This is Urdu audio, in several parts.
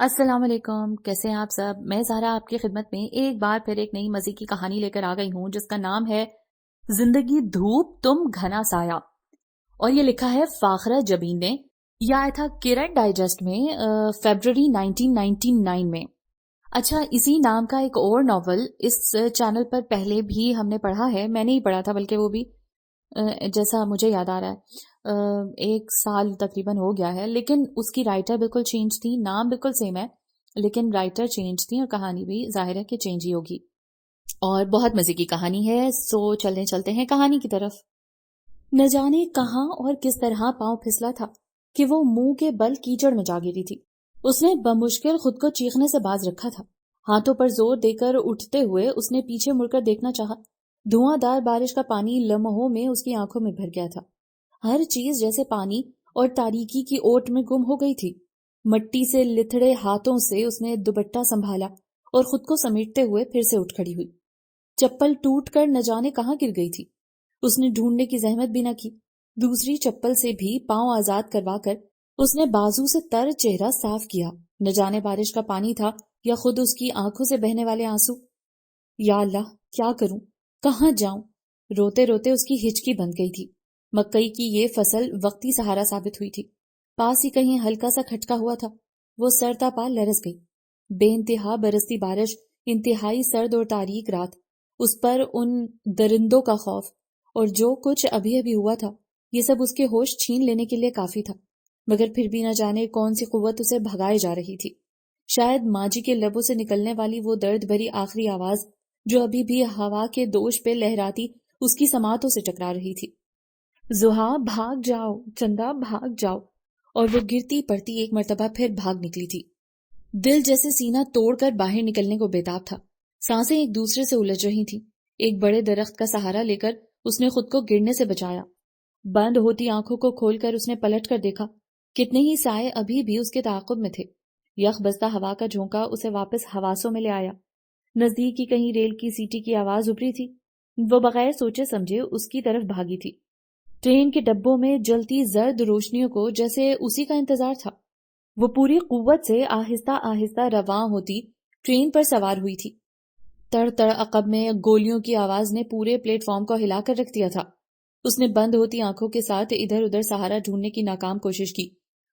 السلام علیکم، کیسے ہیں آپ سب؟ میں زہرا آپ کی خدمت میں ایک بار پھر ایک نئی مزے کی کہانی لے کر آ گئی ہوں جس کا نام ہے زندگی دھوپ تم گھنا سایہ، اور یہ لکھا ہے فاخرہ جبین نے۔ یہ آیا تھا کرن ڈائجسٹ میں فیبرری 1999 میں۔ اچھا، اسی نام کا ایک اور ناول اس چینل پر پہلے بھی ہم نے پڑھا ہے، میں نے ہی پڑھا تھا بلکہ وہ بھی جیسا مجھے یاد آ رہا ہے 1 سال تقریباً ہو گیا ہے، لیکن اس کی رائٹر بالکل چینج تھی، نام بالکل سیم ہے لیکن رائٹر چینج تھی اور کہانی بھی ظاہر ہے کہ چینج ہی ہوگی، اور بہت مزے کی کہانی ہے۔ سو چلتے ہیں کہانی کی طرف۔ نہ جانے کہاں اور کس طرح پاؤں پھسلا تھا کہ وہ منہ کے بل کیچڑ میں جا گری تھی۔ اس نے بمشکل خود کو چیخنے سے باز رکھا تھا۔ ہاتھوں پر زور دے کر اٹھتے ہوئے اس نے پیچھے مڑ کر دیکھنا چاہا۔ دھواں دار بارش کا پانی لمحوں میں اس کی آنکھوں میں بھر گیا تھا۔ ہر چیز جیسے پانی اور تاریکی کی اوٹ میں گم ہو گئی تھی۔ مٹی سے لتھڑے ہاتھوں سے اس نے دوپٹہ سنبھالا اور خود کو سمیٹتے ہوئے پھر سے اٹھ کھڑی ہوئی۔ چپل ٹوٹ کر نہ جانے کہاں گر گئی تھی، اس نے ڈھونڈنے کی زحمت بھی نہ کی۔ دوسری چپل سے بھی پاؤں آزاد کروا کر اس نے بازو سے تر چہرہ صاف کیا۔ نہ جانے بارش کا پانی تھا یا خود اس کی آنکھوں سے بہنے والے آنسو۔ یا اللہ، کیا کروں، کہاں جاؤں؟ روتے روتے اس کی ہچکی بند گئی تھی۔ مکئی کی یہ فصل وقتی سہارا ثابت ہوئی تھی۔ پاس ہی کہیں ہلکا سا کھٹکا ہوا تھا، وہ سرتا پا لرز گئی۔ بے انتہا برستی بارش، انتہائی سرد اور تاریک رات، اس پر ان درندوں کا خوف، اور جو کچھ ابھی ابھی ہوا تھا، یہ سب اس کے ہوش چھین لینے کے لیے کافی تھا۔ مگر پھر بھی نہ جانے کون سی قوت اسے بھگائے جا رہی تھی۔ شاید ماں جی کے لبوں سے نکلنے والی وہ درد بھری آخری آواز جو ابھی بھی ہوا کے دوش پہ لہراتی اس کی سماعتوں سے ٹکرا رہی تھی۔ زحا، بھاگ جاؤ، چندا بھاگ جاؤ، اور وہ گرتی پڑتی ایک مرتبہ پھر بھاگ نکلی تھی۔ دل جیسے سینہ توڑ کر باہر نکلنے کو بےتاب تھا۔ سانسیں ایک دوسرے سے الجھ رہی تھیں۔ ایک بڑے درخت کا سہارا لے کر اس نے خود کو گرنے سے بچایا۔ بند ہوتی آنکھوں کو کھول کر اس نے پلٹ کر دیکھا۔ کتنے ہی سائے ابھی بھی اس کے تعاقب میں تھے۔ یخ بستہ ہوا کا جھونکا اسے واپس حواسوں میں لے آیا۔ نزدیک ہی کہیں ریل کی سیٹی کی آواز ابھری تھی۔ وہ بغیر سوچے سمجھے اس کی طرف بھاگی تھی۔ ٹرین کے ڈبوں میں جلتی زرد روشنیوں کو جیسے اسی کا انتظار تھا۔ وہ پوری قوت سے آہستہ آہستہ رواں ہوتی ٹرین پر سوار ہوئی تھی۔ تڑ تڑ عقب میں گولیوں کی آواز نے پورے پلیٹ فارم کو ہلا کر رکھ دیا تھا۔ اس نے بند ہوتی آنکھوں کے ساتھ ادھر ادھر سہارا ڈھونڈنے کی ناکام کوشش کی،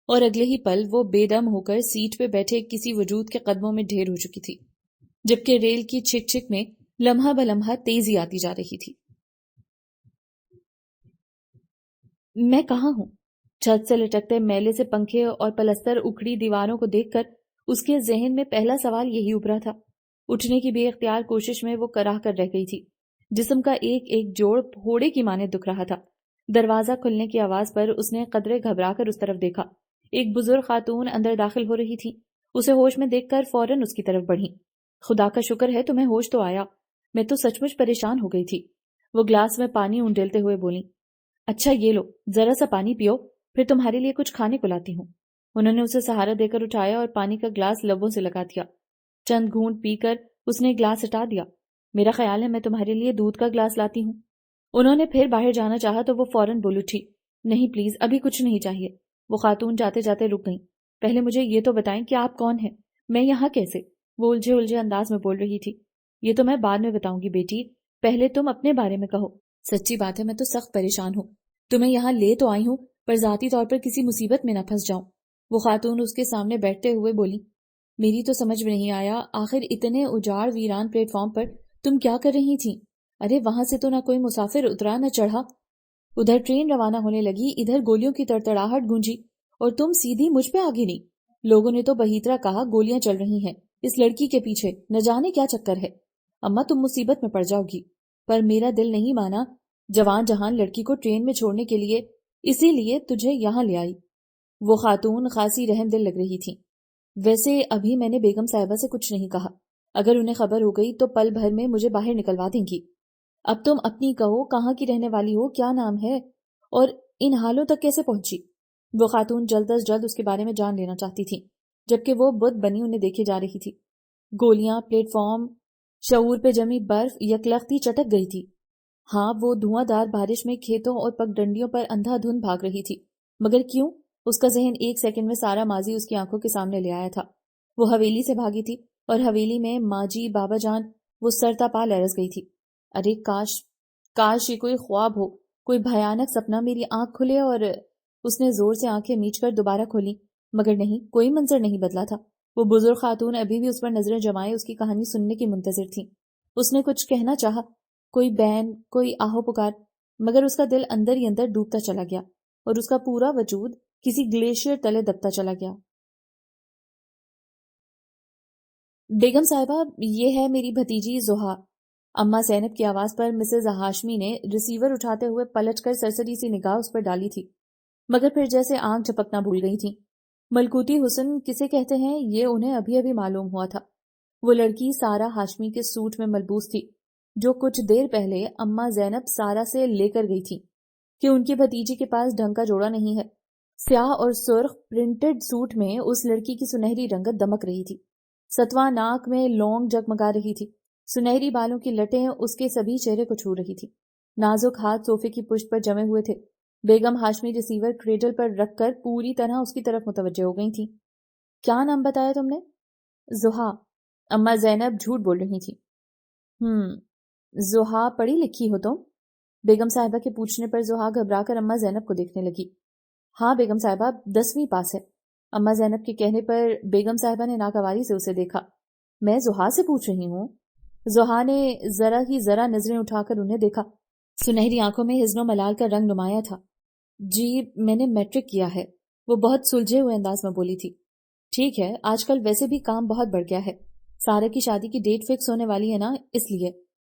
اور اگلے ہی پل وہ بے دم ہو کر سیٹ پہ بیٹھے کسی وجود کے قدموں میں ڈھیر ہو چکی تھی، جبکہ ریل کی چھک چھک میں لمحہ بلمحہ تیزی آتی جا رہی تھی۔ میں کہاں ہوں؟ چھت سے لٹکتے میلے سے پنکھے اور پلستر اکھڑی دیواروں کو دیکھ کر اس کے ذہن میں پہلا سوال یہی ابھرا تھا۔ اٹھنے کی بے اختیار کوشش میں وہ کراہ کر رہ گئی تھی۔ جسم کا ایک ایک جوڑ پھوڑے کی مانند دکھ رہا تھا۔ دروازہ کھلنے کی آواز پر اس نے قدرے گھبرا کر اس طرف دیکھا۔ ایک بزرگ خاتون اندر داخل ہو رہی تھی۔ اسے ہوش میں دیکھ کر فوراً اس کی طرف بڑھی۔ خدا کا شکر ہے تمہیں ہوش تو آیا، میں تو سچ مچ پریشان ہو گئی تھی۔ وہ گلاس میں پانی انڈیلتے ہوئے بولی۔ اچھا یہ لو، ذرا سا پانی پیو، پھر تمہارے لیے کچھ کھانے کو لاتی ہوں۔ انہوں نے اسے سہارا دے کر اٹھایا اور پانی کا گلاس لبوں سے لگا دیا۔ چند گھونٹ پی کر اس نے گلاس ہٹا دیا۔ میرا خیال ہے میں تمہارے لیے دودھ کا گلاس لاتی ہوں۔ انہوں نے پھر باہر جانا چاہا تو وہ فوراً بول اٹھی، نہیں پلیز، ابھی کچھ نہیں چاہیے۔ وہ خاتون جاتے جاتے رک گئیں۔ پہلے مجھے یہ تو بتائیں کہ آپ کون ہیں، میں یہاں کیسے؟ وہ الجھے الجھے انداز میں بول رہی تھی۔ یہ تو میں بعد میں بتاؤں گی بیٹی، پہلے تم اپنے بارے میں کہو۔ سچی بات ہے میں تو سخت پریشان ہوں، تمہیں یہاں لے تو آئی ہوں پر ذاتی طور پر کسی مصیبت میں نہ پھنس جاؤں۔ وہ خاتون اس کے سامنے بیٹھتے ہوئے بولی، میری تو سمجھ میں نہیں آیا، آخر اتنے اجاڑ ویران پلیٹ فارم پر تم کیا کر رہی تھیں؟ ارے وہاں سے تو نہ کوئی مسافر اترا نہ چڑھا۔ ادھر ٹرین روانہ ہونے لگی، ادھر گولیوں کی تڑتڑاہٹ گونجی، اور تم سیدھی مجھ پہ آگے نہیں۔ لوگوں نے تو بہیترا کہا گولیاں چل رہی ہیں اس لڑکی کے پیچھے، نہ جانے کیا چکر ہے۔ اماں تم مصیبت میں پڑ جاؤ گی، پر میرا دل نہیں مانا جوان جہان لڑکی کو ٹرین میں چھوڑنے کے لیے، اسی لیے تجھے یہاں لے آئی۔ وہ خاتون خاصی رحم دل لگ رہی تھی۔ ویسے ابھی میں نے بیگم صاحبہ سے کچھ نہیں کہا، اگر انہیں خبر ہو گئی تو پل بھر میں مجھے باہر نکلوا دیں گی۔ اب تم اپنی کہو، کہاں کی رہنے والی ہو، کیا نام ہے، اور ان حالوں تک کیسے پہنچی؟ وہ خاتون جلد از جلد اس کے بارے میں جان لینا چاہتی تھی، جبکہ وہ بت بنی انہیں دیکھے جا رہی تھی۔ گولیاں، پلیٹ فارم، شعور پہ جمی برف یکلختی چٹک گئی تھی۔ ہاں، وہ دھواں دار بارش میں کھیتوں اور پگ ڈنڈیوں پر اندھا دھند بھاگ رہی تھی، مگر کیوں؟ اس کا ذہن ایک سیکنڈ میں سارا ماضی اس کی آنکھوں کے سامنے لے آیا تھا۔ وہ حویلی سے بھاگی تھی اور حویلی میں ماں جی بابا جان وہ سرتا پا لرز گئی تھی. ارے کاش یہ کوئی خواب ہو، کوئی بھیانک سپنا میری آنکھ کھلے. اور اس نے زور سے آنکھیں میچ کر دوبارہ کھولی، مگر نہیں، کوئی منظر نہیں بدلا تھا. وہ بزرگ خاتون ابھی بھی اس پر نظریں جمائے اس کی کہانی سننے کی منتظر تھی. اس نے کچھ کہنا چاہا، کوئی بین، کوئی آہو پکار، مگر اس کا دل اندر ہی اندر ڈوبتا چلا گیا اور اس کا پورا وجود کسی گلیشیئر تلے دبتا چلا گیا. بیگم صاحبہ، یہ ہے میری بھتیجی زحا. اماں زینب کی آواز پر مسز ہاشمی نے ریسیور اٹھاتے ہوئے پلٹ کر سرسری سی نگاہ اس پر ڈالی تھی، مگر پھر جیسے آنکھ جھپکنا بھول گئی تھی. ملکوتی حسن کسے کہتے ہیں یہ انہیں ابھی ابھی معلوم ہوا تھا. وہ لڑکی سارا ہاشمی کے سوٹ میں ملبوس تھی جو کچھ دیر پہلے اماں زینب سارا سے لے کر گئی تھی کہ ان کی بھتیجی کے پاس ڈھنگ کا جوڑا نہیں ہے. سیاہ اور سرخ پرنٹڈ سوٹ میں اس لڑکی کی سنہری رنگت دمک رہی تھی. ستواں ناک میں لونگ جگمگا رہی تھی. سنہری بالوں کی لٹیں اس کے سبھی چہرے کو چھو رہی تھی. نازک ہاتھ صوفے کی پشت پر جمے ہوئے تھے. بیگم ہاشمی ریسیور کریڈل پر رکھ کر پوری طرح اس کی طرف متوجہ ہو گئی تھی. کیا نام بتایا تم نے؟ زحا. اماں زینب جھوٹ بول رہی تھی. زحا پڑھی لکھی ہو تم؟ بیگم صاحبہ کے پوچھنے پر زحا گھبرا کر اماں زینب کو دیکھنے لگی. ہاں بیگم صاحبہ، 10ویں پاس ہے. اماں زینب کے کہنے پر بیگم صاحبہ نے ناگواری سے اسے دیکھا. میں زحا سے پوچھ رہی ہوں. زحا نے ذرا نظریں اٹھا کر انہیں دیکھا. سنہری آنکھوں میں حزن و ملال کا رنگ نمایاں تھا. جی میں نے میٹرک کیا ہے، وہ بہت سلجھے ہوئے انداز میں بولی تھی. ٹھیک ہے، آج کل ویسے بھی کام بہت بڑھ گیا ہے. سارا کی شادی کی ڈیٹ فکس ہونے والی ہے نا، اس لیے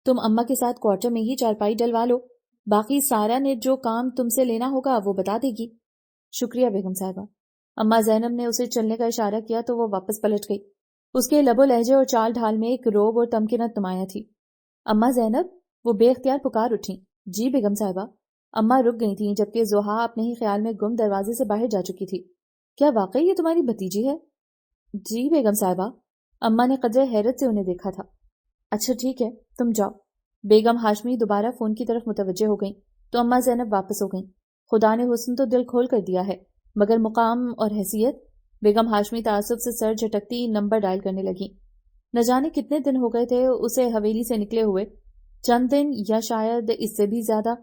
تم اماں کے ساتھ کوارٹر میں ہی چارپائی ڈلوا لو. باقی سارا نے جو کام تم سے لینا ہوگا وہ بتا دے گی. شکریہ بیگم صاحبہ. اماں زینب نے اسے چلنے کا اشارہ کیا تو وہ واپس پلٹ گئی. اس کے لب و لہجے اور چال ڈھال میں ایک روب اور تمکنت نمایاں تھی. اماں زینب، وہ بے اختیار پکار اٹھیں. جی بیگم صاحبہ. اماں رک گئی تھیں جبکہ زحا اپنے ہی خیال میں گم دروازے سے باہر جا چکی تھی. کیا واقعی یہ تمہاری بھتیجی ہے؟ جی بیگم صاحبہ. اماں نے قدرے حیرت سے انہیں دیکھا تھا. اچھا ٹھیک ہے، تم جاؤ. بیگم ہاشمی دوبارہ فون کی طرف متوجہ ہو گئیں تو اماں زینب واپس ہو گئیں. خدا نے حسن تو دل کھول کر دیا ہے، مگر مقام اور حیثیت. بیگم ہاشمی تعصب سے سر جھٹکتی نمبر ڈائل کرنے لگی. نہ جانے کتنے دن ہو گئے تھے اسے حویلی سے نکلے ہوئے، چند دن یا شاید اس سے بھی زیادہ،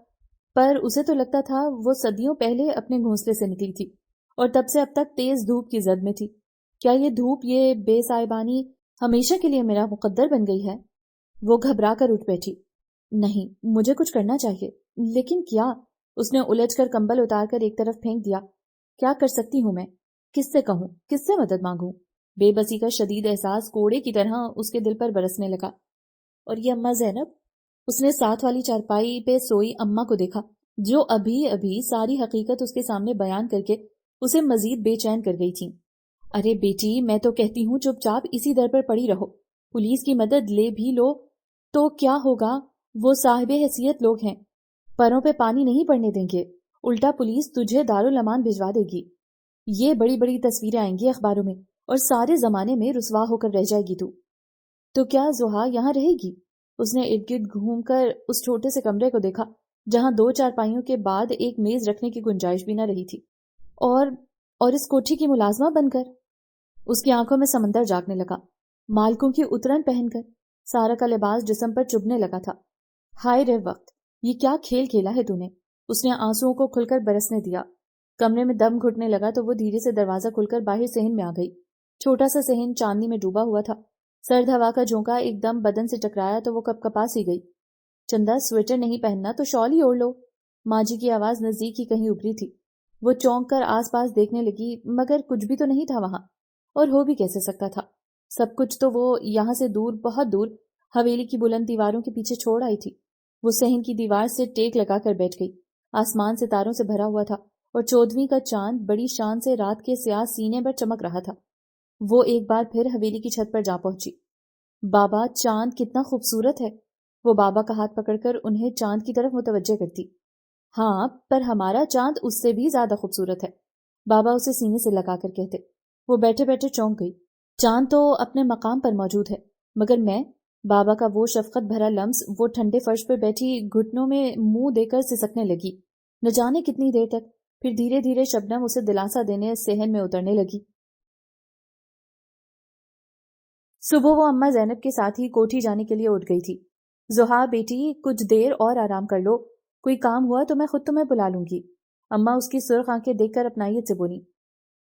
پر اسے تو لگتا تھا وہ صدیوں پہلے اپنے گھونسلے سے نکلی تھی اور تب سے اب تک تیز دھوپ کی زد میں تھی. کیا یہ دھوپ، یہ بے صاحبانی ہمیشہ کے لیے میرا مقدر بن گئی ہے؟ وہ گھبرا کر اٹھ بیٹھی. نہیں، مجھے کچھ کرنا چاہیے. لیکن کیا؟ اس نے الجھ کر کمبل اتار کر ایک طرف پھینک دیا. کیا کر سکتی ہوں میں؟ کس سے کہوں؟ کس سے مدد مانگوں؟ بے بسی کا شدید احساس کوڑے کی طرح اس کے دل پر برسنے لگا. اور یہ اماں زینب؟ اس نے ساتھ والی چارپائی پہ سوئی اماں کو دیکھا جو ابھی ابھی ساری حقیقت اس کے سامنے بیان کر کے اسے مزید بے چین کر گئی تھی. ارے بیٹی، میں تو کہتی ہوں چپ چاپ اسی در پر پڑی رہو. پولیس کی مدد لے بھی لو تو کیا ہوگا؟ وہ صاحب حیثیت لوگ ہیں، پروں پہ پانی نہیں پڑنے دیں گے. الٹا پولیس تجھے دارالامان بھجوا دے گی. یہ بڑی بڑی تصویریں آئیں گی اخباروں میں اور سارے زمانے میں رسوا ہو کر رہ جائے گی. تو کیا زحا یہاں رہے گی؟ اس نے ارد گرد گھوم کر اس چھوٹے سے کمرے کو دیکھا جہاں 2 چارپائیوں کے بعد ایک میز رکھنے کی گنجائش بھی نہ رہی تھی. اور اس کوٹھی کی ملازمہ بن کر؟ اس کی آنکھوں میں سمندر جاگنے لگا. مالکوں کی اترن پہن کر سارا کا لباس جسم پر چبھنے لگا تھا. ہائے رے وقت، یہ کیا کھیل کھیلا ہے تو نے؟ اس نے آنسوؤں کو کھل کر برسنے دیا. کمرے میں دم گھٹنے لگا تو وہ دھیرے سے دروازہ کھل کر باہر صحن میں آ گئی. چھوٹا سا صحن چاندنی میں ڈوبا ہوا تھا. سرد ہوا کا جھونکا ایک دم بدن سے ٹکرایا تو وہ کپ کپا سی گئی. چندا، سویٹر نہیں پہننا تو شال ہی اوڑھ لو. ماں جی کی آواز نزدیک ہی کہیں ابھری تھی. وہ چونک کر آس پاس دیکھنے لگی مگر کچھ بھی تو نہیں تھا وہاں، اور ہو بھی کیسے سکتا تھا؟ سب کچھ تو وہ یہاں سے دور، بہت دور، حویلی کی بلند دیواروں کے پیچھے چھوڑ آئی تھی. وہ صحن کی دیوار سے ٹیک لگا کر بیٹھ گئی. آسمان ستاروں سے بھرا ہوا تھا اور 14ویں کا چاند بڑی شان سے رات کے سیاہ سینے پر چمک رہا تھا. وہ ایک بار پھر حویلی کی چھت پر جا پہنچی. بابا، چاند کتنا خوبصورت ہے. وہ بابا کا ہاتھ پکڑ کر انہیں چاند کی طرف متوجہ کرتی. ہاں، پر ہمارا چاند اس سے بھی زیادہ خوبصورت ہے، بابا اسے سینے سے لگا کر کہتے. وہ بیٹھے بیٹھے چونک گئی. چاند تو اپنے مقام پر موجود ہے، مگر میں، بابا کا وہ شفقت بھرا لمس وہ ٹھنڈے فرش پر بیٹھی گھٹنوں میں منہ دے کر سسکنے لگی. نہ جانے کتنی دیر تک. پھر دھیرے دھیرے شبنم اسے دلاسا دینے صحن میں اترنے لگی. صبح وہ اماں زینب کے ساتھ ہی کوٹھی جانے کے لیے اٹھ گئی تھی. زحا بیٹی کچھ دیر اور آرام کر لو، کوئی کام ہوا تو میں خود تمہیں بلا لوں گی. اماں اس کی سرخ آنکھیں دیکھ کر اپنائیت سے بولی.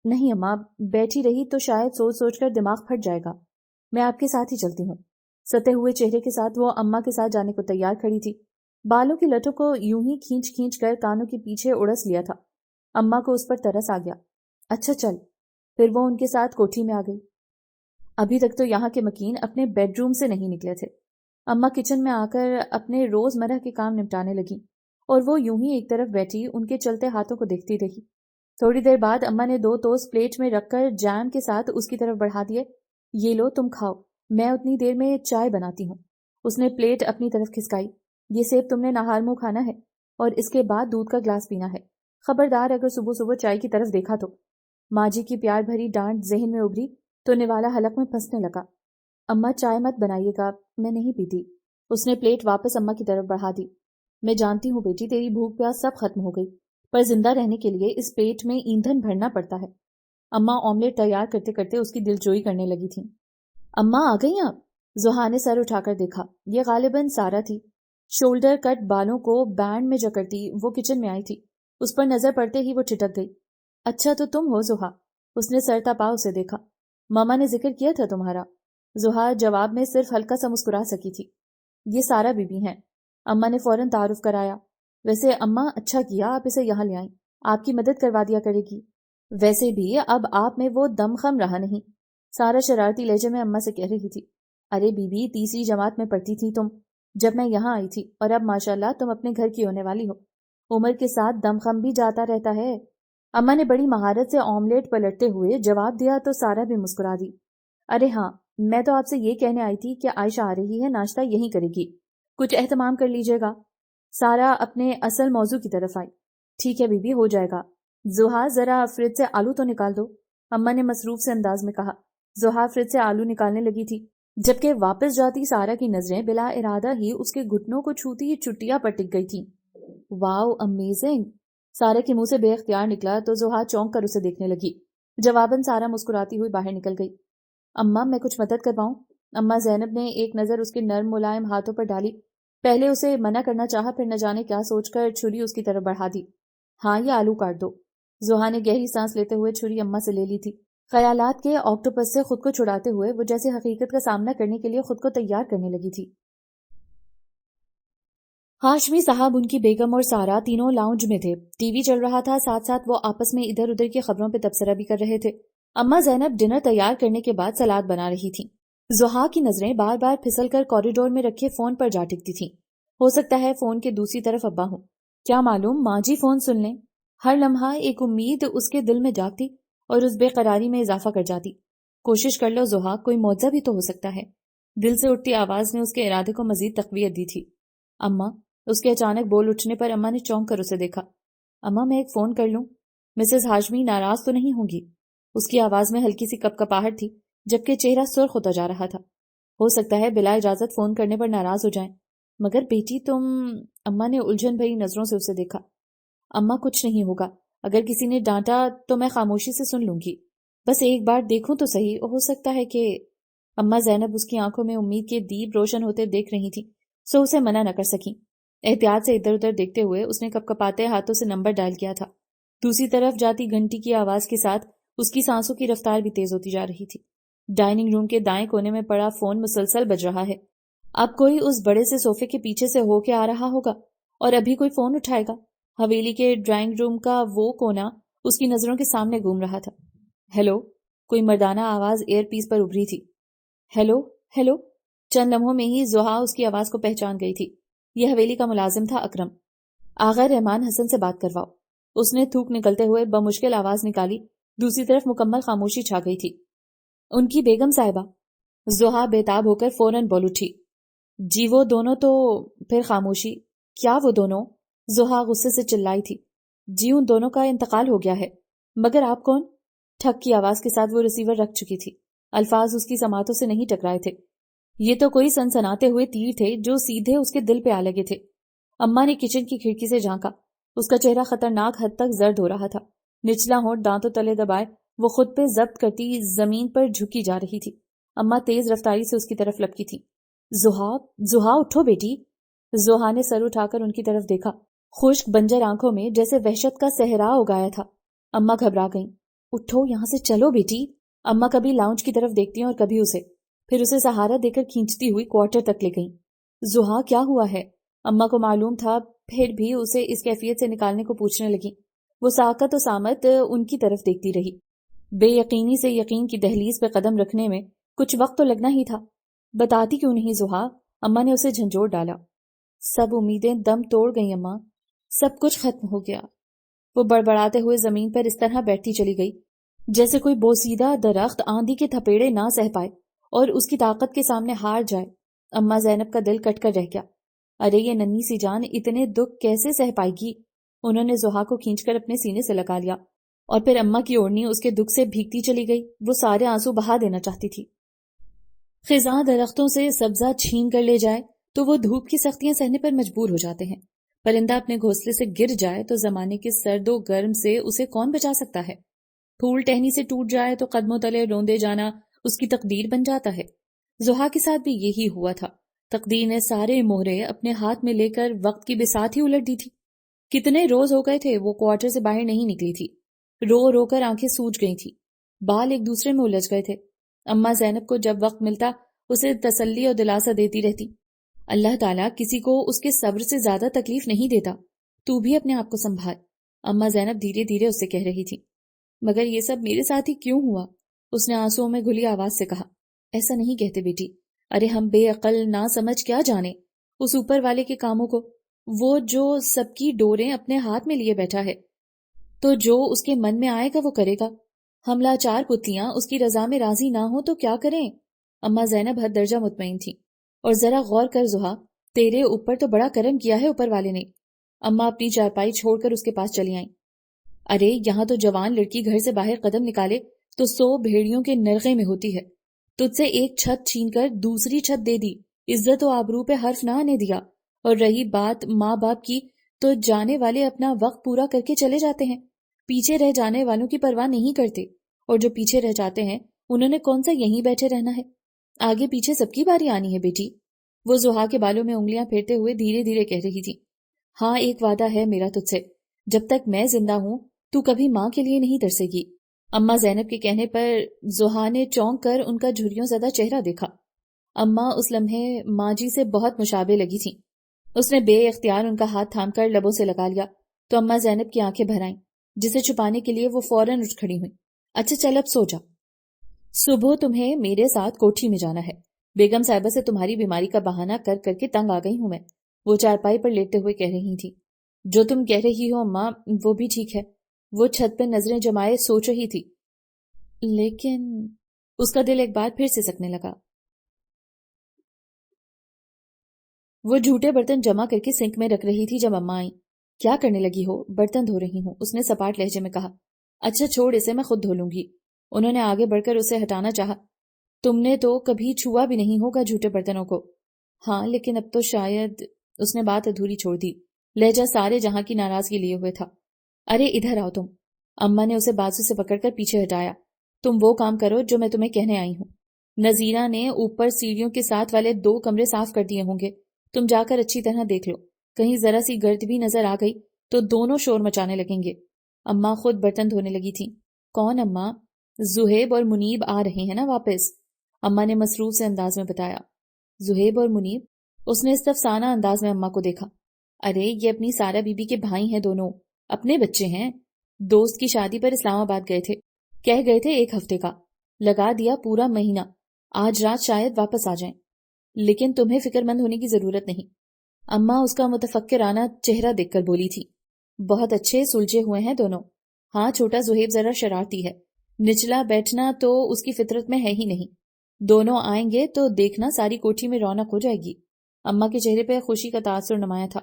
نہیں اماں، بیٹھی رہی تو شاید سوچ سوچ کر دماغ پھٹ جائے گا، میں آپ کے ساتھ ہی چلتی ہوں. ستے ہوئے چہرے کے ساتھ وہ اماں کے ساتھ جانے کو تیار کھڑی تھی. بالوں کی لٹوں کو یوں ہی کھینچ کھینچ کر کانوں کے پیچھے اڑس لیا تھا. اماں کو اس پر ترس آ گیا. اچھا چل. پھر وہ ان کے ساتھ کوٹھی میں آ گئی. ابھی تک تو یہاں کے مکین اپنے بیڈ روم سے نہیں نکلے تھے. اماں کچن میں آ کر اپنے روز مرہ کے کام نپٹانے لگی اور وہ یوں ہی ایک طرف بیٹھی ان کے چلتے ہاتھوں کو دیکھتی رہی. تھوڑی دیر بعد اماں نے 2 ٹوسٹ پلیٹ میں رکھ کر جام کے ساتھ اس کی طرف بڑھا دیے. یہ لو تم کھاؤ، میں اتنی دیر میں چائے بناتی ہوں. اس نے پلیٹ اپنی طرف کھسکائی. یہ سیب تم نے نہار منہ کھانا ہے اور اس کے بعد دودھ کا گلاس پینا ہے. خبردار اگر صبح صبح چائے کی طرف دیکھا تو. ماں جی کی پیار بھری ڈانٹ ذہن میں ابھری تو نوالا حلق میں پھنسنے لگا. اماں چائے مت بنائیے گا، میں نہیں پیتی. اس نے پلیٹ واپس اماں کی طرف بڑھا دی. میں جانتی ہوں بیٹی تیری بھوک پیاس سب ختم ہو گئی، پر زندہ رہنے کے لیے اس پیٹ میں ایندھن بھرنا پڑتا ہے. اماں آملیٹ تیار کرتے کرتے اس کی دلجوئی کرنے لگی تھیں. اماں آ گئی آپ؟ زحا نے سر اٹھا کر دیکھا. یہ غالباً سارا تھی. شولڈر کٹ بالوں کو بینڈ میں جکڑتی وہ کچن میں آئی تھی. اس پر نظر پڑتے ہی وہ ٹھٹک گئی. اچھا تو تم ہو زحا؟ اس نے سر تپا اسے دیکھا. ماما نے ذکر کیا تھا تمہارا. زحا جواب میں صرف ہلکا سا مسکرا سکی تھی. یہ سارا بی بی ہیں. اماں نے فوراً تعارف کرایا. ویسے اماں اچھا کیا آپ اسے یہاں لے آئیں، آپ کی مدد کروا دیا کرے گی. ویسے بھی اب آپ میں وہ دم خم رہا نہیں. سارا شرارتی لہجے میں اماں سے کہہ رہی تھی. ارے بی بی 3ری جماعت میں پڑھتی تھی تم جب میں یہاں آئی تھی، اور اب ماشاءاللہ تم اپنے گھر کی ہونے والی ہو. عمر کے ساتھ دم خم بھی جاتا رہتا ہے. اماں نے بڑی مہارت سے آملیٹ پلٹتے ہوئے جواب دیا تو سارا بھی مسکرا دی. ارے ہاں، میں تو آپ سے یہ کہنے آئی تھی کہ عائشہ آ رہی ہے، ناشتہ یہیں کرے گی، کچھ اہتمام کر لیجیے گا. سارا اپنے اصل موضوع کی طرف آئی. ٹھیک ہے بی بی، ہو جائے گا. زحا ذرا فریج سے آلو تو نکال دو، اماں نے مصروف سے انداز میں کہا. زحا فریج سے آلو نکالنے لگی تھی، جبکہ واپس جاتی سارا کی نظریں بلا ارادہ ہی اس کے گھٹنوں کو چھوتی ہی چٹیاں پر ٹک گئی تھی. واو امیزنگ. سارا کے منہ سے بے اختیار نکلا تو زحا چونک کر اسے دیکھنے لگی. جواباً سارا مسکراتی ہوئی باہر نکل گئی. اماں میں کچھ مدد کرواؤں؟ اماں زینب نے ایک نظر اس کے نرم ملائم ہاتھوں پر ڈالی. پہلے اسے منع کرنا چاہا، پھر نہ جانے کیا سوچ کر چھری اس کی طرف بڑھا دی. ہاں یہ آلو کاٹ دو. زحا نے گہری سانس لیتے ہوئے چھری اماں سے لے لی تھی. خیالات کے آکٹوپس سے خود کو چھڑاتے ہوئے وہ جیسے حقیقت کا سامنا کرنے کے لیے خود کو تیار کرنے لگی تھی. ہاشمی صاحب، ان کی بیگم اور سارا تینوں لاؤنج میں تھے. ٹی وی چل رہا تھا، ساتھ ساتھ وہ آپس میں ادھر ادھر کی خبروں پہ تبصرہ بھی کر رہے تھے. اماں زینب ڈنر تیار کرنے کے بعد سلاد بنا رہی تھیں. زحا کی نظریں بار بار پھسل کر کوریڈور میں رکھے فون پر جا ٹکتی تھیں. ہو سکتا ہے فون کے دوسری طرف ابا ہوں، کیا معلوم ماں جی فون سن لیں. ہر لمحہ ایک امید اس کے دل میں جاگتی اور اس بے قراری میں اضافہ کر جاتی. کوشش کر لو زحا، کوئی معجزہ بھی تو ہو سکتا ہے. دل سے اٹھتی آواز نے اس کے ارادے کو مزید تقویت دی تھی. اماں. اس کے اچانک بول اٹھنے پر اماں نے چونک کر اسے دیکھا. اماں میں ایک فون کر لوں؟ مسز ہاشمی ناراض تو نہیں ہوں گی؟ اس کی آواز میں ہلکی سی کپ کپاہٹ تھی، جبکہ چہرہ سرخ ہوتا جا رہا تھا. ہو سکتا ہے بلا اجازت فون کرنے پر ناراض ہو جائیں، مگر بیٹی تم. اماں نے الجھن بھری نظروں سے اسے دیکھا. اماں کچھ نہیں ہوگا، اگر کسی نے ڈانٹا تو میں خاموشی سے سن لوں گی، بس ایک بار دیکھوں تو صحیح، ہو سکتا ہے کہ. اماں زینب اس کی آنکھوں میں امید کے دیپ روشن ہوتے دیکھ رہی تھی، سو اسے منع نہ کر سکی. احتیاط سے ادھر ادھر دیکھتے ہوئے اس نے کپ کپاتے ہاتھوں سے نمبر ڈائل کیا تھا. دوسری طرف جاتی گھنٹی کی آواز کے ساتھ اس کی سانسوں کی رفتار بھی تیز ہوتی جا رہی تھی. ڈائننگ روم کے دائیں کونے میں پڑا فون مسلسل بج رہا ہے. اب کوئی اس بڑے سے صوفے کے پیچھے سے ہو کے آ رہا ہوگا اور ابھی کوئی فون اٹھائے گا. حویلی کے ڈرائنگ روم کا وہ کونا اس کی نظروں کے سامنے گھوم رہا تھا. ہیلو. کوئی مردانہ آواز ایئر پیس پر ابھری تھی. Hello hello. چند لمحوں میں ہی زحا اس کی آواز کو پہچان گئی تھی. یہ حویلی کا ملازم تھا اکرم. آغا رحمان حسن سے بات کرواؤ. اس نے تھوک نکلتے ہوئے بمشکل آواز نکالی. دوسری طرف مکمل خاموشی چھا گئی تھی. ان کی بیگم صاحبہ. زحا بےتاب ہو کر فوراً بول اٹھی. جی وہ دونوں تو. پھر خاموشی. کیا وہ دونوں؟ زحا غصے سے چلائی تھی. جی ان دونوں کا انتقال ہو گیا ہے. مگر آپ کون؟ ٹھک کی آواز کے ساتھ وہ ریسیور رکھ چکی تھی. الفاظ اس کی سماعتوں سے نہیں ٹکرائے تھے. یہ تو کوئی سنسناتے ہوئے تیر تھے جو سیدھے اس کے دل پہ آ لگے تھے. اماں نے کچن کی کھڑکی سے جھانکا. اس کا چہرہ خطرناک حد تک زرد ہو رہا تھا. نچلا ہونٹ دانتوں تلے دبائے وہ خود پہ ضبط کرتی زمین پر جھکی جا رہی تھی. اماں تیز رفتاری سے اس کی طرف لپکی تھی. زحا زحا اٹھو بیٹی. زحا نے سر اٹھا کر ان کی طرف دیکھا. خشک بنجر آنکھوں میں جیسے وحشت کا صحرا اگایا تھا. اماں گھبرا گئیں. اٹھو یہاں سے چلو بیٹی. اماں کبھی لاؤنج کی طرف دیکھتی اور کبھی اسے، پھر اسے سہارا دے کر کھینچتی ہوئی کوارٹر تک لے گئیں. زحا کیا ہوا ہے؟ اماں کو معلوم تھا، پھر بھی اسے اس کیفیت سے نکالنے کو پوچھنے لگی. وہ ساکت و سامت ان کی طرف دیکھتی رہی. بے یقینی سے یقین کی دہلیز پہ قدم رکھنے میں کچھ وقت تو لگنا ہی تھا. بتاتی کیوں نہیں زحا؟ اماں نے اسے جھنجھوڑ ڈالا. سب امیدیں دم توڑ گئیں اماں، سب کچھ ختم ہو گیا. وہ بڑبڑاتے ہوئے زمین پر اس طرح بیٹھتی چلی گئی جیسے کوئی بوسیدہ درخت آندھی کے تھپیڑے نہ سہ پائے اور اس کی طاقت کے سامنے ہار جائے. اماں زینب کا دل کٹ کر رہ گیا. ارے یہ ننھی سی جان اتنے دکھ کیسے سہ پائے گی؟ انہوں نے زحا کو کھینچ کر اپنے سینے سے لگا لیا اور پھر اماں کی اوڑھنی اس کے دکھ سے بھیگتی چلی گئی. وہ سارے آنسو بہا دینا چاہتی تھی. خزاں درختوں سے سبزہ چھین کر لے جائے تو وہ دھوپ کی سختیاں سہنے پر مجبور ہو جاتے ہیں. پرندہ اپنے گھونسلے سے گر جائے تو زمانے کے سرد و گرم سے اسے کون بچا سکتا ہے؟ پھول ٹہنی سے ٹوٹ جائے تو قدموں تلے روندے جانا اس کی تقدیر بن جاتا ہے. زحا کے ساتھ بھی یہی ہوا تھا. تقدیر نے سارے مہرے اپنے ہاتھ میں لے کر وقت کی بساط ہی الٹ دی تھی. کتنے روز ہو گئے تھے وہ کوارٹر سے باہر نہیں نکلی تھی. رو رو کر آنکھیں سوج گئی تھی. بال ایک دوسرے میں الجھ گئے تھے. اماں زینب کو جب وقت ملتا اسے تسلی اور دلاسا دیتی رہتی. اللہ تعالیٰ کسی کو اس کے صبر سے زیادہ تکلیف نہیں دیتا. تو بھی اپنے آپ کو سنبھال. اماں زینب دھیرے دھیرے اس سے کہہ رہی تھی. مگر یہ سب میرے ساتھ ہی کیوں ہوا؟ اس نے آنسوؤں میں گھلی آواز سے کہا. ایسا نہیں کہتے بیٹی. ارے ہم بے عقل نہ سمجھ کیا جانے اس اوپر والے کے کاموں کو. وہ جو سب کی ڈوریں اپنے ہاتھ میں لیے بیٹھا ہے تو جو اس کے من میں آئے گا وہ کرے گا. ہم لاچار پتلیاں اس کی رضا میں راضی نہ ہو تو کیا کریں؟ اماں زینب حد درجہ مطمئن تھی. اور ذرا غور کر زحا، تیرے اوپر تو بڑا کرم کیا ہے اوپر والے نے. اماں اپنی چارپائی چھوڑ کر اس کے پاس چلی آئیں. ارے یہاں تو جوان لڑکی گھر سے باہر قدم نکالے تو 100 بھیڑیوں کے نرغے میں ہوتی ہے. تجھ سے ایک چھت چھین کر دوسری چھت دے دی، عزت و آبرو پہ حرف نہ آنے دیا. اور رہی بات ماں باپ کی تو جانے والے اپنا وقت پورا کر کے چلے جاتے ہیں، پیچھے رہ جانے والوں کی پرواہ نہیں کرتے. اور جو پیچھے رہ جاتے ہیں انہوں نے کون سا یہیں بیٹھے رہنا ہے؟ آگے پیچھے سب کی باری آنی ہے بیٹی. وہ زحا کے بالوں میں انگلیاں پھیرتے ہوئے دھیرے دھیرے کہہ رہی تھی. ہاں ایک وعدہ ہے میرا تجھ سے، جب تک میں زندہ ہوں تو کبھی ماں کے لیے نہیں ترسے گی. اماں زینب کے کہنے پر زحا نے چونک کر ان کا جھریوں زدہ چہرہ دیکھا. اماں اس لمحے ماں جی سے بہت مشابہ لگی تھیں. اس نے بے اختیار ان کا ہاتھ تھام کر لبوں سے لگا لیا تو اماں زینب کی آنکھیں بھر آئیں، جسے چھپانے کے لیے وہ فوراً اٹھ کھڑی ہوئیں. اچھا چل اب سو جا، صبح تمہیں میرے ساتھ کوٹھی میں جانا ہے. بیگم صاحبہ سے تمہاری بیماری کا بہانہ کر کر کے تنگ آ گئی ہوں میں. وہ چارپائی پر لیٹتے ہوئے کہہ رہی تھی. جو تم کہہ رہی ہو اماں وہ بھی ٹھیک ہے. وہ چھت پہ نظریں جمائے سوچ رہی تھی. لیکن اس کا دل ایک بار پھر سے سکنے لگا. وہ جھوٹے برتن جمع کر کے سنک میں رکھ رہی تھی جب اماں آئیں. کیا کرنے لگی ہو؟ برتن دھو رہی ہوں، اس نے سپاٹ لہجے میں کہا. اچھا چھوڑ اسے، میں خود دھو لوں گی. انہوں نے آگے بڑھ کر اسے ہٹانا چاہا. تم نے تو کبھی چھوا بھی نہیں ہوگا جھوٹے برتنوں کو. ہاں لیکن اب تو شاید. اس نے بات ادھوری چھوڑ دی. لہجہ سارے جہاں کی ناراضگی لیے ہوئے تھا. ارے ادھر آؤ تم. اماں نے اسے بازو سے پکڑ کر پیچھے ہٹایا. تم وہ کام کرو جو میں تمہیں کہنے آئی ہوں. نذیرہ نے اوپر سیڑھیوں کے ساتھ والے 2 کمرے صاف کر دیے ہوں گے. تم جا کر اچھی طرح دیکھ لو، کہیں ذرا سی گرد بھی نظر آ گئی تو دونوں شور مچانے لگیں گے. اماں خود برتن دھونے لگی تھی. کون اماں؟ زہیب اور منیب آ رہے ہیں نا واپس، اماں نے مصروف سے انداز میں بتایا. زہیب اور منیب؟ اس نے استفسانہ انداز میں اماں کو دیکھا. ارے یہ اپنی سارا بی بی کے بھائی ہیں دونوں، اپنے بچے ہیں. دوست کی شادی پر اسلام آباد گئے تھے، کہہ گئے تھے 1 ہفتے کا، لگا دیا پورا مہینہ. آج رات شاید واپس آ جائیں. لیکن تمہیں فکر مند ہونے کی ضرورت نہیں. اماں اس کا متفکرانہ چہرہ دیکھ کر بولی تھی. بہت اچھے سلجھے ہوئے ہیں دونوں. ہاں چھوٹا زہیب ذرا شرارتی ہے، نچلا بیٹھنا تو اس کی فطرت میں ہے ہی نہیں. دونوں آئیں گے تو دیکھنا ساری کوٹھی میں رونق ہو جائے گی. اماں کے چہرے پہ خوشی کا تاثر نمایاں تھا.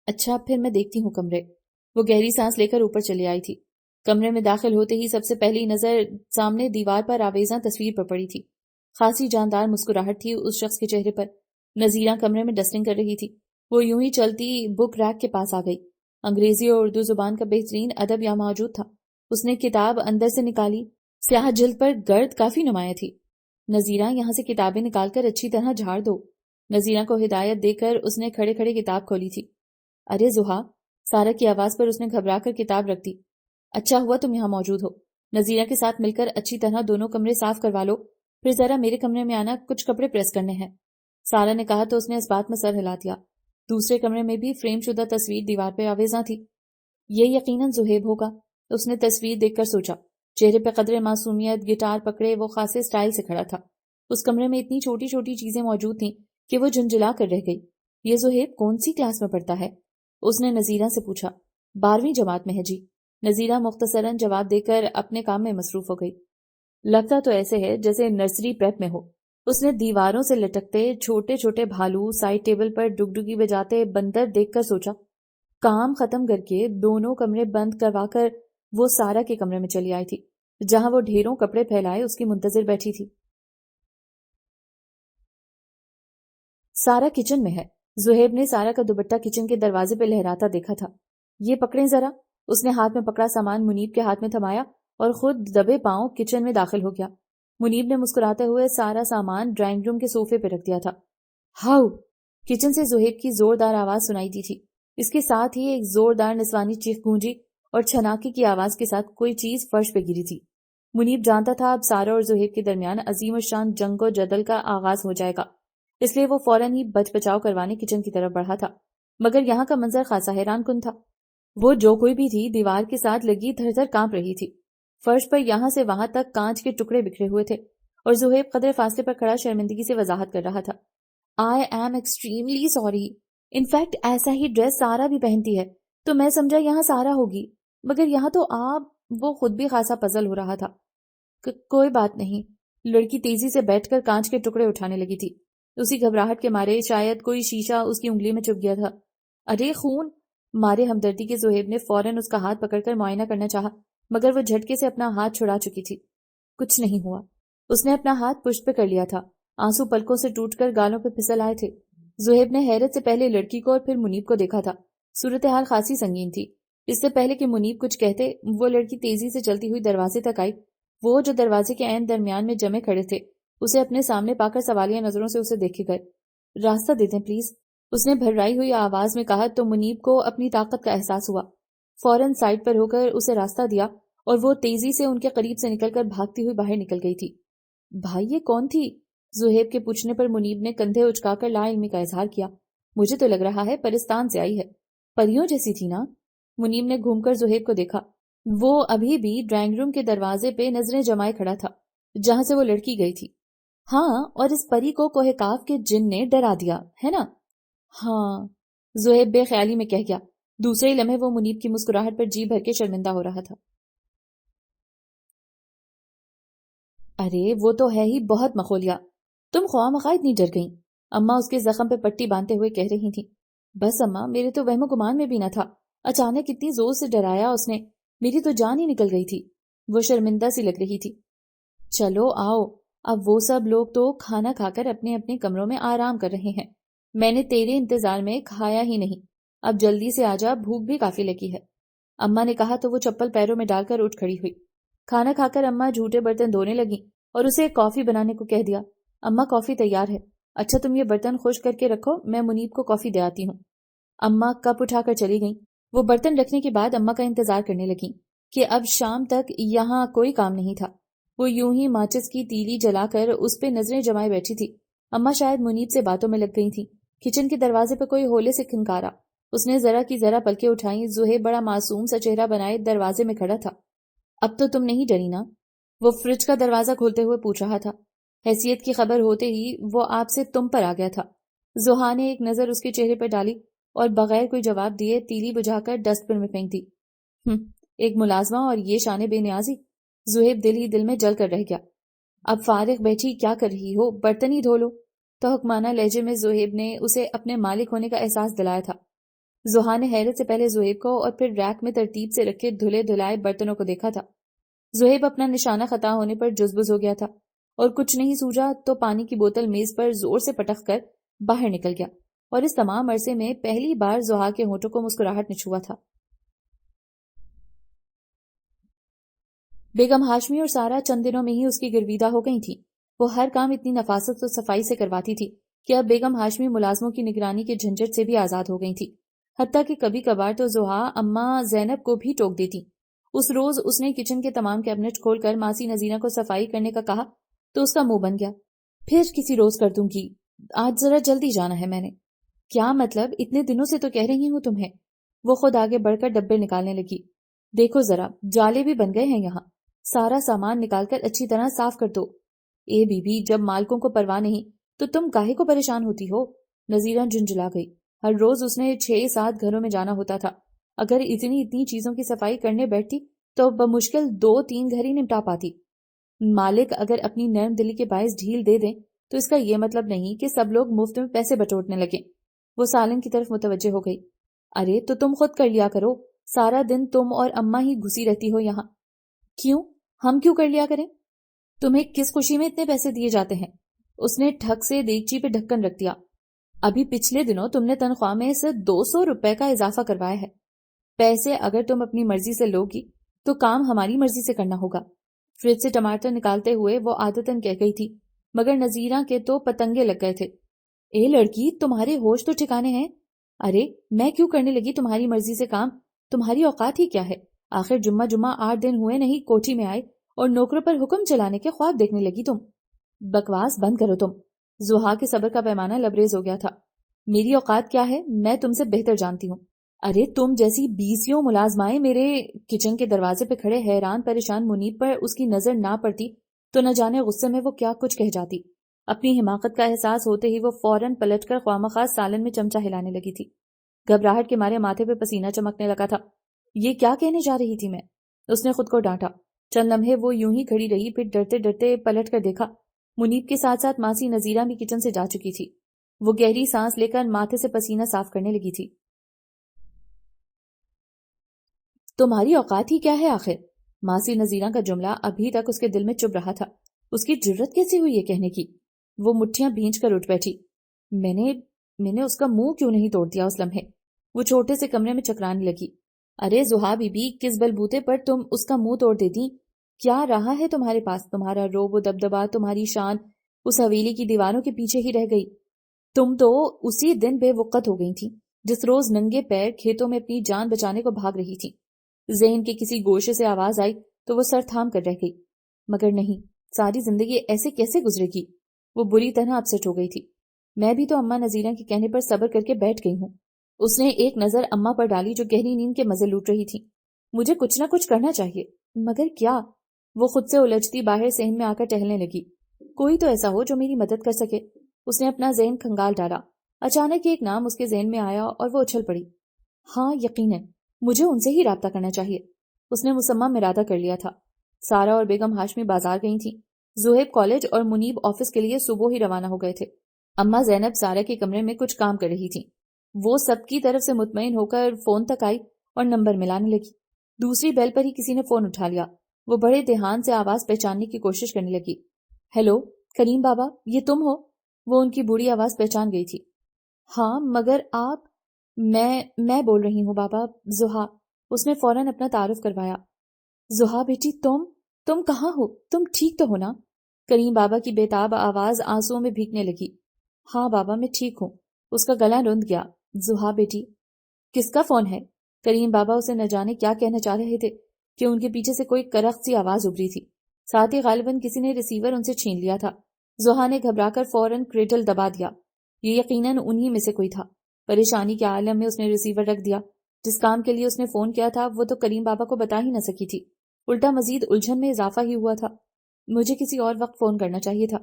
اچھا پھر میں دیکھتی ہوں کمرے. وہ گہری سانس لے کر اوپر چلی آئی تھی. کمرے میں داخل ہوتے ہی سب سے پہلی نظر سامنے دیوار پر آویزاں تصویر پر پڑی تھی. خاصی جاندار مسکراہٹ تھی اس شخص کے چہرے پر. نذیرہ کمرے میں ڈسٹنگ کر رہی تھی. وہ یوں ہی چلتی بک ریک کے پاس آ گئی. انگریزی اور اردو زبان کا بہترین ادب یہاں موجود تھا. اس نے کتاب اندر سے نکالی. سیاہ جلد پر گرد کافی نمایاں تھی. نذیرہ یہاں سے کتابیں نکال کر اچھی طرح جھاڑ دو۔ نذیرہ کو ہدایت دے کر اس نے کھڑے کھڑے کتاب کھولی تھی۔ ارے زحا، سارا کی آواز پر اس نے گھبرا کر کتاب رکھ دی۔ اچھا ہوا تم یہاں موجود ہو، نذیرہ کے ساتھ مل کر اچھی طرح دونوں کمرے صاف کروا لو، پھر ذرا میرے کمرے میں آنا، کچھ کپڑے پریس کرنے ہیں۔ سارا نے کہا تو اس نے اس بات میں سر ہلا دیا۔ دوسرے کمرے میں بھی فریم شدہ تصویر دیوار پہ آویزاں تھی۔ یہ یقیناً زہیب ہوگا، اس نے تصویر دیکھ کر سوچا۔ چہرے پہ قدرے معصومیت، گٹار پکڑے وہ خاصے سٹائل سے کھڑا تھا۔ اس کمرے میں اتنی چھوٹی چھوٹی چیزیں موجود تھیں کہ وہ جھنجھلا کر رہ گئی۔ یہ زہیب کون سی کلاس میں پڑھتا ہے؟ اس نے نذیرہ سے پوچھا۔ 12ویں جماعت میں ہے جی، نذیرہ مختصراً جواب دے کر اپنے کام میں مصروف ہو گئی۔ لگتا تو ایسے ہے جیسے نرسری پریپ میں ہو۔ اس نے دیواروں سے لٹکتے چھوٹے چھوٹے بھالو، سائڈ ٹیبل پر ڈگڈگی بجاتے بندر دیکھ کر سوچا۔ کام ختم کر کے دونوں کمرے بند کروا کر وہ سارا کے کمرے میں چلی آئی تھی، جہاں وہ ڈھیروں کپڑے پھیلائے اس کی منتظر بیٹھی تھی۔ سارا کچن میں ہے۔ زہیب نے سارا کا دوپٹہ کچن کے دروازے پہ لہراتا دیکھا تھا۔ یہ پکڑیں ذرا۔ اس نے ہاتھ میں پکڑا سامان منیب کے ہاتھ میں تھمایا اور خود دبے پاؤں کچن میں داخل ہو گیا۔ منیب نے مسکراتے ہوئے سارا سامان ڈرائنگ روم کے صوفے پہ رکھ دیا تھا۔ ہاؤ! کچن سے زہیب کی زوردار آواز سنائی دی تھی۔ اس کے ساتھ ہی ایک زوردار نسوانی چیخ گونجی اور چھناکے کی آواز کے ساتھ کوئی چیز فرش پہ گری تھی۔ منیب جانتا تھا اب سارا اور زہیب کے درمیان عظیم الشان جنگ و جدل کا آغاز ہو جائے گا، اس لیے وہ فوراً ہی بچ بچاؤ کروانے کچن کی طرف بڑھا تھا۔ مگر یہاں کا منظر خاصا حیران کن تھا۔ وہ جو کوئی بھی تھی دیوار کے ساتھ لگی تھر تھر کانپ رہی تھی۔ فرش پر یہاں سے وہاں تک کانچ کے ٹکڑے بکھرے ہوئے تھے اور زہیب قدرے فاصلے پر کھڑا شرمندگی سے وضاحت کر رہا تھا۔ I am extremely sorry. In fact ایسا ہی ڈریس سارا بھی پہنتی ہے تو میں سمجھا یہاں سارا ہوگی، مگر یہاں تو آپ۔ وہ خود بھی خاصا پزل ہو رہا تھا۔ کوئی بات نہیں۔ لڑکی تیزی سے بیٹھ کر کانچ کے ٹکڑے اٹھانے لگی تھی۔ اسی گھبراہٹ کے مارے شاید کوئی شیشہ اس کی انگلی میں چپ گیا تھا۔ ارے خون! مارے ہمدردی کے زہیب نے فوراً اس کا ہاتھ پکڑ کر معائنہ کرنا چاہا، مگر وہ جھٹکے سے اپنا ہاتھ چھڑا چکی تھی۔ کچھ نہیں ہوا۔ اس نے اپنا ہاتھ پشت پہ کر لیا تھا۔ آنسو پلکوں سے ٹوٹ کر گالوں پہ پھسل آئے تھے۔ زہیب نے حیرت سے پہلے لڑکی کو اور پھر منیب کو دیکھا تھا۔ صورتحال خاصی سنگین تھی۔ اس سے پہلے کہ منیب کچھ کہتے، وہ لڑکی تیزی سے چلتی ہوئی دروازے تک آئی۔ وہ جو دروازے کے عین درمیان میں جمے کھڑے تھے اسے اپنے سامنے پا کر سوالیہ نظروں سے اسے دیکھے گئے۔ راستہ دے دیں پلیز، اس نے بھررائی ہوئی آواز میں کہا تو منیب کو اپنی طاقت کا احساس ہوا۔ فوراً سائڈ پر ہو کر اسے راستہ دیا اور وہ تیزی سے ان کے قریب سے نکل کر بھاگتی ہوئی باہر نکل گئی تھی۔ بھائی یہ کون تھی؟ زہیب کے پوچھنے پر منیب نے کندھے اچکا کر لا علمی کا اظہار کیا۔ مجھے تو لگ رہا ہے پرستان سے آئی ہے، پریوں جیسی تھی نا؟ منیب نے گھوم کر زہیب کو دیکھا۔ وہ ابھی بھی ڈرائنگ روم کے دروازے پہ نظریں جمائے کھڑا تھا جہاں سے وہ لڑکی گئی تھی۔ ہاں، اور اس پری کو کوہ کاف کے جن نے ڈرا دیا ہے نا؟ ہاں، زہیب بے خیالی میں کہہ گیا۔ دوسرے لمحے وہ منیب کی مسکراہٹ پر جی بھر کے شرمندہ ہو رہا تھا۔ ارے وہ تو ہے ہی بہت مخولیا، تم خواہ مخواہ اتنی ڈر گئیں، اماں اس کے زخم پہ پٹی باندھتے ہوئے کہہ رہی تھیں۔ بس اماں، میرے تو وہم و گمان میں بھی نہ تھا، اچانک اتنی زور سے ڈرایا اس نے، میری تو جان ہی نکل گئی تھی۔ وہ شرمندہ سی لگ رہی تھی۔ چلو آؤ، اب وہ سب لوگ تو کھانا کھا کر اپنے اپنے کمروں میں آرام کر رہے ہیں، میں نے تیرے انتظار میں کھایا ہی نہیں، اب جلدی سے آجا، بھوک بھی کافی لگی ہے، اماں نے کہا تو وہ چپل پیروں میں ڈال کر اٹھ کھڑی ہوئی۔ کھانا کھا کر اماں جھوٹے برتن دھونے لگیں اور اسے کافی بنانے کو کہہ دیا۔ اماں کافی تیار ہے، اچھا تم یہ برتن خشک کر کے رکھو، میں منیب کو کافی دے آتی ہوں۔ اماں کپ اٹھا کر چلی گئیں۔ وہ برتن رکھنے کے بعد اماں کا انتظار کرنے لگیں کہ اب شام تک یہاں کوئی کام نہیں تھا۔ وہ یوں ہی ماچس کی تیلی جلا کر اس پہ نظریں جمائے بیٹھی تھی۔ اماں شاید منیب سے باتوں میں لگ گئی تھیں۔ کچن کے دروازے پہ کوئی ہولے سے کھنکارا۔ اس نے ذرا کی ذرا پلکیں اٹھائیں۔ زہیب بڑا معصوم سا چہرہ بنائے دروازے میں کھڑا تھا۔ اب تو تم نہیں ڈری نا؟ وہ فریج کا دروازہ کھولتے ہوئے پوچھ رہا تھا۔ حیثیت کی خبر ہوتے ہی وہ آپ سے تم پر آ گیا تھا۔ زحا نے ایک نظر اس کے چہرے پر ڈالی اور بغیر کوئی جواب دیے تیلی بجھا کر ڈسٹ بن میں پھینک دی۔ ایک ملازمہ اور یہ شان بے نیازی؟ زہیب دل ہی دل میں جل کر رہ گیا۔ اب فارغ بیٹھی کیا کر رہی ہو؟ برتن ہی دھو لو۔ تو حکمانہ لہجے میں زہیب نے اسے اپنے مالک ہونے کا احساس دلایا تھا۔ زحا نے حیرت سے پہلے زہیب کو اور پھر ریک میں ترتیب سے رکھے دھلے دھلائے برتنوں کو دیکھا تھا۔ زہیب اپنا نشانہ خطا ہونے پر جزبز ہو گیا تھا اور کچھ نہیں سوجا تو پانی کی بوتل میز پر زور سے پٹخ کر باہر نکل گیا، اور اس تمام عرصے میں پہلی بار زحا کے ہونٹوں کو مسکراہٹ نے چھوا تھا۔ بیگم ہاشمی اور سارا چند دنوں میں ہی اس کی گرویدہ ہو گئی تھی۔ وہ ہر کام اتنی نفاست و صفائی سے کرواتی تھی کہ اب بیگم ہاشمی ملازموں کی نگرانی کے جھنجٹ سے بھی آزاد ہو گئی تھی، حتیٰ کہ کبھی کبھار تو زحا اماں زینب کو بھی ٹوک دیتی۔ اس روز اس نے کچن کے تمام کیبنٹ کھول کر ماسی نذیرہ کو صفائی کرنے کا کہا تو اس کا منہ بن گیا۔ پھر کسی روز کر دوں گی، آج ذرا جلدی جانا ہے میں نے۔ کیا مطلب؟ اتنے دنوں سے تو کہہ رہی ہوں تمہیں۔ وہ خود آگے بڑھ کر ڈبے نکالنے لگی۔ دیکھو ذرا، جالے بھی بن گئے ہیں یہاں، سارا سامان نکال کر اچھی طرح صاف کر دو۔ اے بی بی، جب مالکوں کو پرواہ نہیں تو تم کاہے کو پریشان ہوتی ہو؟ نذیرہ جھنجھلا گئی۔ ہر روز اس نے 6-7 گھروں میں جانا ہوتا تھا۔ اگر اتنی چیزوں کی صفائی کرنے بیٹھتی تو بمشکل 2-3 گھر ہی نپٹا پاتی۔ مالک اگر اپنی نرم دلی کے باعث ڈھیل دے دیں تو اس کا یہ مطلب نہیں کہ سب لوگ مفت میں پیسے بٹورنے لگیں۔ وہ سالن کی طرف متوجہ ہو گئی۔ ارے تو تم خود کر لیا کرو، سارا دن تم اور اماں ہی گھسی رہتی ہو یہاں۔ کیوں؟ ہم کیوں کر لیا کریں؟ تمہیں کس خوشی میں اتنے پیسے دیے جاتے ہیں؟ اس نے ٹھک سے دیگچی پہ ڈھکن رکھ دیا۔ ابھی پچھلے دنوں تم نے تنخواہ میں سے 200 روپے کا اضافہ کروایا ہے۔ پیسے اگر تم اپنی مرضی سے لوگی تو کام ہماری مرضی سے کرنا ہوگا۔ فریج سے ٹماٹر نکالتے ہوئے وہ عادتاً کہہ گئی تھی، مگر نذیرہ کے تو پتنگے لگ گئے تھے۔ اے لڑکی، تمہارے ہوش تو ٹھکانے ہیں؟ ارے میں کیوں کرنے لگی تمہاری مرضی سے کام؟ تمہاری اوقات ہی کیا ہے؟ آخر جمعہ 8 دن ہوئے نہیں کوٹھی میں آئے اور نوکروں پر حکم چلانے کے خواب دیکھنے لگی تم۔ بکواس بند کرو تم۔ زحا کے صبر کا پیمانہ لبریز ہو گیا تھا۔ میری اوقات کیا ہے میں تم سے بہتر جانتی ہوں۔ ارے تم جیسی 20 ملازمائیں میرے کچن کے دروازے پہ کھڑے حیران پریشان منیب پر اس کی نظر نہ پڑتی تو نہ جانے غصے میں وہ کیا کچھ کہہ جاتی۔ اپنی حماقت کا احساس ہوتے ہی وہ فوراً پلٹ کر خواہ سالن میں چمچہ ہلانے لگی تھی۔ گھبراہٹ کے مارے ماتھے پہ پسینہ چمکنے لگا تھا۔ یہ کیا کہنے جا رہی تھی میں؟ اس نے خود کو ڈانٹا۔ چند لمحے وہ یوں ہی کھڑی رہی، پھر ڈرتے ڈرتے پلٹ کر دیکھا۔ منیب کے ساتھ ساتھ ماسی نذیرہ بھی کچن سے جا چکی تھی۔ وہ گہری سانس لے کر ماتھے سے پسینہ صاف کرنے لگی تھی۔ تمہاری اوقات ہی کیا ہے آخر؟ ماسی نذیرہ کا جملہ ابھی تک اس کے دل میں چبھ رہا تھا۔ اس کی جرت کیسی ہوئی یہ کہنے کی؟ وہ مٹھیاں بھینچ کر اٹھ بیٹھی۔ میں نے اس کا منہ کیوں نہیں توڑ دیا اس لمحے؟ وہ چھوٹے سے کمرے میں چکرانے لگی۔ ارے زحا بی بی، کس بلبوتے پر تم اس کا منہ توڑ دیتی؟ کیا رہا ہے تمہارے پاس؟ تمہارا روب و دبدبا، تمہاری شان اس حویلی کی دیواروں کے پیچھے ہی رہ گئی۔ تم تو اسی دن بے وقت ہو گئی تھی جس روز ننگے پیر کھیتوں میں اپنی جان بچانے کو بھاگ رہی تھی۔ ذہن کے کسی گوشے سے آواز آئی تو وہ سر تھام کر رہ گئی۔ مگر نہیں، ساری زندگی ایسے کیسے گزرے گی؟ وہ بری طرح اپسٹ ہو گئی تھی۔ میں بھی تو اماں نذیرہ کے کہنے پر صبر کر کے بیٹھ گئی ہوں۔ اس نے ایک نظر اماں پر ڈالی جو گہری نیند کے مزے لوٹ رہی تھی۔ مجھے کچھ نہ کچھ کرنا چاہیے، مگر کیا؟ وہ خود سے الجھتی باہر صحن میں آ کر ٹہلنے لگی۔ کوئی تو ایسا ہو جو میری مدد کر سکے۔ اس نے اپنا ذہن کھنگال ڈالا۔ اچانک ایک نام اس کے ذہن میں آیا اور وہ اچھل پڑی۔ ہاں یقیناً مجھے ان سے ہی رابطہ کرنا چاہیے۔ اس نے مصمم ارادہ کر لیا تھا۔ سارا اور بیگم ہاشمی بازار گئی تھیں۔ زہیب کالج اور منیب آفس کے لیے صبح ہی روانہ ہو گئے تھے۔ اماں زینب سارا کے کمرے میں کچھ کام کر رہی تھیں۔ وہ سب کی طرف سے مطمئن ہو کر فون تک آئی اور نمبر ملانے لگی۔ دوسری بیل پر ہی کسی نے فون اٹھا لیا۔ وہ بڑے دھیان سے آواز پہچاننے کی کوشش کرنے لگی۔ ہیلو کریم بابا، یہ تم ہو؟ وہ ان کی بوڑھی آواز پہچان گئی تھی۔ ہاں مگر آپ؟ میں بول رہی ہوں بابا، زحا۔ اس نے فوراً اپنا تعارف کروایا۔ زحا بیٹی، تم کہاں ہو؟ تم ٹھیک تو ہو نا؟ کریم بابا کی بےتاب آواز آنسوؤں میں بھیگنے لگی۔ ہاں بابا میں ٹھیک ہوں۔ اس کا گلا رند گیا۔ زحا بیٹی، کس کا فون ہے؟ کریم بابا اسے نہ جانے کیا کہنا چاہ رہے تھے کہ ان کے پیچھے سے کوئی کرخت سی آواز ابری تھی۔ ساتھ ہی غالباً کسی نے ریسیور ان سے چھین لیا تھا۔ زحا نے گھبرا کر فوراً کریڈل دبا دیا۔ یہ یقیناً انہی میں سے کوئی تھا۔ پریشانی کے عالم میں اس نے ریسیور رکھ دیا۔ جس کام کے لیے اس نے فون کیا تھا وہ تو کریم بابا کو بتا ہی نہ سکی تھی، الٹا مزید الجھن میں اضافہ ہی ہوا تھا۔ مجھے کسی اور وقت فون کرنا چاہیے تھا،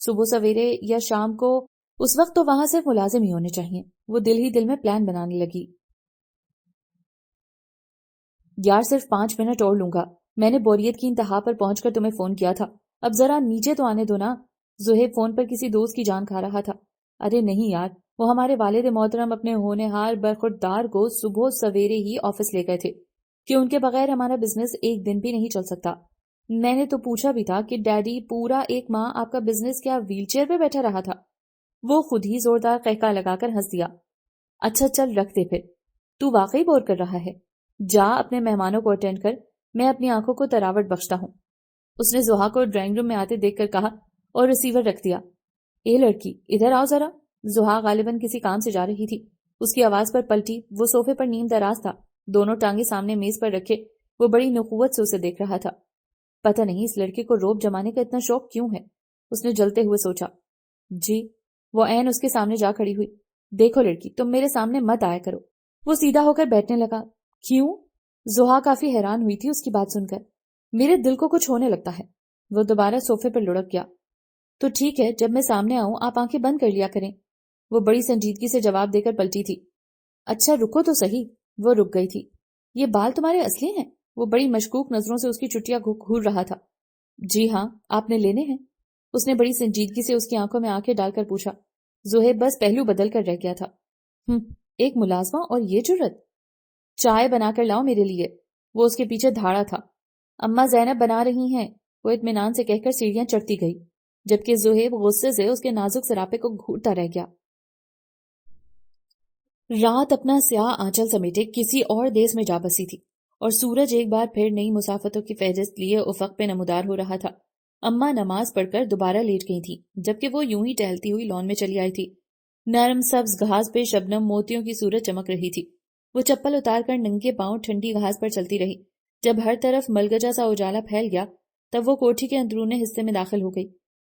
صبح سویرے یا شام کو، اس وقت تو وہاں صرف ملازم ہی ہونے چاہیے۔ وہ دل ہی دل میں پلان بنانے لگی۔ یار صرف 5 منٹ اور لوں گا، میں نے بوریت کی انتہا پر پہنچ کر تمہیں فون کیا تھا، اب ذرا نیچے تو آنے دو نا۔ زہیب فون پر کسی دوست کی جان کھا رہا تھا۔ ارے نہیں یار، وہ ہمارے والد محترم اپنے ہونہار برخوردار کو صبح سویرے ہی آفس لے گئے تھے کہ ان کے بغیر ہمارا بزنس ایک دن بھی نہیں چل سکتا۔ میں نے تو پوچھا بھی تھا کہ ڈیڈی پورا 1 ماہ آپ کا بزنس کیا ویل چیئر پہ بیٹھا رہا تھا؟ وہ خود ہی زوردار قہقہ لگا کر ہنس دیا۔ اچھا چل رکھ دے، پھر تو واقعی بور کر رہا ہے، جا اپنے مہمانوں کو اٹینڈ کر، میں اپنی آنکھوں کو تراوٹ بخشتا ہوں۔ اس نے زحا کو ڈرائنگ روم میں آتے دیکھ کر کہا اور ریسیور رکھ دیا۔ اے لڑکی ادھر آؤ ذرا۔ زحا غالباً کسی کام سے جا رہی تھی، اس کی آواز پر پلٹی۔ وہ صوفے پر نیم دراز تھا، دونوں ٹانگیں سامنے میز پر رکھے وہ بڑی نخوت سے اسے دیکھ رہا تھا۔ پتہ نہیں اس لڑکے کو روب جمانے کا اتنا شوق کیوں ہے، اس نے جلتے ہوئے سوچا۔ جی۔ وہ عین اس کے سامنے جا کھڑی ہوئی۔ دیکھو لڑکی، تم میرے سامنے مت آیا کرو۔ وہ سیدھا ہو کر بیٹھنے لگا۔ کیوں؟ زحا کافی حیران ہوئی تھی اس کی بات سن کر۔ میرے دل کو کچھ ہونے لگتا ہے۔ وہ دوبارہ صوفے پر لڑک گیا۔ تو ٹھیک ہے، جب میں سامنے آؤں آپ آنکھیں بند کر لیا کریں۔ وہ بڑی سنجیدگی سے جواب دے کر پلٹی تھی۔ اچھا رکو تو صحیح۔ وہ رک گئی تھی۔ یہ بال تمہارے اصلی ہیں؟ وہ بڑی مشکوک نظروں سے اس کی چٹیاں گھور رہا تھا۔ جی ہاں، آپ نے لینے ہیں؟ اس نے بڑی سنجیدگی سے اس کی آنکھوں میں آنکھیں ڈال کر پوچھا۔ زہیب بس پہلو بدل کر رہ گیا تھا۔ ایک ملازمہ اور یہ جرت؟ چائے بنا کر لاؤ میرے لیے۔ وہ اس کے پیچھے دھاڑا تھا۔ اماں زینب بنا رہی ہیں، وہ اطمینان سے کہہ کر سیڑھیاں چڑھتی گئی، جبکہ زہیب غصے سے اس کے نازک سراپے کو گھورتا رہ گیا۔ رات اپنا سیاہ آنچل سمیٹے کسی اور دیس میں جا بسی تھی، اور سورج ایک بار پھر نئی مسافتوں کی فہرست لیے افق پہ نمودار ہو رہا تھا۔ اماں نماز پڑھ کر دوبارہ لیٹ گئی تھی، جبکہ وہ یوں ہی ٹہلتی ہوئی لان میں چلی آئی تھی۔ نرم سبز گھاس پہ شبنم موتیوں کی صورت چمک رہی تھی۔ وہ چپل اتار کر ننگے پاؤں ٹھنڈی گھاس پر چلتی رہی۔ جب ہر طرف ملگجا سا اجالا پھیل گیا تب وہ کوٹھی کے اندرونے حصے میں داخل ہو گئی۔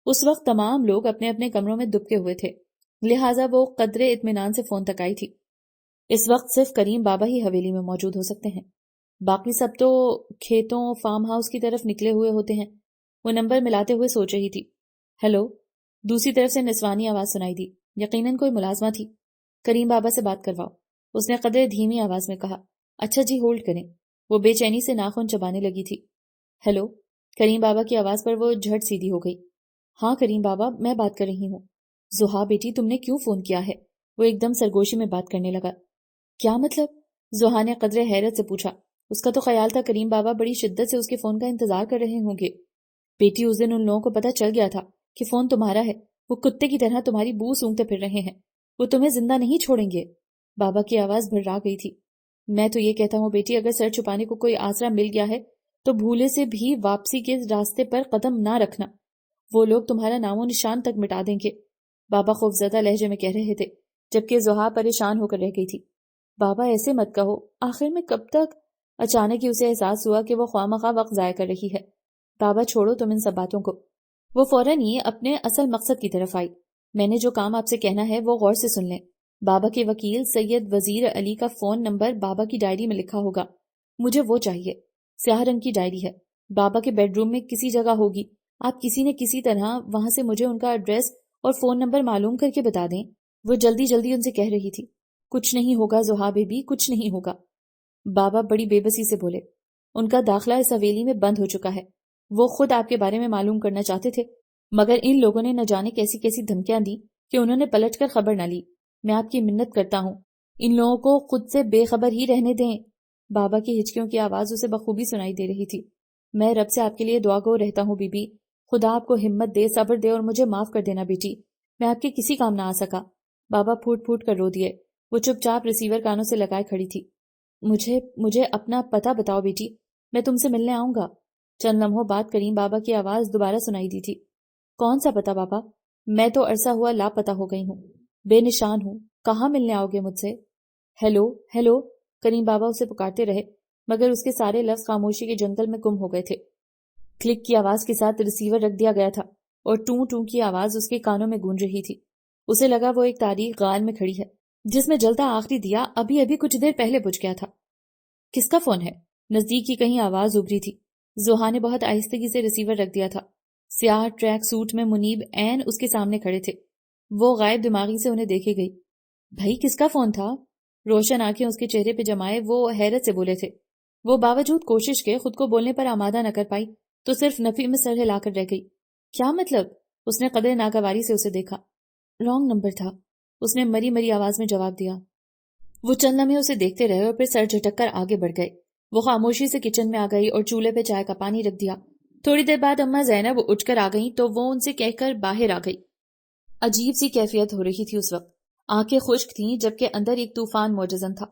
اس وقت تمام لوگ اپنے اپنے کمروں میں دبکے ہوئے تھے، لہٰذا وہ قدرے اطمینان سے فون تک آئی تھی۔ اس وقت صرف کریم بابا ہی حویلی میں موجود ہو سکتے ہیں، باقی سب تو کھیتوں فارم ہاؤس کی طرف نکلے ہوئے ہوتے ہیں۔ وہ نمبر ملاتے ہوئے سوچ رہی تھی۔ ہیلو، دوسری طرف سے نسوانی آواز سنائی دی۔ یقیناً کوئی ملازمہ تھی۔ کریم بابا سے بات کرواؤ، اس نے قدرے دھیمی آواز میں کہا۔ اچھا جی، ہولڈ کریں۔ وہ بے چینی سے ناخن چبانے لگی تھی۔ ہیلو، کریم بابا کی آواز پر وہ جھٹ سیدھی ہو گئی۔ ہاں کریم بابا، میں بات کر رہی ہوں۔ زحا بیٹی، تم نے کیوں فون کیا ہے؟ وہ ایک دم سرگوشی میں بات کرنے لگا۔ کیا مطلب؟ زحا نے قدرے حیرت سے پوچھا۔ اس کا تو خیال تھا کریم بابا بڑی شدت سے اس کے فون کا انتظار کر رہے ہوں گے۔ بیٹی، اس دن ان لوگوں کو پتہ چل گیا تھا کہ فون تمہارا ہے۔ وہ کتے کی طرح تمہاری بو سونگتے پھر رہے ہیں۔ وہ تمہیں زندہ نہیں چھوڑیں گے۔ بابا کی آواز بھرا گئی تھی۔ میں تو یہ کہتا ہوں بیٹی، اگر سر چھپانے کو کوئی آسرا مل گیا ہے تو بھولے سے بھی واپسی کے راستے پر قدم نہ رکھنا۔ وہ لوگ تمہارا نام و نشان تک مٹا دیں گے، بابا خوفزدہ لہجے میں کہہ رہے تھے، جبکہ زحا پریشان ہو کر رہ گئی تھی۔ بابا ایسے مت کہو، آخر میں کب تک؟ اچانک ہی اسے احساس ہوا کہ وہ خواہ وقت ضائع کر رہی ہے۔ بابا چھوڑو تم ان سب باتوں کو۔ وہ فوراً ہی اپنے اصل مقصد کی طرف آئی۔ میں نے جو کام آپ سے کہنا ہے وہ غور سے سن لیں۔ بابا کے وکیل سید وزیر علی کا فون نمبر بابا کی ڈائری میں لکھا ہوگا، مجھے وہ چاہیے۔ سیاہ رنگ کی ڈائری ہے، بابا کے بیڈ روم میں کسی جگہ ہوگی۔ آپ کسی نہ کسی طرح وہاں سے مجھے ان کا ایڈریس اور فون نمبر معلوم کر کے بتا دیں۔ وہ جلدی جلدی ان سے کہہ رہی تھی۔ کچھ نہیں ہوگا زحا بیبی، کچھ نہیں ہوگا۔ بابا بڑی بے بسی سے بولے۔ ان کا داخلہ اس حویلی میں بند ہو چکا ہے۔ وہ خود آپ کے بارے میں معلوم کرنا چاہتے تھے، مگر ان لوگوں نے نہ جانے کیسی کیسی دھمکیاں دی کہ انہوں نے پلٹ کر خبر نہ لی۔ میں آپ کی منت کرتا ہوں، ان لوگوں کو خود سے بے خبر ہی رہنے دیں۔ بابا کی ہچکیوں کی آواز اسے بخوبی سنائی دے رہی تھی۔ میں رب سے آپ کے لیے دعا گو رہتا ہوں بی بی، خدا آپ کو ہمت دے، صبر دے، اور مجھے معاف کر دینا بیٹی، میں آپ کے کسی کام نہ آ سکا۔ بابا پھوٹ پھوٹ کر رو دیے۔ وہ چپ چاپ ریسیور کانوں سے لگائے کھڑی تھی۔ مجھے اپنا پتہ بتاؤ بیٹی، میں تم سے ملنے آؤں گا۔ چند لمحوں بعد کریم بابا کی آواز دوبارہ سنائی دی تھی۔ کون سا پتہ بابا؟ میں تو عرصہ ہوا لاپتہ ہو گئی ہوں، بے نشان ہوں، کہاں ملنے آؤ گے مجھ سے؟ ہیلو ہیلو، کریم بابا اسے پکارتے رہے، مگر اس کے سارے لفظ خاموشی کے جنگل میں گم ہو گئے تھے۔ کلک کی آواز کے ساتھ ریسیور رکھ دیا گیا تھا اور ٹوں ٹوں کی آواز اس کے کانوں میں گونج رہی تھی۔ اسے لگا وہ ایک تاریخ غار میں کھڑی ہے جس میں جلتا آخری دیا ابھی ابھی کچھ دیر پہلے بجھ گیا تھا۔ کس کا فون ہے؟ نزدیک کی کہیں آواز ابھری تھی۔ زحا نے بہت آہستگی سے ریسیور رکھ دیا تھا۔ سیاہ ٹریک سوٹ میں منیب عین اس کے سامنے کھڑے تھے۔ وہ غائب دماغی سے انہیں دیکھے گئی۔ بھائی کس کا فون تھا؟ روشن آنکھیں اس کے چہرے پہ جمائے وہ حیرت سے بولے تھے۔ وہ باوجود کوشش کے خود کو بولنے پر آمادہ نہ کر پائی تو صرف نفی میں سر ہلا کر رہ گئی۔ کیا مطلب؟ اس نے قدرے ناگواری سے اسے دیکھا۔ رانگ نمبر تھا، اس نے مری مری آواز میں جواب دیا۔ وہ چند لمحے اسے دیکھتے رہے اور پھر سر جھٹک کر آگے بڑھ گئے۔ وہ خاموشی سے کچن میں آ گئی اور چولہے پہ چائے کا پانی رکھ دیا۔ تھوڑی دیر بعد اماں زینب اٹھ کر آ گئیں تو وہ ان سے کہہ کر باہر آ گئی۔ عجیب سی کیفیت ہو رہی تھی اس وقت۔ آنکھیں خشک تھیں جبکہ اندر ایک طوفان موجزن تھا۔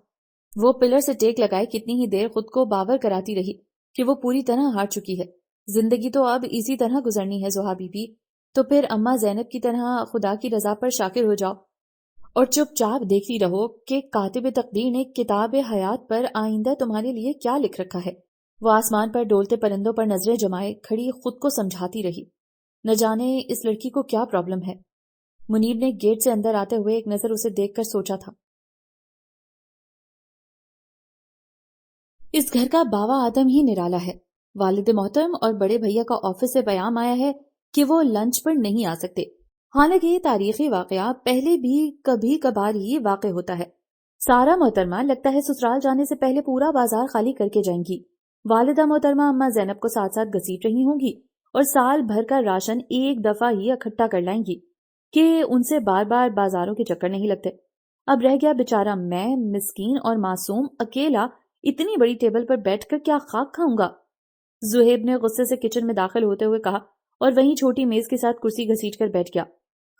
وہ پلر سے ٹیک لگائے کتنی ہی دیر خود کو باور کراتی رہی کہ وہ پوری طرح ہار چکی ہے۔ زندگی تو اب اسی طرح گزرنی ہے زحا بی بی، تو پھر اماں زینب کی طرح خدا کی رضا پر شاکر ہو جاؤ اور چپ چاپ دیکھتی رہو کہ کاتب تقدیر نے کتاب حیات پر آئندہ تمہارے لیے کیا لکھ رکھا ہے۔ وہ آسمان پر ڈولتے پرندوں پر نظریں جمائے کھڑی خود کو سمجھاتی رہی، نہ جانے اس لڑکی کو کیا پرابلم ہے۔ منیب نے گیٹ سے اندر آتے ہوئے ایک نظر اسے دیکھ کر سوچا تھا، اس گھر کا باوا آدم ہی نرالا ہے۔ والد محترم اور بڑے بھیا کا آفس سے پیغام آیا ہے کہ وہ لنچ پر نہیں آ سکتے۔ حالانکہ یہ تاریخی واقعہ پہلے بھی کبھی کبھار ہی واقع ہوتا ہے۔ سارا محترمہ لگتا ہے سسرال جانے سے پہلے پورا بازار خالی کر کے جائیں گی۔ والدہ محترمہ اماں زینب کو ساتھ ساتھ گھسیٹ رہی ہوں گی اور سال بھر کا راشن ایک دفعہ ہی اکٹھا کر لائیں گی کہ ان سے بار بار بازاروں کے چکر نہیں لگتے۔ اب رہ گیا بیچارہ میں، مسکین اور معصوم، اکیلا اتنی بڑی ٹیبل پر بیٹھ کر کیا خاک کھاؤں گا؟ زہیب نے غصے سے کچن میں داخل ہوتے ہوئے کہا اور وہیں چھوٹی میز کے ساتھ کرسی گھسیٹ کر بیٹھ گیا۔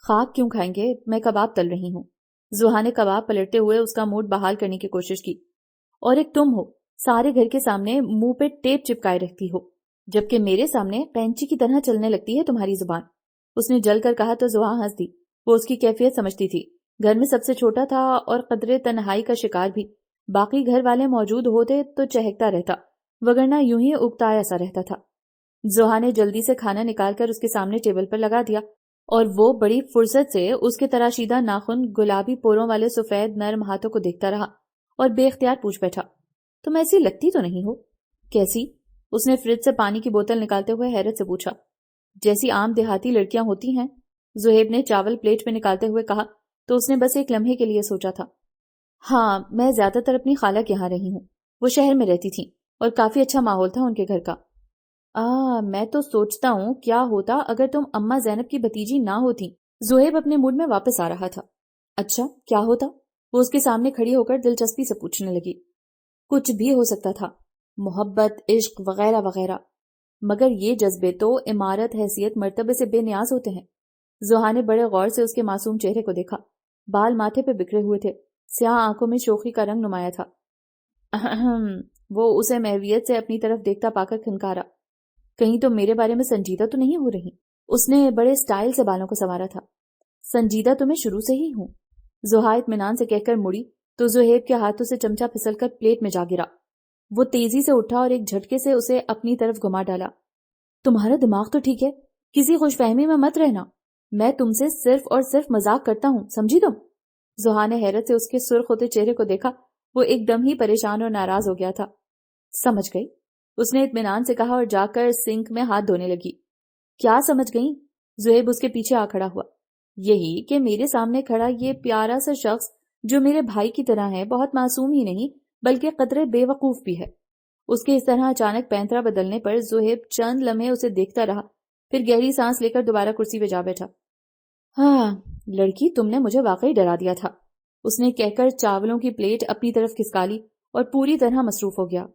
خاک کیوں کھائیں گے؟ میں کباب تل رہی ہوں۔ زحا نے کباب پلٹتے ہوئے اس کا موڈ بحال کرنے کی کوشش کی۔ اور ایک تم ہو، سارے گھر کے سامنے منہ پہ ٹیپ چپکائے رکھتی ہو، جبکہ میرے سامنے پینچی کی طرح چلنے لگتی ہے تمہاری زبان۔ اس نے جل کر کہا تو زحا ہنس دی۔ وہ اس کی کیفیت سمجھتی تھی، گھر میں سب سے چھوٹا تھا اور قدرے تنہائی کا شکار بھی۔ باقی گھر والے موجود ہوتے تو چہکتا رہتا، وگرنہ یوں ہی اگتایا سا رہتا تھا۔ زحا نے جلدی سے کھانا نکال کر اس کے سامنے ٹیبل پر لگا دیا اور وہ بڑی فرصت سے اس کے تراشیدہ ناخن گلابی پوروں والے سفید نرم ہاتھوں کو دیکھتا رہا اور بے اختیار پوچھ بیٹھا، تم ایسی لگتی تو نہیں ہو؟ کیسی؟ اس نے فریج سے پانی کی بوتل نکالتے ہوئے حیرت سے پوچھا۔ جیسی عام دیہاتی لڑکیاں ہوتی ہیں، زہیب نے چاول پلیٹ میں نکالتے ہوئے کہا تو اس نے بس ایک لمحے کے لیے سوچا تھا۔ ہاں، میں زیادہ تر اپنی خالہ کے یہاں رہی ہوں، وہ شہر میں رہتی تھیں اور کافی اچھا ماحول تھا ان کے گھر کا۔ میں تو سوچتا ہوں کیا ہوتا اگر تم اماں زینب کی بھتیجی نہ ہوتی۔ زہیب اپنے موڈ میں واپس آ رہا تھا۔ اچھا، کیا ہوتا؟ وہ اس کے سامنے کھڑی ہو کر دلچسپی سے پوچھنے لگی۔ کچھ بھی ہو سکتا تھا، محبت، عشق وغیرہ وغیرہ، مگر یہ جذبے تو عمارت، حیثیت، مرتبے سے بے نیاز ہوتے ہیں۔ زحا نے بڑے غور سے اس کے معصوم چہرے کو دیکھا۔ بال ماتھے پہ بکھرے ہوئے تھے، سیاہ آنکھوں میں شوخی کا رنگ نمایاں تھا۔ وہ اسے محویت سے اپنی طرف دیکھتا پا کر کھنکارا، کہیں تو میرے بارے میں سنجیدہ تو نہیں ہو رہی؟ اس نے بڑے سٹائل سے بالوں کو سنوارا تھا۔ سنجیدہ تو میں شروع سے ہی ہوں، زحا اطمینان سے کہہ کر مڑی تو زہیب کے ہاتھوں سے چمچہ پھسل کر پلیٹ میں جا گرا۔ وہ تیزی سے اٹھا اور ایک جھٹکے سے اسے اپنی طرف گھما ڈالا۔ تمہارا دماغ تو ٹھیک ہے، کسی خوش فہمی میں مت رہنا، میں تم سے صرف اور صرف مذاق کرتا ہوں، سمجھی تم؟ زحا نے حیرت سے اس کے سرخ ہوتے چہرے کو دیکھا۔ وہ ایک دم ہی پریشان اور ناراض ہو گیا تھا۔ سمجھ گئی، اس نے اطمینان سے کہا اور جا کر سنک میں ہاتھ دھونے لگی۔ کیا سمجھ گئی؟ زہیب اس کے پیچھے آ کھڑا ہوا۔ یہی کہ میرے سامنے کھڑا یہ پیارا سا شخص جو میرے بھائی کی طرح ہے، بہت معصوم ہی نہیں بلکہ قدرے بے وقوف بھی ہے۔ اس کے اس طرح اچانک پینترا بدلنے پر زہیب چند لمحے اسے دیکھتا رہا، پھر گہری سانس لے کر دوبارہ کرسی پہ جا بیٹھا۔ ہاں لڑکی، تم نے مجھے واقعی ڈرا دیا تھا، اس نے کہہ کر چاولوں کی پلیٹ اپنی طرف کھسکا لی اور پوری طرح مصروف ہو گیا۔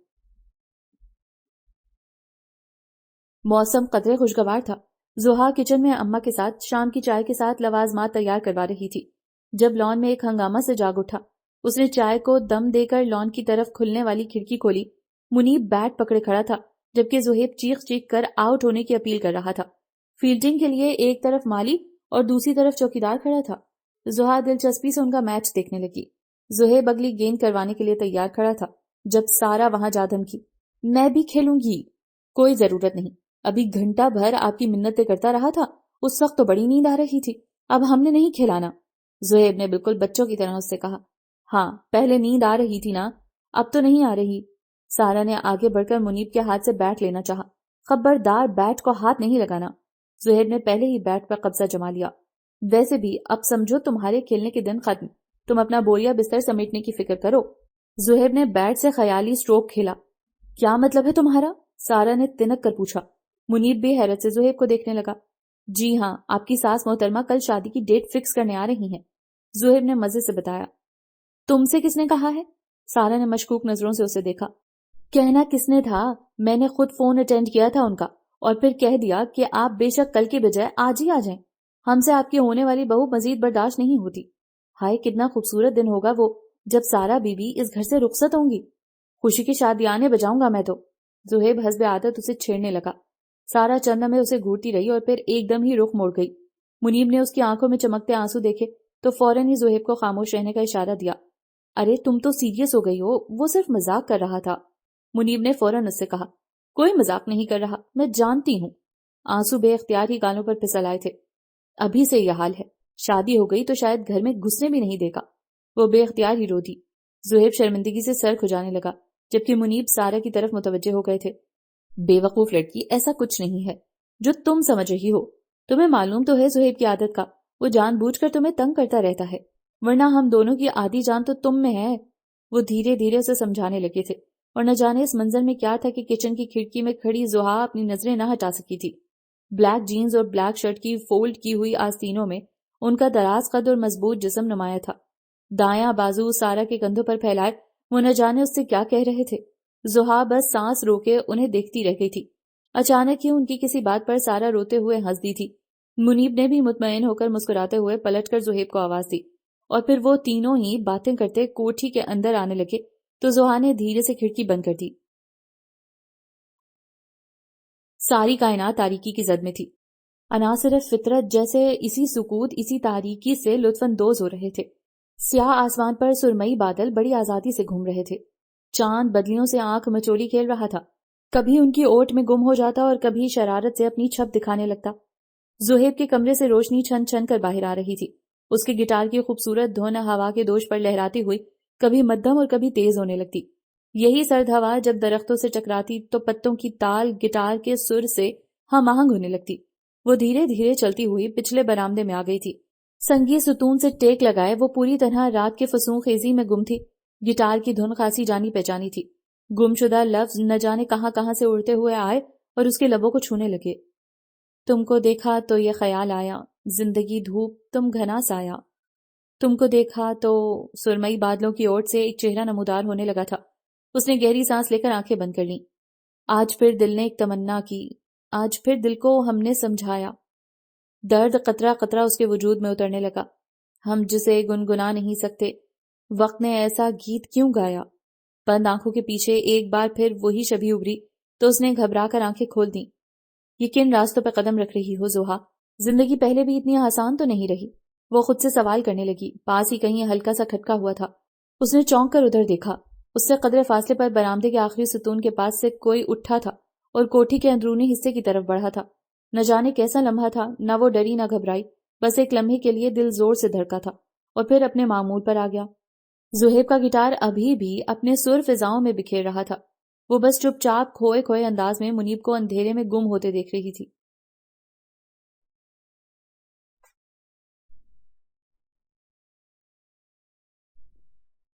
موسم قدرے خوشگوار تھا۔ زحا کچن میں اماں کے ساتھ شام کی چائے کے ساتھ لوازمات تیار کروا رہی تھی جب لان میں ایک ہنگامہ سے جاگ اٹھا۔ اس نے چائے کو دم دے کر لان کی طرف کھلنے والی کھڑکی کھولی۔ منیب بیٹ پکڑے کھڑا تھا جبکہ زہیب چیخ چیخ کر آؤٹ ہونے کی اپیل کر رہا تھا۔ فیلڈنگ کے لیے ایک طرف مالی اور دوسری طرف چوکیدار کھڑا تھا۔ زحا دلچسپی سے ان کا میچ دیکھنے لگی۔ زہیب اگلی گیند کروانے کے لیے تیار کھڑا تھا جب سارا وہاں جا دھمکی، میں بھی کھیلوں گی۔ کوئی ضرورت نہیں، ابھی گھنٹہ بھر آپ کی منتیں کرتا رہا تھا، اس وقت تو بڑی نیند آ رہی تھی، اب ہم نے نہیں کھلانا۔ زہیب نے بالکل بچوں کی طرح اس سے کہا۔ ہاں پہلے نیند آ رہی تھی نا، اب تو نہیں آ رہی۔ سارا نے آگے بڑھ کر منیب کے ہاتھ سے بیٹ لینا چاہا۔ خبردار، بیٹ کو ہاتھ نہیں لگانا۔ زہیب نے پہلے ہی بیٹ پر قبضہ جما لیا۔ ویسے بھی اب سمجھو تمہارے کھیلنے کے دن ختم، تم اپنا بوریا بستر سمیٹنے کی فکر کرو۔ زہیب نے بیٹ سے خیالی سٹروک کھیلا۔ کیا مطلب ہے تمہارا؟ سارا نے تنک کر پوچھا۔ منیب بھی حیرت سے زہیب کو دیکھنے لگا۔ جی ہاں، آپ کی ساس محترمہ کل شادی کی ڈیٹ فکس کرنے آ رہی ہیں، زہیب نے مزے سے بتایا۔ تم سے کس نے کہا ہے؟ سارا نے مشکوک نظروں سے اسے دیکھا۔ کہنا کس نے تھا، میں نے خود فون اٹینڈ کیا تھا ان کا اور پھر کہہ دیا کہ آپ بے شک کل کے بجائے آج ہی آ جائیں، ہم سے آپ کی ہونے والی بہو مزید برداشت نہیں ہوتی۔ ہائے کتنا خوبصورت دن ہوگا وہ جب سارا بی بی اس گھر سے رخصت ہوں گی، خوشی کی شادیانے بجاؤں گا میں تو۔ زہیب حسب عادت اسے چھیڑنے لگا۔ سارا چند لمحے اسے گھورتی رہی اور پھر ایک دم ہی رخ موڑ گئی۔ منیب نے اس کی آنکھوں میں چمکتے آنسو دیکھے تو فوراً ہی زہیب کو خاموش رہنے کا اشارہ دیا۔ ارے تم تو سیریس ہو گئی ہو، وہ صرف مذاق کر رہا تھا۔ منیب نے فوراً اس سے کہا، کوئی مذاق نہیں کر رہا، میں جانتی ہوں۔ آنسو بے اختیار ہی گالوں پر پھسل آئے تھے۔ ابھی سے یہ حال ہے، شادی ہو گئی تو شاید گھر میں گھسنے بھی نہیں دے گا۔ وہ بے اختیار ہی رو دی۔ زہیب شرمندگی سے سر کھجانے لگا جبکہ منیب سارا کی طرف متوجہ ہو گئے تھے۔ بے وقوف لڑکی، ایسا کچھ نہیں ہے جو تم سمجھ رہی ہو۔ تمہیں معلوم تو ہے زہیب کی عادت کا، وہ جان بوجھ کر تمہیں تنگ کرتا رہتا ہے، ورنہ ہم دونوں کی آدھی جان تو تم میں ہے۔ وہ دھیرے دھیرے اسے سمجھانے لگے تھے اور نہ جانے اس منظر میں کیا تھا کہ کچن کی کھڑکی میں کھڑی زحا اپنی نظریں نہ ہٹا سکی تھی۔ بلیک جینز اور بلیک شرٹ کی فولڈ کی ہوئی آستینوں میں ان کا دراز قد اور مضبوط جسم نمایاں تھا۔ دایاں بازو سارا کے کندھوں پر پھیلائے وہ نہ جانے اس سے کیا کہہ رہے تھے۔ زحا بس سانس روکے انہیں دیکھتی رہ گئی تھی۔ اچانک ہی ان کی کسی بات پر سارا روتے ہوئے ہنس دی تھی۔ منیب نے بھی مطمئن ہو کر مسکراتے ہوئے پلٹ کر زہیب کو آواز دی اور پھر وہ تینوں ہی باتیں کرتے کوٹھی کے اندر آنے لگے تو زحا نے دھیرے سے کھڑکی بند کر دی۔ ساری کائنات تاریکی کی زد میں تھی۔ عناصر فطرت جیسے اسی سکوت، اسی تاریکی سے لطف اندوز ہو رہے تھے۔ سیاہ آسمان پر سرمئی بادل بڑی آزادی سے گھوم رہے تھے۔ چاند بدلیوں سے آنکھ مچولی کھیل رہا تھا، کبھی ان کی اوٹ میں گم ہو جاتا اور کبھی شرارت سے اپنی چھپ دکھانے لگتا۔ زہیب کے کمرے سے روشنی چھن چھن کر باہر آ رہی تھی۔ اس کے گٹار کی خوبصورت دھن ہوا کے دوش پر لہراتی ہوئی کبھی مدھم اور کبھی تیز ہونے لگتی۔ یہی سرد ہوا جب درختوں سے ٹکراتی تو پتوں کی تال گٹار کے سر سے ہم آہنگ ہونے لگتی۔ وہ دھیرے دھیرے چلتی ہوئی پچھلے برآمدے میں آ گئی تھی۔ سنگی ستون سے ٹیک لگائے وہ پوری طرح رات کے فسوں خیزی میں گم تھی۔ گٹار کی دھن خاصی جانی پہچانی تھی۔ گم شدہ لفظ نہ جانے کہاں کہاں سے اڑتے ہوئے آئے اور اس کے لبوں کو چھونے لگے۔ تم کو دیکھا تو یہ خیال آیا، زندگی دھوپ تم گھنا سایہ۔ تم کو دیکھا تو سرمئی بادلوں کی اوٹ سے ایک چہرہ نمودار ہونے لگا تھا۔ اس نے گہری سانس لے کر آنکھیں بند کر لیں۔ آج پھر دل نے ایک تمنا کی، آج پھر دل کو ہم نے سمجھایا۔ درد قطرہ قطرہ اس کے وجود میں اترنے لگا۔ ہم جسے گنگنا نہیں سکتے، وقت نے ایسا گیت کیوں گایا؟ بند آنکھوں کے پیچھے ایک بار پھر وہی شبیہ ابھری تو اس نے گھبرا کر آنکھیں کھول دیں۔ یہ کن راستوں پہ قدم رکھ رہی ہو زحا؟ زندگی پہلے بھی اتنی آسان تو نہیں رہی؟ وہ خود سے سوال کرنے لگی۔ پاس ہی کہیں ہلکا سا کھٹکا ہوا تھا۔ اس نے چونک کر ادھر دیکھا۔ اس سے قدرے فاصلے پر برآمدے کے آخری ستون کے پاس سے کوئی اٹھا تھا اور کوٹھی کے اندرونی حصے کی طرف بڑھا تھا۔ نہ جانے کیسا لمحہ تھا، نہ وہ ڈری نہ گھبرائی، بس ایک لمحے کے لیے دل زور سے دھڑکا تھا اور پھر اپنے معمول پر آ گیا۔ زہیب کا گٹار ابھی بھی اپنے سر فضاؤں میں بکھیر رہا تھا۔ وہ بس چپ چاپ کھوئے کھوئے انداز میں منیب کو اندھیرے میں گم ہوتے دیکھ رہی تھی۔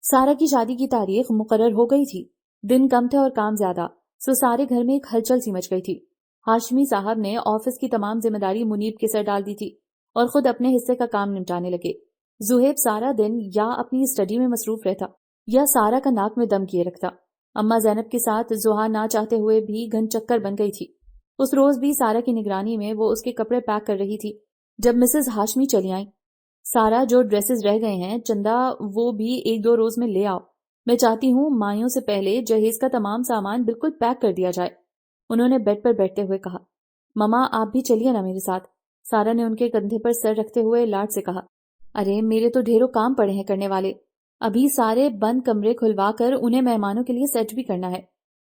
سارا کی شادی کی تاریخ مقرر ہو گئی تھی۔ دن کم تھے اور کام زیادہ، سو سارے گھر میں ایک ہلچل سی مچ گئی تھی۔ ہاشمی صاحب نے آفس کی تمام ذمہ داری منیب کے سر ڈال دی تھی اور خود اپنے حصے کا کام نمٹانے لگے۔ زہیب سارا دن یا اپنی اسٹڈی میں مصروف رہتا یا سارا کا ناک میں دم کیے رکھتا۔ اماں زینب کے ساتھ زحا نہ چاہتے ہوئے بھی گھن چکر بن گئی تھی۔ اس روز بھی سارا کی نگرانی میں وہ اس کے کپڑے پیک کر رہی تھی جب مسز ہاشمی چلی آئیں۔ سارا، جو ڈریسز رہ گئے ہیں چندہ وہ بھی ایک دو روز میں لے آؤ۔ میں چاہتی ہوں مائیوں سے پہلے جہیز کا تمام سامان بالکل پیک کر دیا جائے۔ انہوں نے بیڈ پر بیٹھتے ہوئے کہا۔ مما آپ بھی چلیے نا میرے ساتھ، سارا نے ان کے کندھے پر سر رکھتے ہوئے لاڈ سے کہا۔ ارے میرے تو ڈھیروں کام پڑے ہیں کرنے والے، ابھی سارے بند کمرے کھلوا کر انہیں مہمانوں کے لیے سیٹ بھی کرنا ہے۔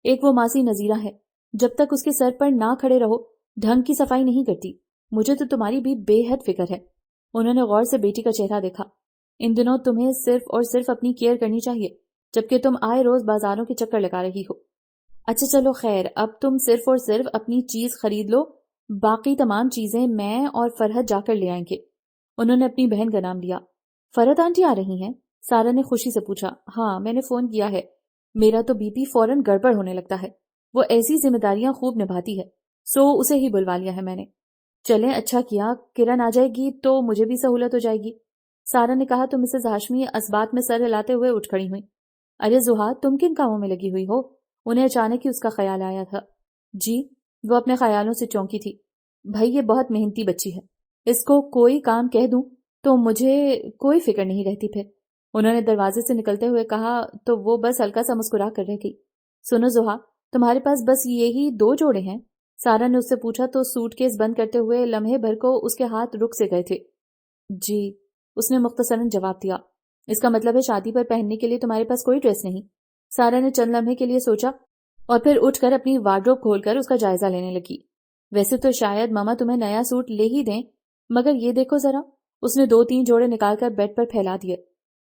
ایک وہ ماسی نذیرہ ہے، جب تک اس کے سر پر نہ کھڑے رہو ڈھنگ کی صفائی نہیں کرتی۔ مجھے تو تمہاری بھی بے حد فکر ہے۔ انہوں نے غور سے بیٹی کا چہرہ دیکھا۔ ان دنوں تمہیں صرف اور صرف اپنی کیئر کرنی چاہیے، جبکہ تم آئے روز بازاروں کے چکر لگا رہی ہو۔ اچھا چلو خیر، اب تم صرف اور صرف اپنی چیز خرید لو، باقی تمام چیزیں میں اور فرحت جا کر لے آئیں گے۔ انہوں نے اپنی بہن کا نام لیا۔ فرحت آنٹی آ رہی ہیں؟ سارا نے خوشی سے پوچھا۔ ہاں میں نے فون کیا ہے، میرا تو بی پی فوراً گڑبڑ ہونے لگتا ہے، وہ ایسی ذمہ داریاں خوب نبھاتی ہے، سو اسے ہی بلوا لیا ہے میں نے۔ چلیں اچھا کیا، کرن آ جائے گی تو مجھے بھی سہولت ہو جائے گی، سارا نے کہا تو مسز ہاشمی اسبات میں سر ہلاتے ہوئے اٹھ کھڑی ہوئی۔ ارے زحا تم کن کاموں میں لگی ہوئی ہو؟ انہیں اچانک ہی اس کا خیال آیا تھا۔ جی، وہ اپنے خیالوں سے چونکی تھی۔ بھائی یہ بہت محنتی بچی ہے، اس کو کوئی کام کہہ دوں تو مجھے کوئی فکر نہیں رہتی پھر۔ انہوں نے دروازے سے نکلتے ہوئے کہا تو وہ بس ہلکا سا مسکرا کر رہ گئی۔ سنو زحا، تمہارے پاس بس یہی 2 جوڑے ہیں؟ سارا نے اس سے پوچھا تو سوٹ کیس بند کرتے ہوئے لمحے بھر کو اس کے ہاتھ رک سے گئے تھے۔ جی، اس نے مختصراً جواب دیا۔ اس کا مطلب ہے شادی پر پہننے کے لیے تمہارے پاس کوئی ڈریس نہیں؟ سارا نے چند لمحے کے لیے سوچا اور پھر اٹھ کر اپنی وارڈروب کھول کر اس کا جائزہ لینے لگی۔ ویسے تو شاید ماما تمہیں نیا سوٹ لے ہی دیں، مگر یہ دیکھو ذرا۔ اس نے 2-3 جوڑے نکال کر بیڈ پر پھیلا دیے۔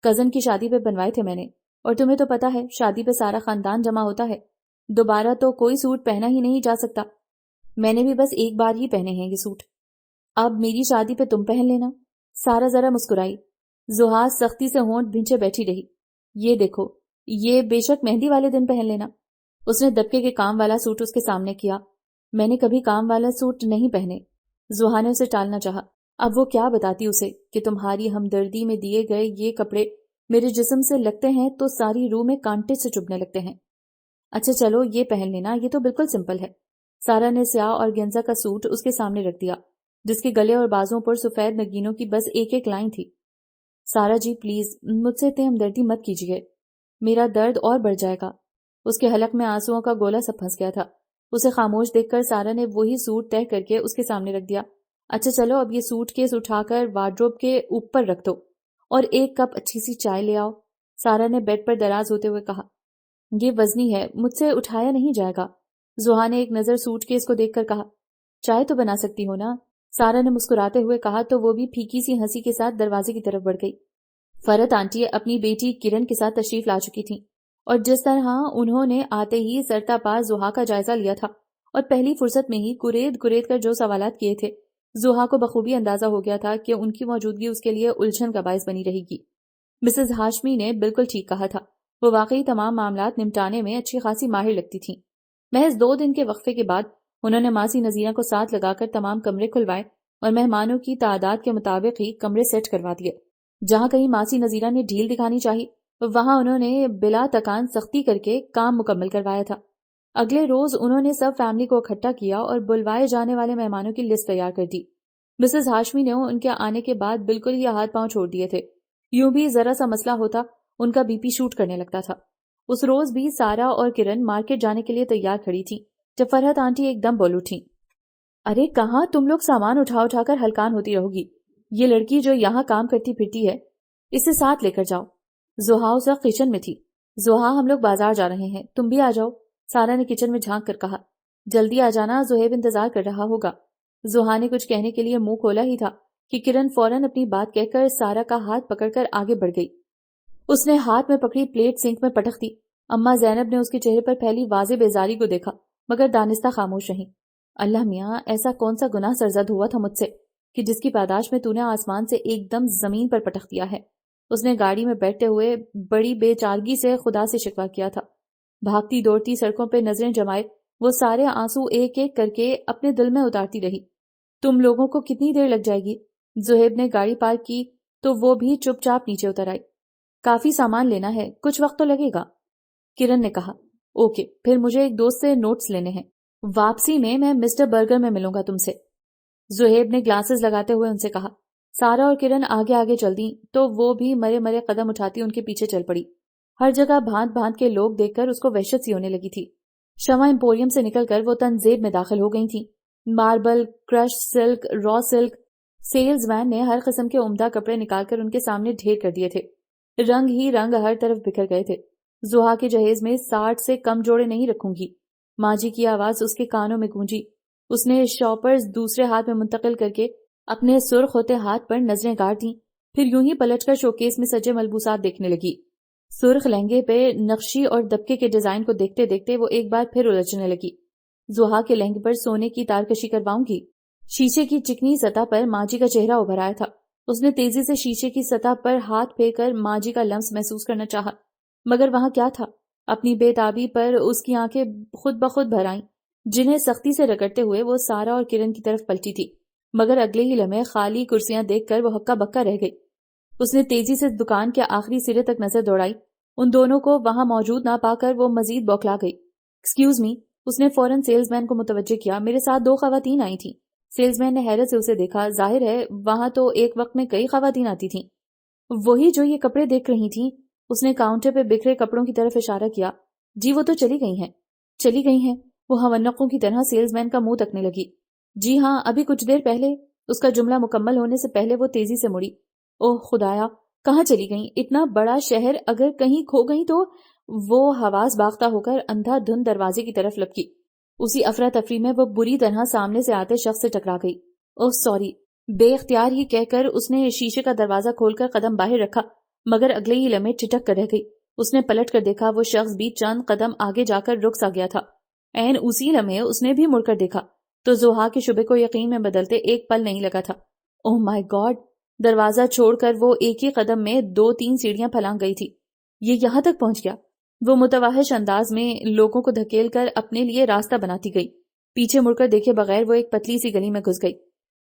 کزن کی شادی پہ بنوائے تھے میں نے، اور تمہیں تو پتا ہے شادی پہ سارا خاندان جمع ہوتا ہے، دوبارہ تو کوئی سوٹ پہنا ہی نہیں جا سکتا۔ میں نے بھی بس ایک بار ہی پہنے ہیں یہ سوٹ، اب میری شادی پہ تم پہن لینا۔ سارا ذرا مسکرائی۔ زحا سختی سے ہونٹ بھینچے بیٹھی رہی۔ یہ دیکھو، یہ بے شک مہندی والے دن پہن لینا۔ اس نے دبکے کے کام والا سوٹ اس کے سامنے کیا۔ میں نے کبھی کام والا سوٹ نہیں پہنے۔ زحا نے اسے ٹالنا چاہا۔ اب وہ کیا بتاتی اسے کہ تمہاری ہمدردی میں دیے گئے یہ کپڑے میرے جسم سے لگتے ہیں تو ساری روح میں کانٹے سے چبھنے لگتے ہیں۔ اچھا چلو یہ پہن لینا، یہ تو بالکل سمپل ہے۔ سارا نے سیاہ اور گینزا کا سوٹ اس کے سامنے رکھ دیا، جس کے گلے اور بازوں پر سفید نگینوں کی بس ایک ایک لائن تھی۔ سارا جی پلیز مجھ سے اتنی ہمدردی مت کیجیے، میرا درد اور بڑھ جائے گا۔ اس کے حلق میں آنسوؤں کا گولا سا پھنس گیا تھا۔ اسے خاموش دیکھ کر سارا نے وہی سوٹ طے کر کے اس کے سامنے رکھ دیا۔ اچھا چلو اب یہ سوٹ کیس اٹھا کر وارڈروب کے اوپر رکھ دو اور ایک کپ اچھی سی چائے لے آؤ۔ سارا نے بیڈ پر دراز ہوتے ہوئے کہا۔ یہ وزنی ہے، مجھ سے اٹھایا نہیں جائے گا۔ زحا نے ایک نظر سوٹ کیس کو دیکھ کر کہا۔ چائے تو بنا سکتی ہو نا؟ سارا نے مسکراتے ہوئے کہا تو وہ بھی پھیکی سی ہنسی کے ساتھ دروازے کی طرف بڑھ گئی۔ فرحت آنٹی اپنی بیٹی کرن کے ساتھ تشریف لا چکی تھیں، اور جس طرح انہوں نے آتے ہی سرتا پا زحا کا جائزہ لیا تھا اور پہلی فرصت میں ہی کرید کرید کر جو سوالات کیے تھے، زحا کو بخوبی اندازہ ہو گیا تھا کہ ان کی موجودگی اس کے لیے الجھن کا باعث بنی رہے گی۔ مسز ہاشمی نے بالکل ٹھیک کہا تھا، وہ واقعی تمام معاملات نمٹانے میں اچھی خاصی ماہر لگتی تھیں۔ محض 2 دن کے وقفے کے بعد انہوں نے ماسی نذیرہ کو ساتھ لگا کر تمام کمرے کھلوائے اور مہمانوں کی تعداد کے مطابق ہی کمرے سیٹ کروا دیے۔ جہاں کہیں ماسی نذیرہ نے ڈھیل دکھانی چاہی، وہاں انہوں نے بلا تکان سختی کر کے کام مکمل کروایا تھا۔ اگلے روز انہوں نے سب فیملی کو اکٹھا کیا اور بلوائے جانے والے مہمانوں کی لسٹ تیار کر دی۔ مسز ہاشمی نے ان کے آنے کے بعد بالکل ہی ہاتھ پاؤں چھوڑ دیے تھے، یوں بھی ذرا سا مسئلہ ہوتا ان کا بی پی شوٹ کرنے لگتا تھا۔ اس روز بھی سارا اور کرن مارکیٹ جانے کے لیے تیار کھڑی تھی جب فرحت آنٹی ایک دم بول اٹھی۔ ارے کہاں تم لوگ سامان اٹھا اٹھا کر ہلکان ہوتی رہو گی، یہ لڑکی جو یہاں کام کرتی پھرتی ہے اسے ساتھ لے کر جاؤ۔ زحا اس وقت کچن میں تھی۔ زحا ہم لوگ بازار جا رہے ہیں، تم بھی آ جاؤ، سارا نے کچن میں جھانک کر کہا۔ جلدی آ جانا، زہیب انتظار کر رہا ہوگا۔ زحا نے کچھ کہنے کے لیے منہ کھولا ہی تھا کہ کرن فوراً اپنی بات کہہ کر سارا کا ہاتھ پکڑ کر آگے بڑھ گئی۔ اس نے ہاتھ میں پکڑی پلیٹ سنک میں پٹک دی۔ اماں زینب نے اس کے چہرے پر پھیلی واضح بیزاری کو دیکھا مگر دانستہ خاموش رہیں۔ اللہ میاں، ایسا کون سا گناہ سرزد ہوا تھا مجھ سے کہ جس کی پاداش میں تو نے آسمان سے ایک دم زمین پر پٹک دیا ہے۔ اس نے گاڑی میں بیٹھتے ہوئے بڑی بے چارگی سے خدا سے شکوہ کیا تھا۔ بھاگتی دوڑتی سڑکوں پہ نظریں جمائے وہ سارے آنسو ایک ایک کر کے اپنے دل میں اتارتی رہی۔ تم لوگوں کو کتنی دیر لگ جائے گی؟ زہیب نے گاڑی پارک کی تو وہ بھی چپ چاپ نیچے اتر آئی۔ کافی سامان لینا ہے، کچھ وقت تو لگے گا، کرن نے کہا۔ اوکے، پھر مجھے ایک دوست سے نوٹس لینے ہیں، واپسی میں مسٹر برگر میں ملوں گا تم سے، زہیب نے گلاسز لگاتے ہوئے ان سے کہا۔ سارا اور کرن آگے آگے چل دیں تو وہ بھی مرے مرے قدم اٹھاتی ان کے پیچھے چل پڑی۔ ہر جگہ بھانت بھانت کے لوگ دیکھ کر اس کو وحشت سی ہونے لگی تھی۔ شمع ایمپوریم سے نکل کر وہ تنزیب میں داخل ہو گئی تھیں۔ ماربل، کرش سلک، را سلک، سیلز مین نے ہر قسم کے عمدہ کپڑے نکال کر ان کے سامنے ڈھیر کر دیے تھے۔ رنگ ہی رنگ ہر طرف بکھر گئے تھے۔ زحا کے جہیز میں 60 سے کم جوڑے نہیں رکھوں گی، ماں جی کی آواز اس کے کانوں میں گونجی۔ اس نے شاپرز دوسرے ہاتھ میں منتقل کر کے اپنے سرخ ہوتے ہاتھ پر نظریں گاڑ دیں، پھر یوں ہی پلٹ کر شوکیس میں سجے ملبوسات دیکھنے لگی۔ سرخ لہنگے پہ نقشی اور دبکے کے ڈیزائن کو دیکھتے دیکھتے وہ ایک بار پھر الجھنے لگی۔ زحا کے لہنگے پر سونے کی تارکشی کرواؤں گی۔ شیشے کی چکنی سطح پر ماں جی کا چہرہ ابھر آیا تھا۔ اس نے تیزی سے شیشے کی سطح پر ہاتھ پھیر کر ماں جی کا لمس محسوس کرنا چاہا، مگر وہاں کیا تھا؟ اپنی بے تابی پر اس کی آنکھیں خود بخود بھر آئیں، جنہیں سختی سے رگڑتے ہوئے وہ سارا اور کرن کی طرف پلٹی تھی، مگر اگلے ہی لمحے خالی کرسیاں دیکھ کر وہ ہکا بکا رہ گئی۔ اس نے تیزی سے دکان کے آخری سرے تک نظر دوڑائی، ان دونوں کو وہاں موجود نہ پا کر وہ مزید بوکھلا گئی۔ ایکسکیوز می، اس نے فوراً سیلز مین کو متوجہ کیا، میرے ساتھ 2 خواتین آئی تھیں۔ سیلز مین نے حیرت سے اسے دیکھا، ظاہر ہے وہاں تو ایک وقت میں کئی خواتین آتی تھیں۔ وہی جو یہ کپڑے دیکھ رہی تھیں؟ اس نے کاؤنٹر پہ بکھرے کپڑوں کی طرف اشارہ کیا۔ جی وہ تو چلی گئی ہیں۔ چلی گئی ہیں؟ وہ ہونقوں کی طرح سیلز مین کا منہ تکنے لگی۔ جی ہاں، ابھی کچھ دیر پہلے۔ اس کا جملہ مکمل ہونے سے پہلے وہ تیزی سے مڑی۔ اوہ خدایا، کہاں چلی گئیں؟ اتنا بڑا شہر، اگر کہیں کھو گئیں تو؟ وہ حواس باختہ ہو کر اندھا دھند دروازے کی طرف لپکی۔ اسی افراتفری میں وہ بری طرح سامنے سے آتے شخص سے ٹکرا گئی۔ اوہ سوری، بے اختیار ہی کہہ کر اس نے شیشے کا دروازہ کھول کر قدم باہر رکھا، مگر اگلے ہی لمحے ٹھٹک کر رہ گئی۔ اس نے پلٹ کر دیکھا، وہ شخص بھی چند قدم آگے جا کر رک سا گیا تھا۔ عین اسی لمحے اس نے بھی مڑ کر دیکھا تو زحا کے شبے کو یقین میں بدلتے ایک پل نہیں لگا تھا۔ اوہ مائی گاڈ! دروازہ چھوڑ کر وہ ایک ہی قدم میں 2-3 سیڑھیاں پھلانگ گئی تھی۔ یہ یہاں تک پہنچ گیا؟ وہ متوحش انداز میں لوگوں کو دھکیل کر اپنے لیے راستہ بناتی گئی۔ پیچھے مڑ کر دیکھے بغیر وہ ایک پتلی سی گلی میں گھس گئی۔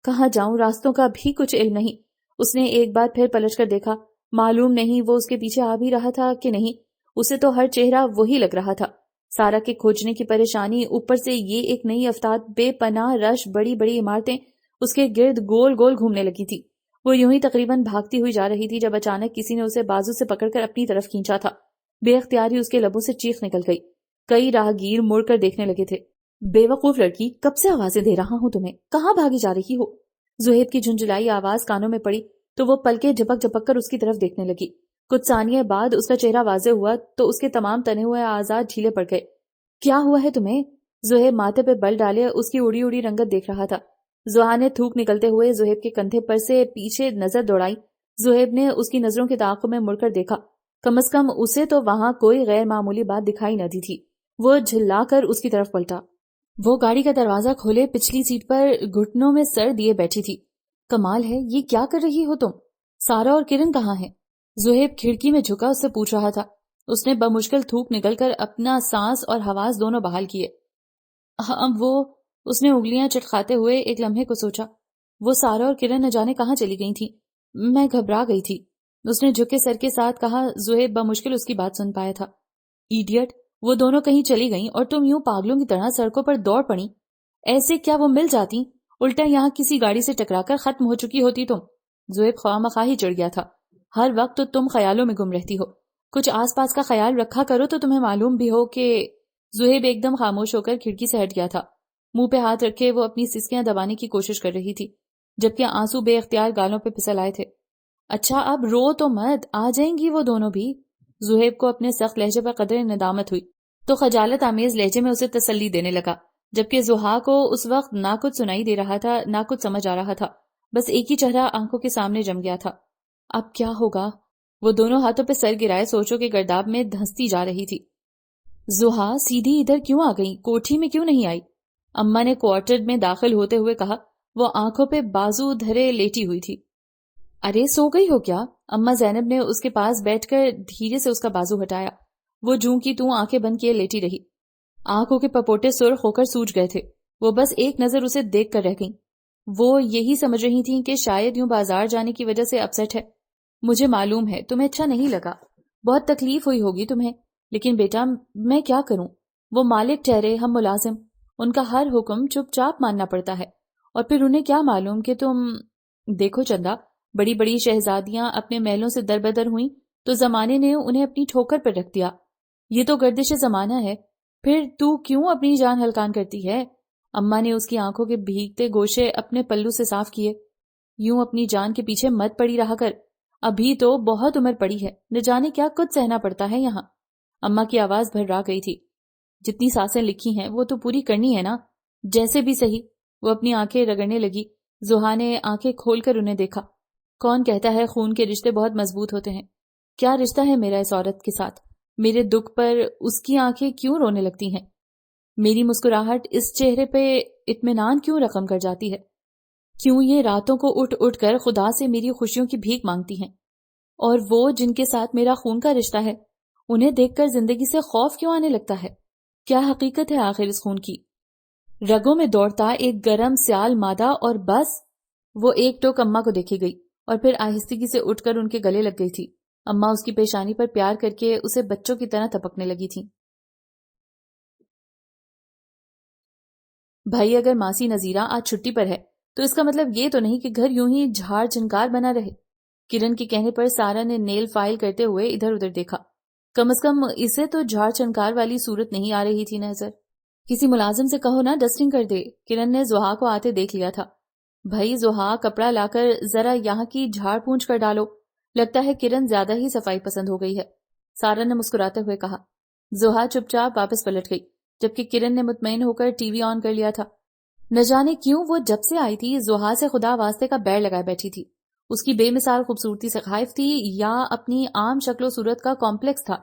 کہاں جاؤں، راستوں کا بھی کچھ علم نہیں۔ اس نے ایک بار پھر پلٹ کر دیکھا، معلوم نہیں وہ اس کے پیچھے آ بھی رہا تھا کہ نہیں۔ اسے تو ہر چہرہ وہی لگ رہا تھا۔ سارا کے کھوجنے کی پریشانی، اوپر سے یہ ایک نئی افتاد، بے پناہ رش، بڑی بڑی عمارتیں اس کے گرد گول گول گھومنے لگی تھی۔ وہ یوں ہی تقریباً بھاگتی ہوئی جا رہی تھی جب اچانک کسی نے اسے بازو سے پکڑ کر اپنی طرف کھینچا تھا۔ بے اختیاری اس کے لبوں سے چیخ نکل گئی۔ کئی راہگیر مڑ کر دیکھنے لگے تھے۔ بے وقوف لڑکی، کب سے آوازیں دے رہا ہوں تمہیں، کہاں بھاگی جا رہی ہو؟ زہیب کی جھنجھلائی آواز کانوں میں پڑی تو وہ پلکیں جھپک جھپک کر اس کی طرف دیکھنے لگی۔ کچھ ثانیے بعد اس کا چہرہ واضح ہوا تو اس کے تمام تنے ہوئے اعضاء ڈھیلے پڑ گئے۔ کیا ہوا ہے تمہیں؟ زہیب ماتھے پہ بل ڈالے اس کی اڑی اڑی رنگت دیکھ رہا تھا۔ زحا نے تھوک نکلتے ہوئے زہیب کے کندھے پر سے پیچھے نظر دوڑائی۔ زہیب نے اس کی نظروں کے تعاقب میں مڑ کر دیکھا۔ کم از کم اسے تو وہاں کوئی غیر معمولی بات دکھائی نہ دی تھی۔ وہ جھلا کر اس کی طرف پلٹا۔ وہ گاڑی کا دروازہ کھولے پچھلی سیٹ پر گھٹنوں میں سر دیے بیٹھی تھی۔ کمال ہے، یہ کیا کر رہی ہو تم؟ سارا اور کرن کہاں ہیں؟ زہیب کھڑکی میں جھکا اس سے پوچھ رہا تھا۔ اس نے بمشکل تھوک نکل کر اپنا سانس اور حواس دونوں بحال کیے۔ ہاں وہ، اس نے انگلیاں چٹکھاتے ہوئے ایک لمحے کو سوچا۔ وہ سارا اور کرن نہ جانے کہاں چلی گئی تھی، میں گھبرا گئی تھی۔ اس نے جھکے سر کے ساتھ کہا۔ زہیب بمشکل اس کی بات سن پایا تھا۔ ایڈیٹ، وہ دونوں کہیں چلی گئیں اور تم یوں پاگلوں کی طرح سڑکوں پر دوڑ پڑی؟ ایسے کیا وہ مل جاتی؟ الٹا یہاں کسی گاڑی سے ٹکرا کر ختم ہو چکی ہوتی تم۔ زہیب خواہ ہی چڑھ گیا تھا۔ ہر وقت تو تم خیالوں میں گم رہتی ہو، کچھ آس پاس کا خیال رکھا کرو تو تمہیں معلوم بھی ہو کہ… زہیب ایک دم خاموش ہو کر کھڑکی سے ہٹ گیا تھا۔ منہ پہ ہاتھ رکھے وہ اپنی سسکیاں دبانے کی کوشش کر رہی تھی، جبکہ آنسو بے اختیار گالوں پہ پھسل آئے تھے۔ اچھا اب رو تو مت، آ جائیں گی وہ دونوں بھی۔ زہیب کو اپنے سخت لہجے پر قدرے ندامت ہوئی تو خجالت آمیز لہجے میں اسے تسلی دینے لگا، جبکہ زحا کو اس وقت نہ کچھ سنائی دے رہا تھا نہ کچھ سمجھ آ رہا تھا، بس ایک ہی چہرہ آنکھوں کے سامنے جم گیا تھا۔ اب کیا ہوگا؟ وہ دونوں ہاتھوں پہ سر گرائے سوچوں کے گرداب میں دھنستی جا رہی تھی۔ زحا سیدھی ادھر کیوں آ گئی، کوٹھی میں کیوں نہیں آئی؟ اماں نے کوارٹر میں داخل ہوتے ہوئے کہا۔ وہ آنکھوں پہ بازو دھرے لیٹی ہوئی تھی۔ ارے سو گئی ہو کیا؟ اماں زینب نے اس کے پاس بیٹھ کر دھیرے سے اس کا بازو ہٹایا۔ وہ جوں کی توں آنکھیں بند کیے لیٹی رہی۔ آنکھوں کے پپوٹے سرخ ہو کر سوج گئے تھے۔ وہ بس ایک نظر اسے دیکھ کر رہ گئیں۔ وہ یہی سمجھ رہی تھیں کہ شاید یوں بازار جانے کی وجہ سے اپسیٹ ہے۔ مجھے معلوم ہے تمہیں اچھا نہیں لگا، بہت تکلیف ہوئی ہوگی تمہیں، لیکن بیٹا میں کیا کروں؟ وہ مالک ٹھہرے، ہم ملازم، ان کا ہر حکم چپ چاپ ماننا پڑتا ہے، اور پھر انہیں کیا معلوم کہ تم… دیکھو چندا، بڑی بڑی شہزادیاں اپنے محلوں سے دربدر ہوئیں تو زمانے نے انہیں اپنی ٹھوکر پر رکھ دیا۔ یہ تو گردش زمانہ ہے، پھر تو کیوں اپنی جان ہلکان کرتی ہے؟ اماں نے اس کی آنکھوں کے بھیگتے گوشے اپنے پلو سے صاف کیے۔ یوں اپنی جان کے پیچھے مت پڑی رہا کر، ابھی تو بہت عمر پڑی ہے، نہ جانے کیا کچھ سہنا پڑتا ہے یہاں۔ اماں کی آواز بھرا گئی تھی۔ جتنی سانسیں لکھی ہیں وہ تو پوری کرنی ہے نا، جیسے بھی صحیح۔ وہ اپنی آنکھیں رگڑنے لگی۔ زحا نے آنکھیں کھول کر انہیں دیکھا۔ کون کہتا ہے خون کے رشتے بہت مضبوط ہوتے ہیں؟ کیا رشتہ ہے میرا اس عورت کے ساتھ؟ میرے دکھ پر اس کی آنکھیں کیوں رونے لگتی ہیں؟ میری مسکراہٹ اس چہرے پہ اطمینان کیوں رقم کر جاتی ہے؟ کیوں یہ راتوں کو اٹھ اٹھ کر خدا سے میری خوشیوں کی بھیک مانگتی ہیں؟ اور وہ جن کے ساتھ میرا خون کا رشتہ ہے، انہیں دیکھ کر زندگی سے خوف کیوں آنے لگتا ہے؟ کیا حقیقت ہے آخر اس خون کی؟ رگوں میں دوڑتا ایک گرم سیال مادہ، اور بس۔ وہ ایک ٹوک اماں کو دیکھی گئی اور پھر آہستگی سے اٹھ کر ان کے گلے لگ گئی تھی۔ اماں اس کی پیشانی پر پیار کر کے اسے بچوں کی طرح تپکنے لگی تھیں۔ بھائی اگر ماسی نذیرہ آج چھٹی پر ہے تو اس کا مطلب یہ تو نہیں کہ گھر یوں ہی جھاڑ جھنکار بنا رہے۔ کرن کے کہنے پر سارا نے نیل فائل کرتے ہوئے ادھر ادھر دیکھا۔ کم از کم اسے تو جھاڑ چھنکار والی صورت نہیں آ رہی تھی نظر۔ کسی ملازم سے کہو نا ڈسٹنگ کر دے. کرن نے زحا کو آتے دیکھ لیا تھا. بھائی زحا کپڑا لا کر ذرا یہاں کی جھاڑ پونچھ کر ڈالو. لگتا ہے کرن زیادہ ہی صفائی پسند ہو گئی ہے. سارا نے مسکراتے ہوئے کہا. زحا چپ چاپ واپس پلٹ گئی جبکہ کرن نے مطمئن ہو کر ٹی وی آن کر لیا تھا. نہ جانے کیوں وہ جب سے آئی تھی زحا سے خدا واسطے کا بیڑ لگائے بیٹھی تھی. اس کی بے مثال خوبصورتی سے خائف تھی یا اپنی عام شکل و صورت کا کمپلیکس تھا.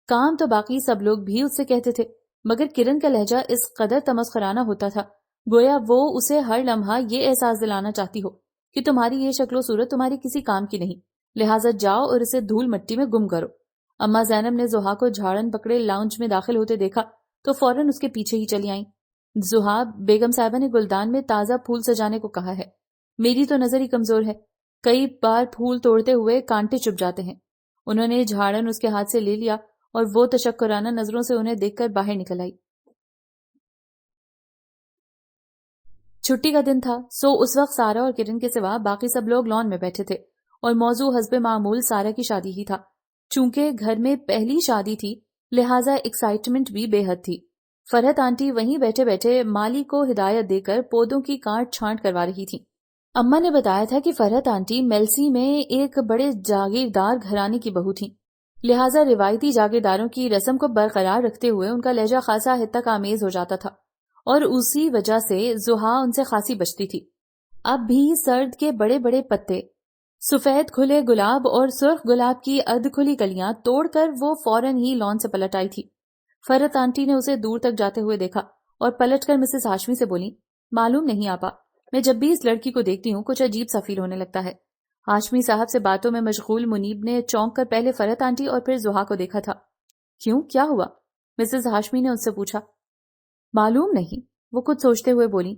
کام تو باقی سب لوگ بھی اس سے کہتے تھے مگر کرن کا لہجہ اس قدر تمسخرانہ ہوتا تھا گویا وہ اسے ہر لمحہ یہ احساس دلانا چاہتی ہو کہ تمہاری یہ شکل و صورت تمہاری کسی کام کی نہیں، لہٰذا جاؤ اور اسے دھول مٹی میں گم کرو. اما زینب نے زحا کو جھاڑن پکڑے لاؤنج میں داخل ہوتے دیکھا تو فوراً اس کے پیچھے ہی چلی آئیں. زحا، بیگم صاحبہ نے گلدان میں تازہ پھول سجانے کو کہا ہے. میری تو نظر ہی کمزور ہے، کئی بار پھول توڑتے ہوئے کانٹے چپ جاتے ہیں. انہوں نے جھاڑن اس کے ہاتھ سے لے لیا اور وہ تشکرانہ نظروں سے انہیں دیکھ کر باہر نکل آئی. چھٹی کا دن تھا سو اس وقت سارا اور کرن کے سوا باقی سب لوگ لان میں بیٹھے تھے اور موضوع حسب معمول سارا کی شادی ہی تھا. چونکہ گھر میں پہلی شادی تھی لہٰذا ایکسائٹمنٹ بھی بے حد تھی. فرحت آنٹی وہیں بیٹھے بیٹھے مالی کو ہدایت دے کر پودوں کی کاٹ چھانٹ کروا رہی تھی. اماں نے بتایا تھا کہ فرحت آنٹی میلسی میں ایک بڑے جاگیردار گھرانے کی بہو تھیں، لہٰذا روایتی جاگیرداروں کی رسم کو برقرار رکھتے ہوئے ان کا لہجہ خاصا حد تک آمیز ہو جاتا تھا اور اسی وجہ سے زحا ان سے خاصی بچتی تھی. اب بھی سرد کے بڑے بڑے پتے، سفید کھلے گلاب اور سرخ گلاب کی ارد کھلی کلیاں توڑ کر وہ فوراً ہی لان سے پلٹ آئی تھی. فرحت آنٹی نے اسے دور تک جاتے ہوئے دیکھا اور پلٹ کر مسز ہاشمی سے بولی، معلوم نہیں آپا، میں جب بھی اس لڑکی کو دیکھتی ہوں کچھ عجیب سا فیل ہونے لگتا ہے. ہاشمی صاحب سے باتوں میں مشغول منیب نے چونک کر پہلے فرحت آنٹی اور پھر زحا کو دیکھا تھا. کیوں، کیا ہوا؟ مسز ہاشمی نے اس سے پوچھا. معلوم نہیں، وہ خود سوچتے ہوئے بولی.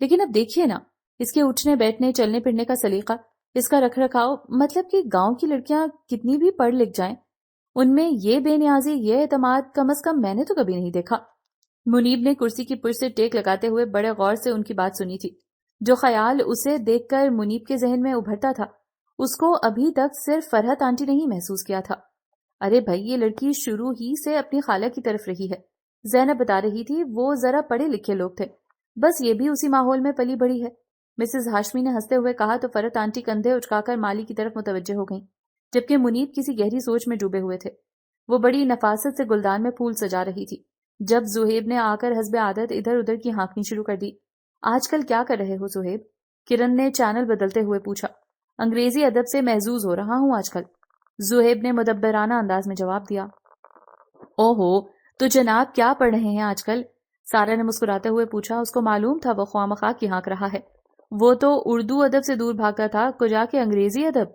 لیکن اب دیکھیے نا، اس کے اٹھنے بیٹھنے چلنے پھرنے کا سلیقہ، اس کا رکھ رکھاؤ، مطلب کہ گاؤں کی لڑکیاں کتنی بھی پڑھ لکھ جائیں ان میں یہ بے نیازی، یہ اعتماد کم از کم میں نے تو کبھی نہیں دیکھا. منیب نے کرسی کی پشت سے ٹیک لگاتے ہوئے بڑے غور سے ان کی بات سنی تھی. جو خیال اسے دیکھ کر منیب کے ذہن میں ابھرتا تھا اس کو ابھی تک صرف فرحت آنٹی نے ہی محسوس کیا تھا. ارے بھائی، یہ لڑکی شروع ہی سے اپنی خالہ کی طرف رہی ہے. زینب بتا رہی تھی وہ ذرا پڑھے لکھے لوگ تھے، بس یہ بھی اسی ماحول میں پلی بڑھی ہے. مسز ہاشمی نے ہنستے ہوئے کہا تو فرحت آنٹی کندھے اچکا کر مالی کی طرف متوجہ ہو گئیں جبکہ منیب کسی گہری سوچ میں ڈوبے ہوئے تھے. وہ بڑی نفاست سے گلدان میں پھول سجا رہی تھی جب زہیب نے آ کر حسب عادت ادھر ادھر کی ہانکنی شروع کر دی. آج کل کیا کر رہے ہو زہیب؟ کرن نے چینل بدلتے ہوئے پوچھا. انگریزی ادب سے محظوظ ہو رہا ہوں آج کل، زہیب نے مدبرانہ انداز میں جواب دیا. اوہو، تو جناب کیا پڑھ رہے ہیں آج کل؟ سارا نے مسکراتے ہوئے پوچھا. اس کو معلوم تھا وہ خواہ مخواہ کی ہانک رہا ہے. وہ تو اردو ادب سے دور بھاگا تھا، کجا کے انگریزی ادب.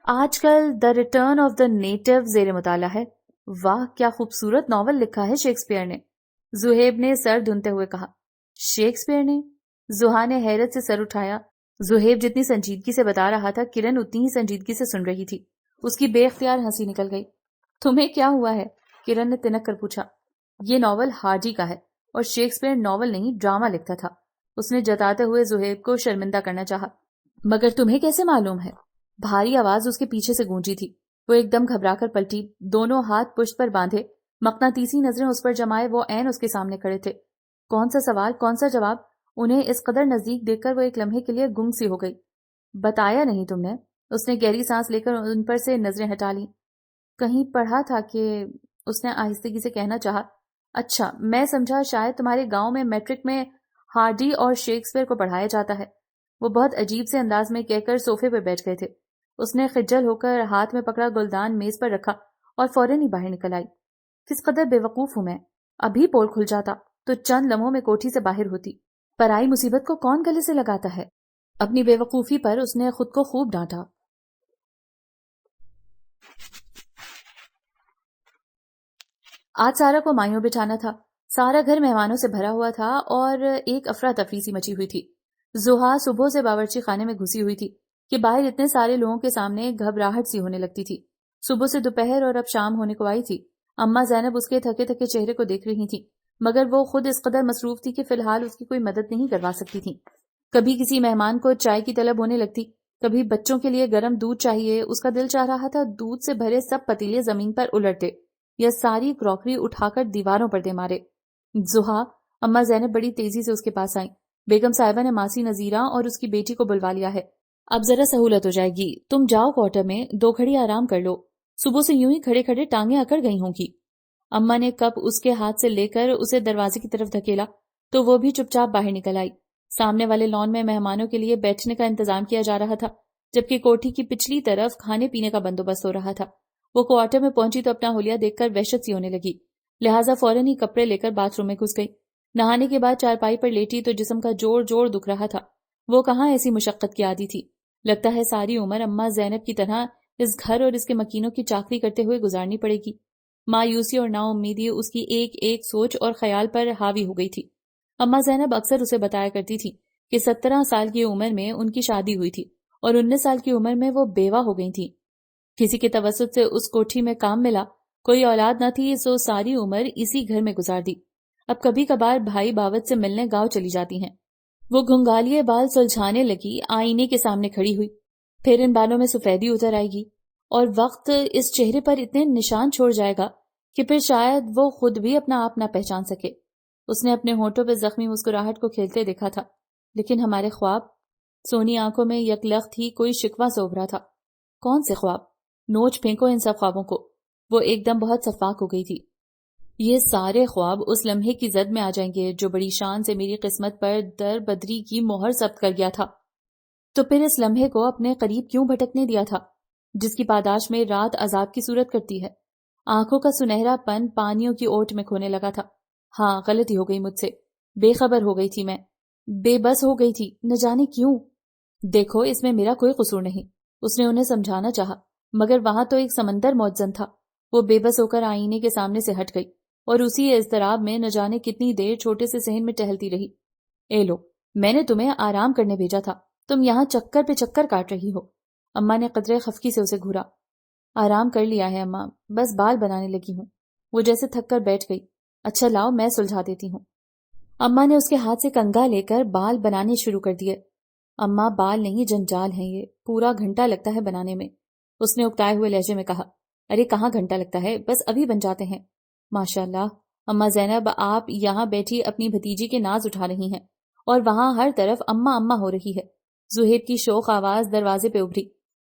آج کل the return of the NATO زیر مطالعہ ہے. واہ، کیا خوبصورت ناول لکھا ہے شیکسپیئر نے، زہیب نے سر دھنتے ہوئے کہا. شیکسپیئر نے؟ زحا نے حیرت سے سر اٹھایا. زہیب جتنی سنجیدگی سے بتا رہا تھا کرن اتنی ہی سنجیدگی سے سن رہی تھی. اس کی بے اختیار ہنسی نکل گئی. تمہیں کیا ہوا ہے؟ کرن نے تنک کر پوچھا. یہ ناول ہارڈی کا ہے اور شیکسپیئر ناول نہیں ڈرامہ لکھتا تھا، اس نے جتاتے ہوئے زہیب کو شرمندہ کرنا چاہا. مگر تمہیں کیسے معلوم ہے؟ بھاری آواز اس کے پیچھے سے گونجی تھی. وہ ایک دم گھبرا کر پلٹی، دونوں ہاتھ پشت پر باندھے، مقناطیسی نظریں اس پر جمائے وہ عین اس کے سامنے کھڑے تھے. کون سا سوال، کون سا جواب؟ انہیں اس قدر نزدیک دیکھ کر وہ ایک لمحے کے لیے گنگ سی ہو گئی. بتایا نہیں تم نے؟ اس نے گہری سانس لے کر ان پر سے نظریں ہٹا لی. کہیں پڑھا تھا کہ، اس نے آہستگی سے کہنا چاہا. اچھا، میں سمجھا شاید تمہارے گاؤں میں میٹرک میں ہارڈی اور شیکسپیئر کو پڑھایا جاتا ہے. وہ بہت عجیب سے انداز میں کہہ کر صوفے پہ بیٹھ گئے تھے. اس نے خجل ہو کر ہاتھ میں پکڑا گلدان میز پر رکھا اور فوراً ہی باہر نکل آئی. کس قدر بے وقوف ہوں میں، ابھی پول کھل جاتا تو چند لمحوں میں کوٹھی سے باہر ہوتی. پرائی مصیبت کو کون گلے سے لگاتا ہے؟ اپنی بے وقوفی پر اس نے خود کو خوب ڈانٹا. آج سارا کو مائیوں بٹھانا تھا. سارا گھر مہمانوں سے بھرا ہوا تھا اور ایک افراتفری سی مچی ہوئی تھی. زحا صبح سے باورچی خانے میں گھسی ہوئی تھی کہ باہر اتنے سارے لوگوں کے سامنے گھبراہٹ سی ہونے لگتی تھی. صبح سے دوپہر اور اب شام ہونے کو آئی تھی. اماں زینب اس کے تھکے تھکے چہرے کو دیکھ رہی تھی مگر وہ خود اس قدر مصروف تھی کہ فی الحال اس کی کوئی مدد نہیں کروا سکتی تھی. کبھی کسی مہمان کو چائے کی طلب ہونے لگتی، کبھی بچوں کے لیے گرم دودھ چاہیے. اس کا دل چاہ رہا تھا دودھ سے بھرے سب پتیلے زمین پر الٹ دے یا ساری کراکری اٹھا کر دیواروں پر دے مارے. زحا اماں زینب بڑی تیزی سے اس کے پاس آئیں۔ بیگم صاحبہ نے ماسی نذیرہ اور اس کی بیٹی کو بلوا لیا ہے۔ اب ذرا سہولت ہو جائے گی، تم جاؤ کوارٹر میں 2 گھڑی آرام کر لو، صبح سے یوں ہی کھڑے کھڑے ٹانگیں اکڑ گئی ہوں گی۔ اماں نے کپ اس کے ہاتھ سے لے کر اسے دروازے کی طرف دھکیلا تو وہ بھی چپ چاپ باہر نکل آئی۔ سامنے والے لان میں مہمانوں کے لیے بیٹھنے کا انتظام کیا جا رہا تھا، جبکہ کوٹھی کی پچھلی طرف کھانے پینے کا بندوبست ہو رہا تھا۔ وہ کوارٹر میں پہنچی تو اپنا حلیہ دیکھ کر وحشت سی ہونے لگی، لہٰذا فوراً ہی کپڑے لے کر باتھ روم میں گھس گئی۔ نہانے کے بعد چارپائی پر لیٹی تو جسم کا جوڑ جوڑ دکھ رہا تھا۔ وہ کہاں ایسی مشقت کی عادی تھی، لگتا ہے ساری عمر اماں زینب کی طرح اس گھر اور اس کے مکینوں کی چاکری کرتے ہوئے گزارنی پڑے گی۔ مایوسی اور نا امیدی اس کی ایک ایک سوچ اور خیال پر حاوی ہو گئی تھی۔ اماں زینب اکثر اسے بتایا کرتی تھی کہ 17 سال کی عمر میں ان کی شادی ہوئی تھی اور 19 سال کی عمر میں وہ بیوہ ہو گئی تھی۔ کسی کے توسط سے اس کوٹھی میں کام ملا، کوئی اولاد نہ تھی، سو ساری عمر اسی گھر میں گزار دی۔ اب کبھی کبھار بھائی باوت سے ملنے گاؤں چلی جاتی ہیں۔ وہ گھنگالیے بال سلجھانے لگی، آئینے کے سامنے کھڑی ہوئی، پھر ان بالوں میں سفیدی اتر آئے گی اور وقت اس چہرے پر اتنے نشان چھوڑ جائے گا کہ پھر شاید وہ خود بھی اپنا آپ نہ پہچان سکے۔ اس نے اپنے ہونٹوں پہ زخمی مسکراہٹ کو کھیلتے دیکھا تھا، لیکن ہمارے خواب، سونی آنکھوں میں یکلخت ہی کوئی شکوہ سوبھ رہا تھا۔ کون سے خواب؟ نوچ پھینکو ان سب خوابوں کو۔ وہ ایک دم بہت شفاق ہو گئی تھی۔ یہ سارے خواب اس لمحے کی زد میں آ جائیں گے جو بڑی شان سے میری قسمت پر در بدری کی مہر ثبت کر گیا تھا۔ تو پھر اس لمحے کو اپنے قریب کیوں بھٹکنے دیا تھا، جس کی پاداش میں رات عذاب کی صورت کرتی ہے؟ آنکھوں کا سنہرا پن پانیوں کی اوٹ میں کھونے لگا تھا۔ ہاں، غلطی ہو گئی مجھ سے، بے خبر ہو گئی تھی، میں بے بس ہو گئی تھی، نہ جانے کیوں۔ دیکھو، اس میں میرا کوئی قصور نہیں، اس نے انہیں سمجھانا چاہا، مگر وہاں تو ایک سمندر موجزن تھا۔ وہ بے بس ہو کر آئینے کے سامنے سے ہٹ گئی اور اسی اضطراب میں نہ جانے کتنی دیر چھوٹے سے صحن میں ٹہلتی رہی۔ اے لو، میں نے تمہیں آرام کرنے بھیجا تھا، تم یہاں چکر پہ چکر کاٹ رہی ہو۔ اماں نے قدرے خفکی سے اسے گھورا۔ آرام کر لیا ہے اماں، بس بال بنانے لگی ہوں۔ وہ جیسے تھک کر بیٹھ گئی۔ اچھا لاؤ، میں سلجھا دیتی ہوں۔ اماں نے اس کے ہاتھ سے کنگا لے کر بال بنانے شروع کر دیے۔ اماں، بال نہیں، جنجال ہیں یہ، پورا گھنٹہ لگتا ہے بنانے میں، اس نے اکتائے ہوئے لہجے میں کہا۔ ارے کہاں گھنٹہ لگتا ہے، بس ابھی بن جاتے ہیں۔ ماشاء اللہ، اماں زینب، آپ یہاں بیٹھی اپنی بھتیجی کے ناز اٹھا رہی ہیں اور وہاں ہر طرف اماں اماں ہو رہی ہے۔ زہیب کی شوق آواز دروازے پہ ابھری۔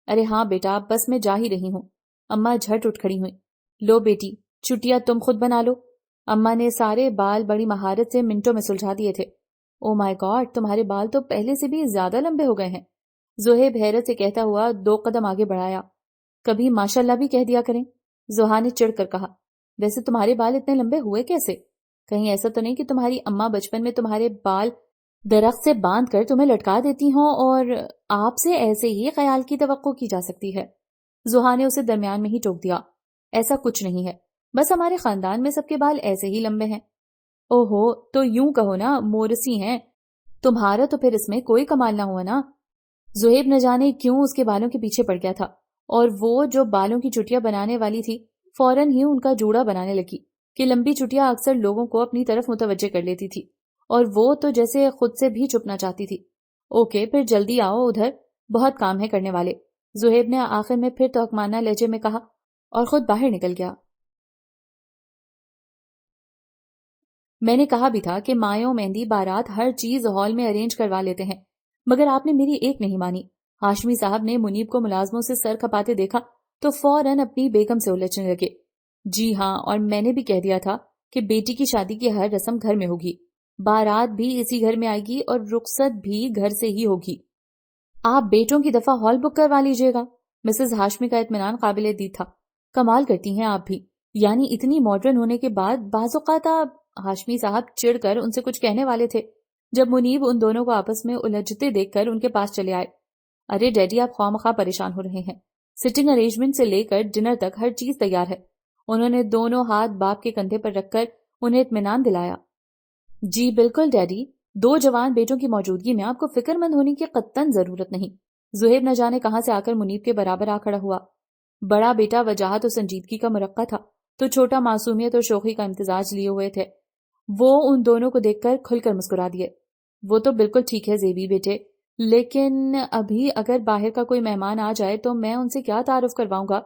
ارے ہاں بیٹا، بس میں جا ہی رہی ہوں۔ اماں جھٹ اٹھ کھڑی ہوئی۔ لو بیٹی، چٹیاں تم خود بنا لو۔ اماں نے سارے بال بڑی مہارت سے منٹوں میں سلجھا دیے تھے۔ او مائی گاڈ، تمہارے بال تو پہلے سے بھی زیادہ لمبے ہو گئے ہیں، زہیب حیرت سے کہتا ہوا 2 قدم آگے بڑھایا۔ کبھی ماشاء اللہ بھی کہہ دیا کریں، زہا نے چڑھ کر کہا۔ ویسے تمہارے بال اتنے لمبے ہوئے کیسے؟ کہیں ایسا تو نہیں کہ تمہاری اماں بچپن میں تمہارے بال درخت سے باندھ کر تمہیں لٹکا دیتی ہوں اور آپ سے ایسے ہی خیال کی توقع کی جا سکتی ہے؟ زہا نے اسے درمیان میں ہی ٹوک دیا۔ ایسا کچھ نہیں ہے، بس ہمارے خاندان میں سب کے بال ایسے ہی لمبے ہیں۔ اوہو، تو یوں کہو نا، مورثی ہیں، تمہارا تو پھر اس میں کوئی کمال نہ ہوا نا۔ زہیب نہ جانے کیوں اس کے بالوں کے پیچھے پڑ گیا تھا، اور وہ جو بالوں کی چٹیاں بنانے والی تھی فوراً ہی ان کا جوڑا بنانے لگی کہ لمبی چٹیاں اکثر لوگوں کو اپنی طرف متوجہ کر لیتی تھی، اور وہ تو جیسے خود سے بھی چھپنا چاہتی تھی۔ اوکے، پھر جلدی آؤ ادھر، بہت کام ہے کرنے والے، زہیب نے آخر میں پھر توہمانہ لہجے میں کہا اور خود باہر نکل گیا۔ میں نے کہا بھی تھا کہ مایوں مہندی بارات ہر چیز ہال میں ارینج کروا لیتے ہیں، مگر آپ نے میری ایک نہیں مانی۔ ہاشمی صاحب نے منیب کو ملازموں سے سر کھپاتے دیکھا تو فوراً اپنی بیگم سے الجھنے لگے۔ جی ہاں، اور میں نے بھی کہہ دیا تھا کہ بیٹی کی شادی کی ہر رسم گھر میں ہوگی، بارات بھی اسی گھر میں آئے گی اور رخصت بھی گھر سے ہی ہوگی۔ آپ بیٹوں کی دفعہ ہال بک کروا لیجیے گا۔ مسز ہاشمی کا اطمینان قابل دید تھا۔ کمال کرتی ہیں آپ بھی، یعنی اتنی ماڈرن ہونے کے بعد بعض اوقات آپ۔ ہاشمی صاحب چڑھ کر ان سے کچھ کہنے والے تھے جب منیب ان دونوں کو آپس میں الجھتے دیکھ کر ان کے پاس چلے آئے۔ ارے ڈیڈی، آپ خواہ پریشان ہو رہے ہیں، سٹنگ ارینجمنٹ سے لے کر ڈنر تک ہر چیز تیار ہے۔ انہوں نے دونوں ہاتھ باپ کے کندھے پر رکھ کر انہیں اطمینان دلایا۔ جی بالکل ڈیڈی، 2 جوان بیٹوں کی موجودگی میں آپ کو فکر مند ہونے کی قطعاً ضرورت نہیں۔ زہیب نہ جانے کہاں سے آ کر منیب کے برابر آ کھڑا ہوا۔ بڑا بیٹا وجاہت و سنجیدگی کا مرقع تھا تو چھوٹا معصومیت اور شوخی کا امتزاج لیے ہوئے تھے۔ وہ ان دونوں کو دیکھ کر کھل کر مسکرا دیے۔ وہ تو بالکل ٹھیک ہے زیبی بیٹے، لیکن ابھی اگر باہر کا کوئی مہمان آ جائے تو میں ان سے کیا تعارف کرواؤں گا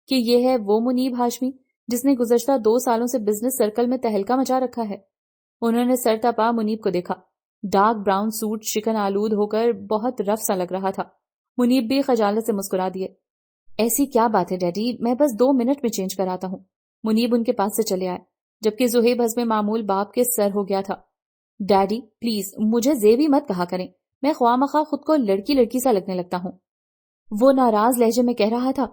کہ یہ ہے وہ منیب ہاشمی جس نے گزشتہ 2 سالوں سے بزنس سرکل میں تہلکہ مچا رکھا ہے۔ انہوں نے سر تپا منیب کو دیکھا. ڈارک براؤن سوٹ شکن آلود ہو کر بہت رف سا لگ رہا تھا. منیب بھی خجالت سے مسکرا دیے. ایسی کیا بات ہے ڈیڈی، میں بس 2 منٹ میں چینج کر آتا ہوں. منیب ان کے پاس سے چلے آئے جبکہ زہیب حسب معمول باپ کے سر ہو گیا تھا. ڈیڈی پلیز مجھے زیبی مت کہا کریں، میں خواہ مخواہ خود کو لڑکی لڑکی سا لگنے لگتا ہوں. وہ ناراض لہجے میں کہہ رہا تھا.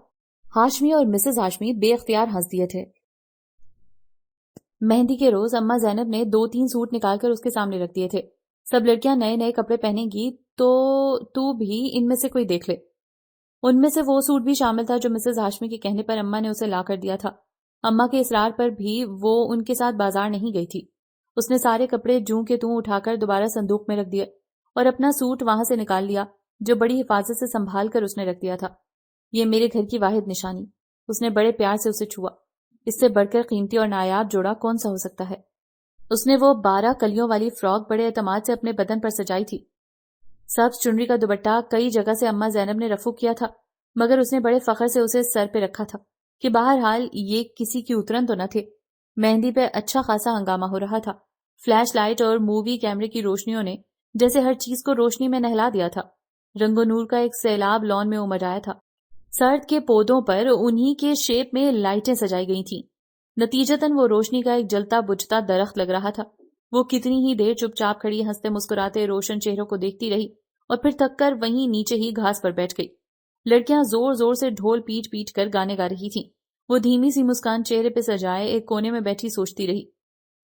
ہاشمی اور مسز ہاشمی بے اختیار ہنس دیے تھے. مہندی کے روز اماں زینب نے 2-3 سوٹ نکال کر اس کے سامنے رکھ دیے تھے. سب لڑکیاں نئے نئے کپڑے پہنیں گی تو بھی ان میں سے کوئی دیکھ لے. ان میں سے وہ سوٹ بھی شامل تھا جو مسز ہاشمی کے کہنے پر اماں نے اسے لا کر دیا تھا. اماں کے اصرار پر بھی وہ ان کے ساتھ بازار نہیں گئی تھی. اس نے سارے کپڑے جوں کے توں اٹھا کر دوبارہ صندوق میں رکھ دیے اور اپنا سوٹ وہاں سے نکال لیا جو بڑی حفاظت سے سنبھال کر اس نے رکھ دیا تھا. یہ میرے گھر کی واحد نشانی. اس نے بڑے پیار سے اسے چھوا. اس سے بڑھ کر قیمتی اور نایاب جوڑا کون سا ہو سکتا ہے؟ اس نے وہ 12 کلیوں والی فراک بڑے اعتماد سے اپنے بدن پر سجائی تھی. سبز چنری کا دوپٹہ کئی جگہ سے اماں زینب نے رفو کیا تھا مگر اس نے بڑے فخر سے اسے سر پہ رکھا تھا کہ بہرحال یہ کسی کی اترن تو نہ تھے. مہندی پہ اچھا خاصا ہنگامہ ہو رہا تھا. فلیش لائٹ اور مووی کیمرے کی روشنیوں نے جیسے ہر چیز کو روشنی میں نہلا دیا تھا. رنگ و نور کا ایک سیلاب لان میں امڈ آیا تھا. سرد کے پودوں پر انہی کے شیپ میں لائٹیں سجائی گئی تھیں. نتیجتاً وہ روشنی کا ایک جلتا بجھتا درخت لگ رہا تھا. وہ کتنی ہی دیر چپ چاپ کھڑی ہنستے مسکراتے روشن چہروں کو دیکھتی رہی اور پھر تھک کر وہیں نیچے ہی گھاس پر بیٹھ گئی. لڑکیاں زور زور سے ڈھول پیٹ پیٹ کر گانے گا رہی تھیں. وہ دھیمی سی مسکان چہرے پہ سجائے ایک کونے میں بیٹھی سوچتی رہی،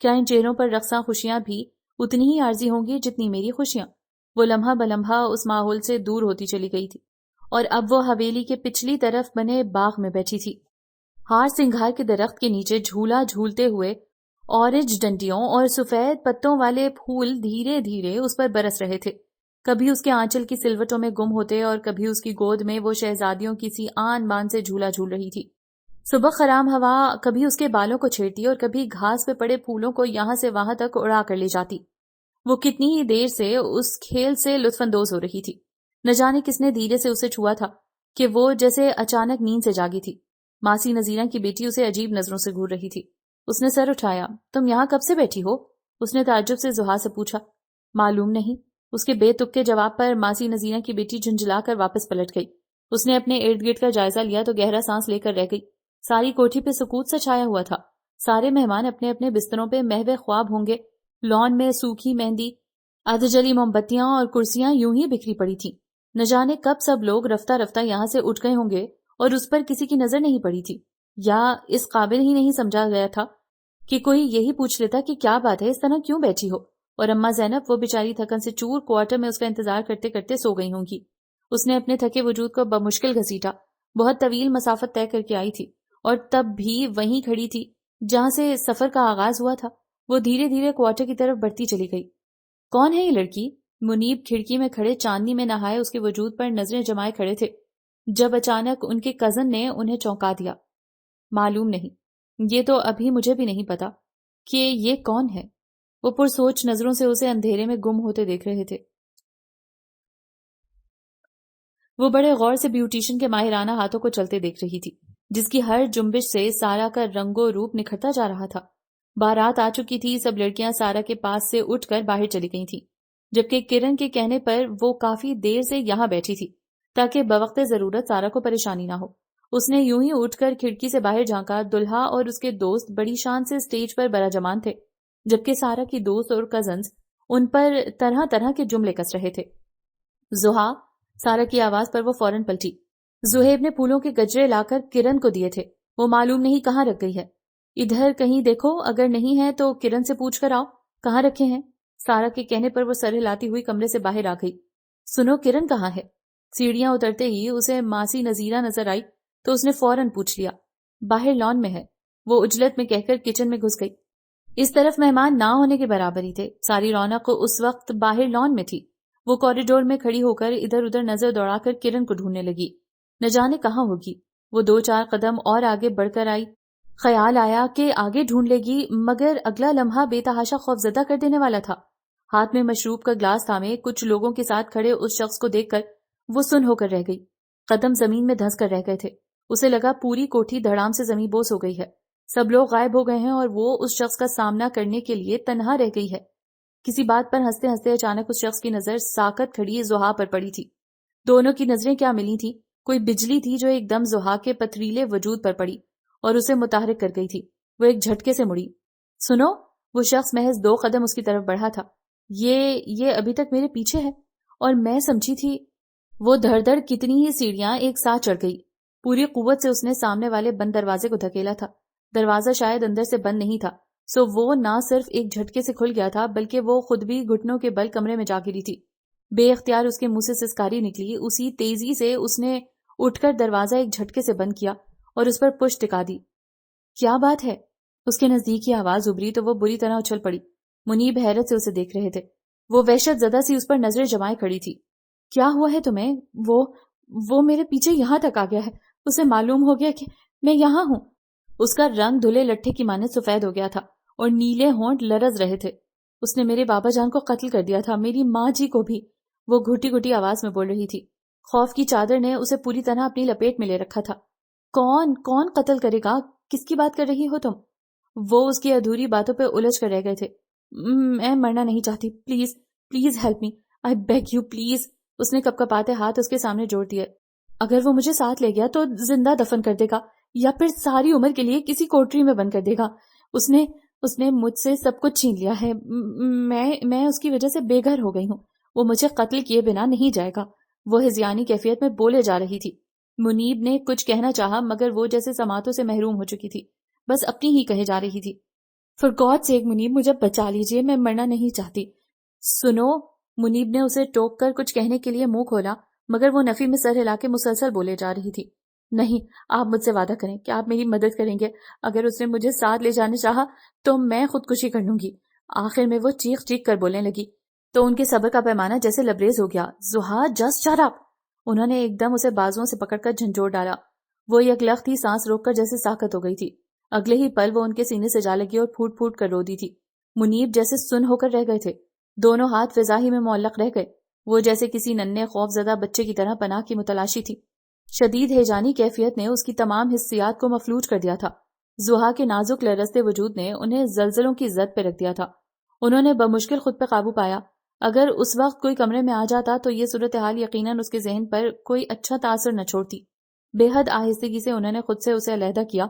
کیا ان چہروں پر رقصاں خوشیاں بھی اتنی ہی عارضی ہوں گی جتنی میری خوشیاں؟ وہ لمحہ بلمحہ اس ماحول سے دور ہوتی چلی گئی تھی اور اب وہ حویلی کے پچھلی طرف بنے باغ میں بیٹھی تھی. ہار سنگھار کے درخت کے نیچے جھولا جھولتے ہوئے اورنج ڈنڈیوں اور سفید پتوں والے پھول دھیرے دھیرے اس پر برس رہے تھے. کبھی اس کے آنچل کی سلوٹوں میں گم ہوتے اور کبھی اس کی گود میں وہ شہزادیوں کی سی آن بان سے جھولا جھول رہی تھی. صبح خرام ہوا کبھی اس کے بالوں کو چھیڑتی اور کبھی گھاس پہ پڑے پھولوں کو یہاں سے وہاں تک اڑا کر لے جاتی. وہ کتنی ہی دیر سے اس کھیل سے لطف اندوز ہو رہی تھی. نہ جانے کس نے دھیرے سے اسے چھوا تھا کہ وہ جیسے اچانک نیند سے جاگی تھی. ماسی نذیرہ کی بیٹی اسے عجیب نظروں سے گھور رہی تھی. اس نے سر اٹھایا. تم یہاں کب سے بیٹھی ہو؟ اس نے تعجب سے زحا سے پوچھا. معلوم نہیں. اس کے بے تک کے جواب پر ماسی نذیرہ کی بیٹی جھنجھلا کر واپس پلٹ گئی. اس نے اپنے ارد گرد کا جائزہ لیا تو گہرا سانس لے کر رہ گئی. ساری کوٹھی پہ سکوت سا چھایا ہوا تھا. سارے مہمان اپنے اپنے بستروں پہ محو خواب ہوں گے. لان میں سوکھی مہندی، آدھ جلی موم بتیاں اور کرسیاں یوں ہی بکھری پڑی تھیں. نہ جانے کب سب لوگ رفتہ رفتہ یہاں سے اٹھ گئے ہوں گے اور اس پر کسی کی نظر نہیں پڑی تھی، یا اس قابل ہی نہیں سمجھا گیا تھا کہ کوئی یہی پوچھ لیتا کہ کیا بات ہے، اس طرح کیوں بیٹھی ہو؟ اور اماں زینب وہ بیچاری تھکن سے چور کوارٹر میں اس کا انتظار کرتے کرتے سو گئی ہوں گی. اس نے اپنے تھکے وجود کو بمشکل گھسیٹا. بہت طویل مسافت طے کر کے آئی تھی اور تب بھی وہیں کھڑی تھی جہاں سے سفر کا آغاز ہوا تھا. وہ دھیرے دھیرے کوارٹر کی طرف بڑھتی چلی گئی. کون ہے یہ لڑکی؟ منیب کھڑکی میں کھڑے چاندنی میں نہائے اس کے وجود پر نظریں جمائے کھڑے تھے جب اچانک ان کے کزن نے انہیں چونکا دیا. معلوم نہیں. یہ تو ابھی مجھے بھی نہیں پتا کہ یہ کون ہے. وہ پرسوچ نظروں سے اسے اندھیرے میں گم ہوتے دیکھ رہے تھے. وہ بڑے غور سے بیوٹیشن کے ماہرانہ ہاتھوں کو چلتے دیکھ رہی تھی جس کی ہر جنبش سے سارا کا رنگ و روپ نکھرتا جا رہا تھا. بارات آ چکی تھی. سب لڑکیاں سارا کے پاس سے اٹھ کر باہر چلی گئی تھیں جبکہ کرن کے کہنے پر وہ کافی دیر سے یہاں بیٹھی تھی تاکہ بوقت ضرورت سارا کو پریشانی نہ ہو. اس نے یوں ہی اٹھ کر کھڑکی سے باہر جھانکا. دلہا اور اس کے دوست بڑی شان سے سٹیج پر براجمان تھے جبکہ سارا کی دوست اور کزنز ان پر طرح طرح کے جملے کس رہے تھے. زحا، سارا کی آواز پر وہ فوراً پلٹی. زہیب نے پھولوں کے گجرے لا کر کرن کو دیے تھے. وہ معلوم نہیں کہاں رکھ گئی ہے. ادھر کہیں دیکھو، اگر نہیں ہے تو کرن سے پوچھ کر آؤ کہاں رکھے ہیں. سارا کے کہنے پر وہ سر ہلاتی ہوئی کمرے سے باہر آ گئی. سنو، کرن کہاں ہے؟ سیڑھیاں اترتے ہی اسے ماسی نذیرہ نظر آئی تو اس نے فوراً پوچھ لیا. باہر لان میں ہے، وہ اجلت میں کہہ کر کچن میں گھس گئی. اس طرف مہمان نہ ہونے کے برابر ہی تھے. ساری رونق اس وقت باہر لان میں تھی. وہ کوریڈور میں کھڑی ہو کر ادھر ادھر نظر دوڑا کر کرن کو ڈھونڈنے لگی. نہ جانے کہاں ہوگی. وہ 2-4 قدم اور آگے بڑھ کر آئی. خیال آیا کہ آگے ڈھونڈ لے گی مگر اگلا لمحہ بے تحاشا خوفزدہ کر دینے والا تھا. ہاتھ میں مشروب کا گلاس تھامے کچھ لوگوں کے ساتھ کھڑے اس شخص کو دیکھ کر وہ سن ہو کر رہ گئی. قدم زمین میں دھنس کر رہ گئے تھے. اسے لگا پوری کوٹھی دھڑام سے زمین بوس ہو گئی ہے. سب لوگ غائب ہو گئے ہیں اور وہ اس شخص کا سامنا کرنے کے لیے تنہا رہ گئی ہے۔ کسی بات پر ہنستے ہنستے اچانک اس شخص کی نظر ساکت کھڑی زحا پر پڑی تھی۔ دونوں کی نظریں کیا ملی تھی، کوئی بجلی تھی جو ایک دم زحا کے پتھریلے وجود پر پڑی اور اسے متحرک کر گئی تھی۔ وہ ایک جھٹکے سے مڑی۔ سنو، وہ شخص محض 2 قدم اس کی طرف بڑھا تھا۔ یہ ابھی تک میرے پیچھے ہے، اور میں سمجھی تھی۔ وہ دھڑ دھڑ کتنی ہی سیڑھیاں ایک ساتھ چڑھ گئی۔ پوری قوت سے اس نے سامنے والے بند دروازے کو دھکیلا تھا۔ دروازہ شاید اندر سے بند نہیں تھا، سو وہ نہ صرف ایک جھٹکے سے کھل گیا تھا بلکہ وہ خود بھی گھٹنوں کے بل کمرے میں جا گری تھی۔ بے اختیار اس کے منہ سے سسکاری نکلی۔ اسی تیزی سے اس نے اٹھ کر دروازہ ایک جھٹکے سے بند کیا اور اس پر پشت ٹکا دی۔ کیا بات ہے؟ اس کے نزدیک کی آواز ابری تو وہ بری طرح اچھل پڑی۔ منیب حیرت سے اسے دیکھ رہے تھے۔ وہ وحشت زدہ سی اس پر نظریں جمائے کھڑی تھی۔ کیا ہوا ہے تمہیں؟ وہ میرے پیچھے یہاں تک آ گیا ہے۔ اسے معلوم ہو گیا کہ میں یہاں ہوں۔ اس کا رنگ دھلے لٹھے کی مانند سفید ہو گیا تھا اور نیلے ہونٹ لرز رہے تھے۔ اس نے میرے بابا جان کو قتل کر دیا تھا، میری ماں جی کو بھی، وہ گھٹی گھٹی آواز میں بول رہی تھی۔ خوف کی چادر نے اسے پوری طرح اپنی لپیٹ میں لے رکھا تھا۔ کون قتل کرے گا؟ کس کی بات کر رہی ہو تم؟ وہ اس کی ادھوری باتوں پہ الجھ کر رہ گئے تھے۔ میں مرنا نہیں چاہتی، please please help me, I beg you please. اس نے کپکپاتے ہاتھ اس کے سامنے جوڑ دیے۔ اگر وہ مجھے ساتھ لے گیا تو زندہ دفن کر دے گا یا پھر ساری عمر کے لیے کسی کوٹری میں بند کر دے گا۔ اس نے مجھ سے سب کچھ چھین لیا ہے۔ میں اس کی وجہ سے بے گھر ہو گئی ہوں۔ وہ مجھے قتل کیے بنا نہیں جائے گا۔ وہ ہذیانی کیفیت میں بولے جا رہی تھی۔ منیب نے کچھ کہنا چاہا مگر وہ جیسے سماعتوں سے محروم ہو چکی تھی، بس اپنی ہی کہے جا رہی تھی۔ فار گاڈ سیک منیب، مجھے بچا لیجیے، میں مرنا نہیں چاہتی۔ سنو، منیب نے اسے ٹوک کر کچھ کہنے کے لیے منہ کھولا مگر وہ نفی میں سر ہلا کے مسلسل بولے جا رہی تھی۔ نہیں، آپ مجھ سے وعدہ کریں کہ آپ میری مدد کریں گے۔ اگر اس نے مجھے ساتھ لے جانے چاہا تو میں خودکشی کر لوں گی۔ آخر میں وہ چیخ چیخ کر بولنے لگی تو ان کے صبر کا پیمانہ جیسے لبریز ہو گیا۔ زحا، جسٹ شٹ اپ! انہوں نے ایک دم اسے بازوؤں سے پکڑ کر جھنجھوڑ ڈالا۔ وہ یکلخت ہی سانس روک کر جیسے ساکت ہو گئی تھی۔ اگلے ہی پل وہ ان کے سینے سے جا لگی اور پھوٹ پھوٹ کر رو دی تھی۔ منیب جیسے سن ہو کر رہ گئے تھے، دونوں ہاتھ فضا ہی میں معلق رہ گئے۔ وہ جیسے کسی ننھے خوف زدہ بچے کی طرح پناہ کی متلاشی تھی۔ شدید ہیجانی کیفیت نے اس کی تمام حسیات کو مفلوج کر دیا تھا۔ زحا کے نازک لرزتے وجود نے انہیں زلزلوں کی زد پہ رکھ دیا تھا۔ انہوں نے بمشکل خود پہ قابو پایا۔ اگر اس وقت کوئی کمرے میں آ جاتا تو یہ صورتحال یقیناً اس کے ذہن پر کوئی اچھا تاثر نہ چھوڑتی۔ بے حد آہستگی سے انہوں نے خود سے اسے علیحدہ کیا۔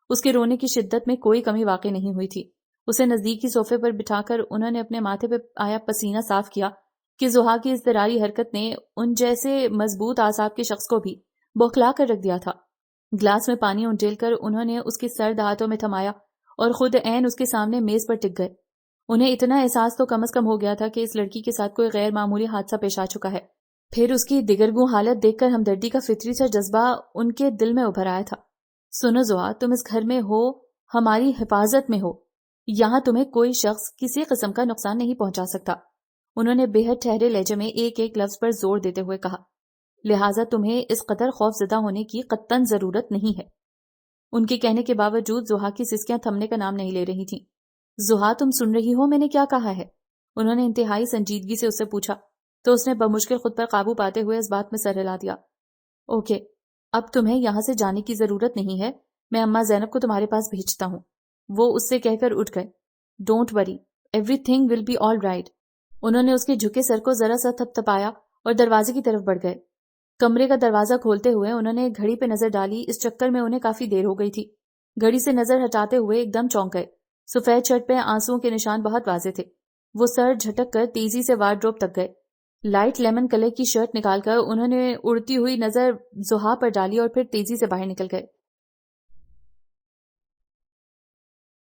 اس کے رونے کی شدت میں کوئی کمی واقع نہیں ہوئی تھی۔ اسے نزدیکی صوفے پر بٹھا کر انہوں نے اپنے ماتھے پہ آیا پسینہ صاف کیا کہ زحا کی اضطراری حرکت نے ان جیسے مضبوط اعصاب کے شخص کو بھی بوکھلا کر رکھ دیا تھا۔ گلاس میں پانی انڈیل کر انہوں نے اس کے سرد ہاتھوں میں تھمایا اور خود عین اس کے سامنے میز پر ٹک گئے۔ انہیں اتنا احساس تو کم از کم ہو گیا تھا کہ اس لڑکی کے ساتھ کوئی غیر معمولی حادثہ پیش آ چکا ہے۔ پھر اس کی دگرگوں حالت دیکھ کر ہمدردی کا فطری سا جذبہ ان کے دل میں ابھر آیا تھا۔ سنو زحا، تم اس گھر میں ہو، ہماری حفاظت میں ہو، یہاں تمہیں کوئی شخص کسی قسم کا نقصان نہیں پہنچا سکتا۔ انہوں نے بے حد ٹھہرے لہجے میں ایک ایک لفظ پر زور دیتے ہوئے کہا، لہٰذا تمہیں اس قدر خوف زدہ ہونے کی قطعاً ضرورت نہیں ہے۔ ان کے کہنے کے باوجود زحا کی سسکیاں تھمنے کا نام نہیں لے رہی تھیں۔ زحا، تم سن رہی ہو میں نے کیا کہا ہے؟ انہوں نے انتہائی سنجیدگی سے اس سے پوچھا تو اس نے بمشکل خود پر قابو پاتے ہوئے اس بات میں سر ہلا دیا۔ اوکے، اب تمہیں یہاں سے جانے کی ضرورت نہیں ہے، میں اماں زینب کو تمہارے پاس بھیجتا ہوں۔ وہ اس سے کہہ کر اٹھ گئے۔ Don't worry, everything will be all right. انہوں نے اس کے جھکے سر کو ذرا سا تھپ تھپایا اور دروازے کی طرف بڑھ گئے۔ کمرے کا دروازہ کھولتے ہوئے انہوں نے گھڑی پہ نظر ڈالی۔ اس چکر میں انہیں کافی دیر ہو گئی تھی۔ گھڑی سے نظر ہٹاتے ہوئے ایک دم چونک گئے۔ سفید شرٹ پہ آنسوؤں کے نشان بہت واضح تھے۔ وہ سر جھٹک کر تیزی سے وارڈروب تک گئے۔ لائٹ لیمن کلر کی شرٹ نکال کر انہوں نے اڑتی ہوئی نظر زحا پر ڈالی اور پھر تیزی سے باہر نکل گئے۔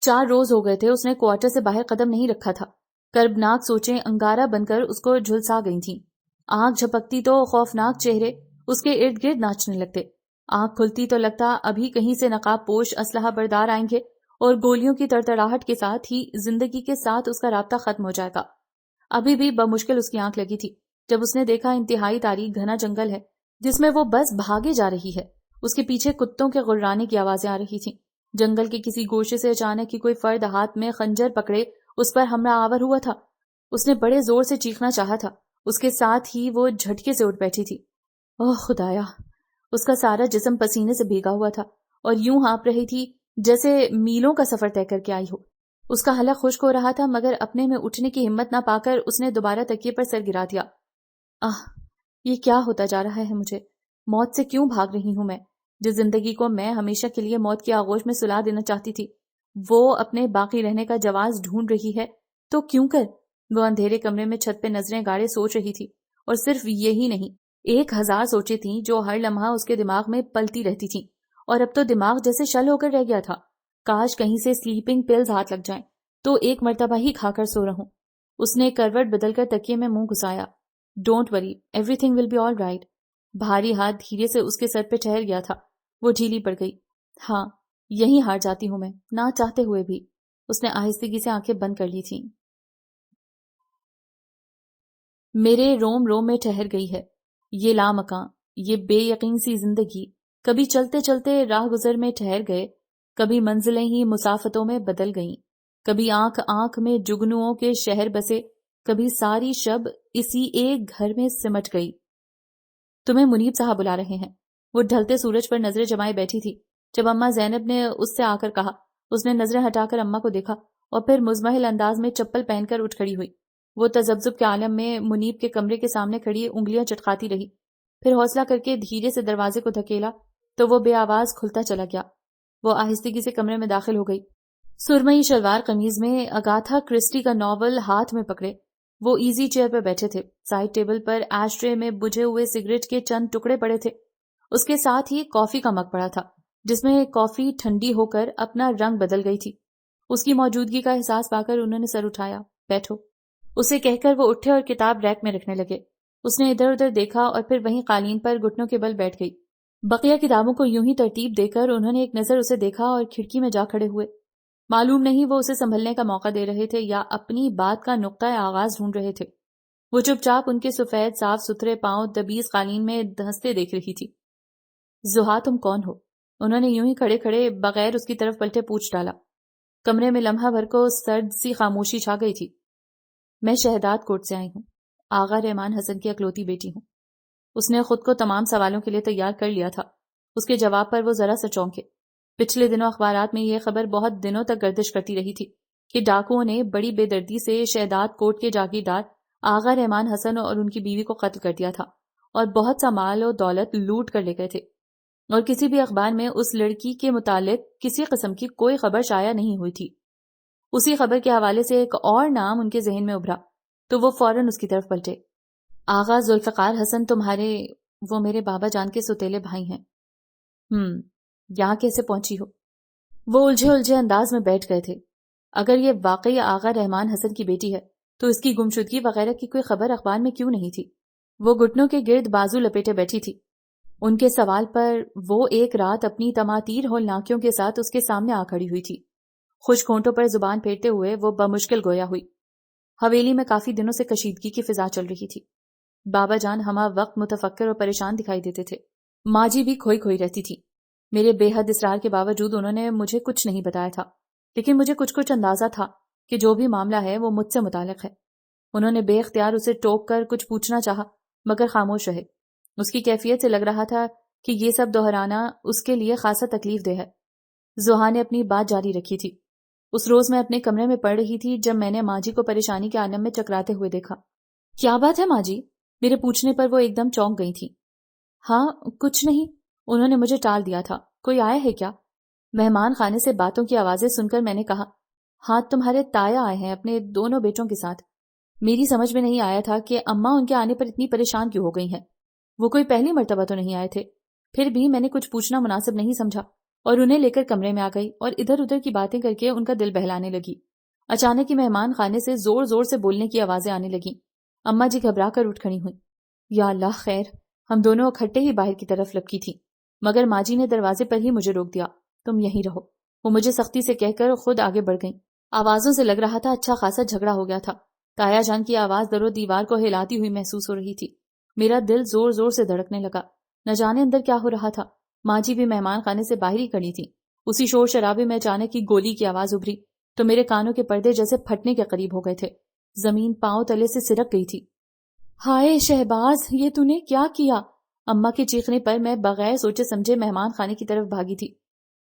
4 روز ہو گئے تھے اس نے کوارٹر سے باہر قدم نہیں رکھا تھا۔ کربناک سوچیں انگارہ بن کر اس کو جھلسا گئی تھیں۔ آنکھ جھپکتی تو خوفناک چہرے اس کے ارد گرد ناچنے لگتے۔ آنکھ کھلتی تو لگتا ابھی کہیں سے نقاب پوش اسلحہ بردار آئیں گے اور گولیوں کی تڑتڑاہٹ کے ساتھ ہی زندگی کے ساتھ اس کا رابطہ ختم ہو جائے گا۔ ابھی بھی بمشکل اس کی آنکھ لگی تھی جب اس نے دیکھا انتہائی تاریک گھنا جنگل ہے جس میں وہ بس بھاگے جا رہی ہے۔ اس کے پیچھے کتوں کے غرانے کی آوازیں آ رہی تھیں۔ جنگل کے کسی گوشے سے اچانک ہی کوئی فرد ہاتھ میں خنجر پکڑے اس پر حملہ آور ہوا تھا۔ اس نے بڑے زور سے چیخنا چاہا تھا، اس کے ساتھ ہی وہ جھٹکے سے اٹھ بیٹھی تھی۔ اوہ خدایا! اس کا سارا جسم پسینے سے بھیگا ہوا تھا اور یوں ہانپ رہی تھی جیسے میلوں کا سفر طے کر کے آئی ہو۔ اس کا حلق خشک ہو رہا تھا مگر اپنے میں اٹھنے کی ہمت نہ پا کر اس نے دوبارہ تکیے پر سر گرا دیا۔ یہ کیا ہوتا جا رہا ہے مجھے؟ موت سے کیوں بھاگ رہی ہوں میں؟ جس زندگی کو میں ہمیشہ کے لیے موت کی آغوش میں سلا دینا چاہتی تھی، وہ اپنے باقی رہنے کا جواز ڈھونڈ رہی ہے تو کیوں کر؟ وہ اندھیرے کمرے میں چھت پہ نظریں گاڑے سوچ رہی تھی، اور صرف یہی نہیں، 1000 سوچیں تھیں جو ہر لمحہ اس کے دماغ میں پلتی رہتی تھیں، اور اب تو دماغ جیسے شل ہو کر رہ گیا تھا۔ کاش کہیں سے سلیپنگ پلز ہاتھ لگ جائیں تو ایک مرتبہ ہی کھا کر سو رہوں۔ اس نے کروٹ بدل کر تکیے میں منہ گھسایا۔ Don't worry, everything will be all right. بھاری ہاتھ دھیرے سے اس کے سر پہ ٹھہر گیا تھا۔ وہ ڈھیلی پڑ گئی۔ ہاں، یہیں ہار جاتی ہوں میں، نہ چاہتے ہوئے بھی۔ اس نے آہستگی سے آنکھیں بند کر لی تھیں۔ میرے روم روم میں ٹھہر گئی ہے یہ لامکاں، یہ بے یقین سی زندگی۔ کبھی چلتے چلتے راہ گزر میں ٹھہر گئے، کبھی منزلیں ہی مسافتوں میں بدل گئیں، کبھی آنکھ آنکھ میں جگنوؤں کے شہر بسے، کبھی ساری شب اسی ایک گھر میں سمٹ گئی۔ تمہیں منیب صاحب بلا رہے ہیں۔ وہ ڈھلتے سورج پر نظریں جمائے بیٹھی تھی۔ جب اماں زینب نے اس سے آ کر کہا، اس نے نظریں ہٹا کر اماں کو دیکھا اور پھر مزمحل انداز میں چپل پہن کر اٹھ کھڑی ہوئی۔ وہ تذبذب کے عالم میں منیب کے کمرے کے سامنے کھڑی انگلیاں چٹکاتی رہی، پھر حوصلہ کر کے دھیرے سے دروازے کو دھکیلا تو وہ بے آواز کھلتا چلا گیا۔ وہ آہستگی سے کمرے میں داخل ہو گئی۔ سرمئی شلوار قمیض میں اگاتھا کرسٹی کا ناول ہاتھ میں پکڑے وہ ایزی چیئر پر بیٹھے تھے۔ سائڈ ٹیبل پر ایش ٹرے میں بجھے ہوئے سگریٹ کے چند ٹکڑے پڑے تھے۔ اس کے ساتھ ہی کافی کا مگ پڑا تھا جس میں کافی ٹھنڈی ہو کر اپنا رنگ بدل گئی تھی۔ اس کی موجودگی کا احساس پا کر انہوں نے سر اٹھایا۔ بیٹھو، اسے کہہ کر وہ اٹھے اور کتاب ریک میں رکھنے لگے۔ اس نے ادھر ادھر دیکھا اور پھر وہیں قالین پر گھٹنوں کے بل بیٹھ گئی۔ بقیہ کتابوں کو یوں ہی ترتیب دے کر انہوں نے ایک نظر اسے دیکھا اور کھڑکی میں جا کھڑے ہوئے۔ معلوم نہیں وہ اسے سنبھلنے کا موقع دے رہے تھے یا اپنی بات کا نقطۂ آغاز ڈھونڈ رہے تھے۔ وہ چپ چاپ ان کے سفید صاف ستھرے پاؤں دبیز قالین میں دھنستے دیکھ رہی تھی۔ زحا، تم کون ہو؟ انہوں نے یوں ہی کھڑے کھڑے بغیر اس کی طرف پلٹے پوچھ ڈالا۔ کمرے میں لمحہ بھر کو سرد سی خاموشی چھا گئی تھی۔ میں شہداد کوٹ سے آئی ہوں، آغا رحمان حسن کی اکلوتی بیٹی ہوں۔ اس نے خود کو تمام سوالوں کے لیے تیار کر لیا تھا۔ اس کے جواب پر وہ ذرا سا چونکے۔ پچھلے دنوں اخبارات میں یہ خبر بہت دنوں تک گردش کرتی رہی تھی کہ ڈاکوؤں نے بڑی بے دردی سے شہداد کوٹ کے جاگیردار آغا رحمان حسن اور ان کی بیوی کو قتل کر دیا تھا اور بہت سا مال و دولت لوٹ کر لے گئے تھے، اور کسی بھی اخبار میں اس لڑکی کے متعلق کسی قسم کی کوئی خبر شائع نہیں ہوئی تھی۔ اسی خبر کے حوالے سے ایک اور نام ان کے ذہن میں ابھرا تو وہ فوراً اس کی طرف پلٹے۔ آغا ذوالفقار حسن تمہارے، وہ میرے بابا جان کے سوتیلے بھائی ہیں۔ یہاں کیسے پہنچی ہو؟ وہ الجھے الجھے انداز میں بیٹھ گئے تھے۔ اگر یہ واقعی آغا رحمان حسن کی بیٹی ہے تو اس کی گمشدگی وغیرہ کی کوئی خبر اخبار میں کیوں نہیں تھی؟ وہ گھٹنوں کے گرد بازو لپیٹے بیٹھی تھی۔ ان کے سوال پر وہ ایک رات اپنی تماتیر ہولناکیوں کے ساتھ اس کے سامنے آ کھڑی ہوئی تھی۔ خشک ہونٹوں پر زبان پھیرتے ہوئے وہ بمشکل گویا ہوئی۔ حویلی میں کافی دنوں سے کشیدگی کی فضا چل رہی تھی۔ بابا جان ہمہ وقت متفکر اور پریشان دکھائی دیتے تھے۔ ماں جی بھی کھوئی کھوئی رہتی تھی۔ میرے بے حد اصرار کے باوجود انہوں نے مجھے کچھ نہیں بتایا تھا، لیکن مجھے کچھ اندازہ تھا کہ جو بھی معاملہ ہے وہ مجھ سے متعلق ہے۔ انہوں نے بے اختیار اسے ٹوک کر کچھ پوچھنا چاہا مگر خاموش رہے۔ اس کی کیفیت سے لگ رہا تھا کہ یہ سب دہرانا اس کے لیے خاصا تکلیف دہ ہے۔ زحا نے اپنی بات جاری رکھی تھی۔ اس روز میں اپنے کمرے میں پڑھ رہی تھی جب میں نے ماں جی کو پریشانی کے عالم میں چکراتے ہوئے دیکھا۔ کیا بات ہے ماں جی؟ میرے پوچھنے پر وہ ایک دم چونک گئی تھی۔ ہاں کچھ نہیں، انہوں نے مجھے ٹال دیا تھا۔ کوئی آیا ہے کیا؟ مہمان خانے سے باتوں کی آوازیں سن کر میں نے کہا، ہاں تمہارے تایا آئے ہیں اپنے دونوں بیٹوں کے ساتھ۔ میری سمجھ میں نہیں آیا تھا کہ اماں ان کے آنے پر اتنی پریشان کیوں ہو گئی ہیں۔ وہ کوئی پہلی مرتبہ تو نہیں آئے تھے، پھر بھی میں نے کچھ پوچھنا مناسب نہیں سمجھا اور انہیں لے کر کمرے میں آ گئی اور ادھر ادھر کی باتیں کر کے ان کا دل بہلانے لگی۔ اچانک ہی مہمان خانے سے زور زور سے بولنے کی آوازیں آنے لگیں۔ اماں جی گھبرا کر اٹھ کھڑی ہوئی۔ یا اللہ خیر! ہم دونوں اکٹھے ہی باہر کی طرف لپکی تھی مگر ماں جی نے دروازے پر ہی مجھے روک دیا۔ تم یہیں رہو، وہ مجھے سختی سے کہہ کر خود آگے بڑھ گئیں۔ آوازوں سے لگ رہا تھا اچھا خاصا جھگڑا ہو گیا تھا۔ تایا جان کی آواز در و دیوار کو ہلاتی ہوئی محسوس ہو رہی تھی۔ میرا دل زور زور سے دھڑکنے لگا، نہ جانے اندر کیا ہو رہا تھا۔ ماں جی بھی مہمان خانے سے باہر ہی کھڑی تھی۔ اسی شور شرابے میں اچانک ہی گولی کی آواز ابھری تو میرے کانوں کے پردے جیسے پھٹنے کے قریب ہو گئے تھے۔ زمین پاؤں تلے سے سرک گئی تھی۔ ہائے شہباز، یہ تو نے کیا کیا؟ اماں کے چیخنے پر میں بغیر سوچے سمجھے مہمان خانے کی طرف بھاگی تھی۔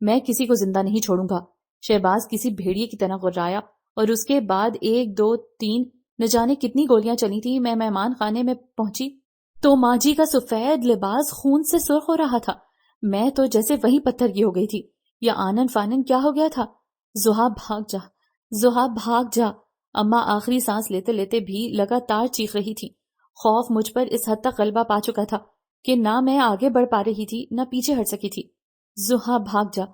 میں کسی کو زندہ نہیں چھوڑوں گا۔ شہباز کسی بھیڑیے کی طرح غرایا اور اس کے بعد 1 2 3 نہ جانے کتنی گولیاں چلی تھی۔ میں مہمان خانے میں پہنچی تو ماں جی کا سفید لباس خون سے سرخ ہو رہا تھا۔ میں تو جیسے وہی پتھر کی ہو گئی تھی، یا آنن فانن کیا ہو گیا تھا۔ زحا بھاگ جا، زحا بھاگ جا۔ اماں آخری سانس لیتے لیتے بھی لگاتار چیخ رہی تھی۔ خوف مجھ پر اس حد تک غلبہ پا چکا تھا کہ نہ میں آگے بڑھ پا رہی تھی نہ پیچھے ہٹ سکی تھی۔ زحا بھاگ جا،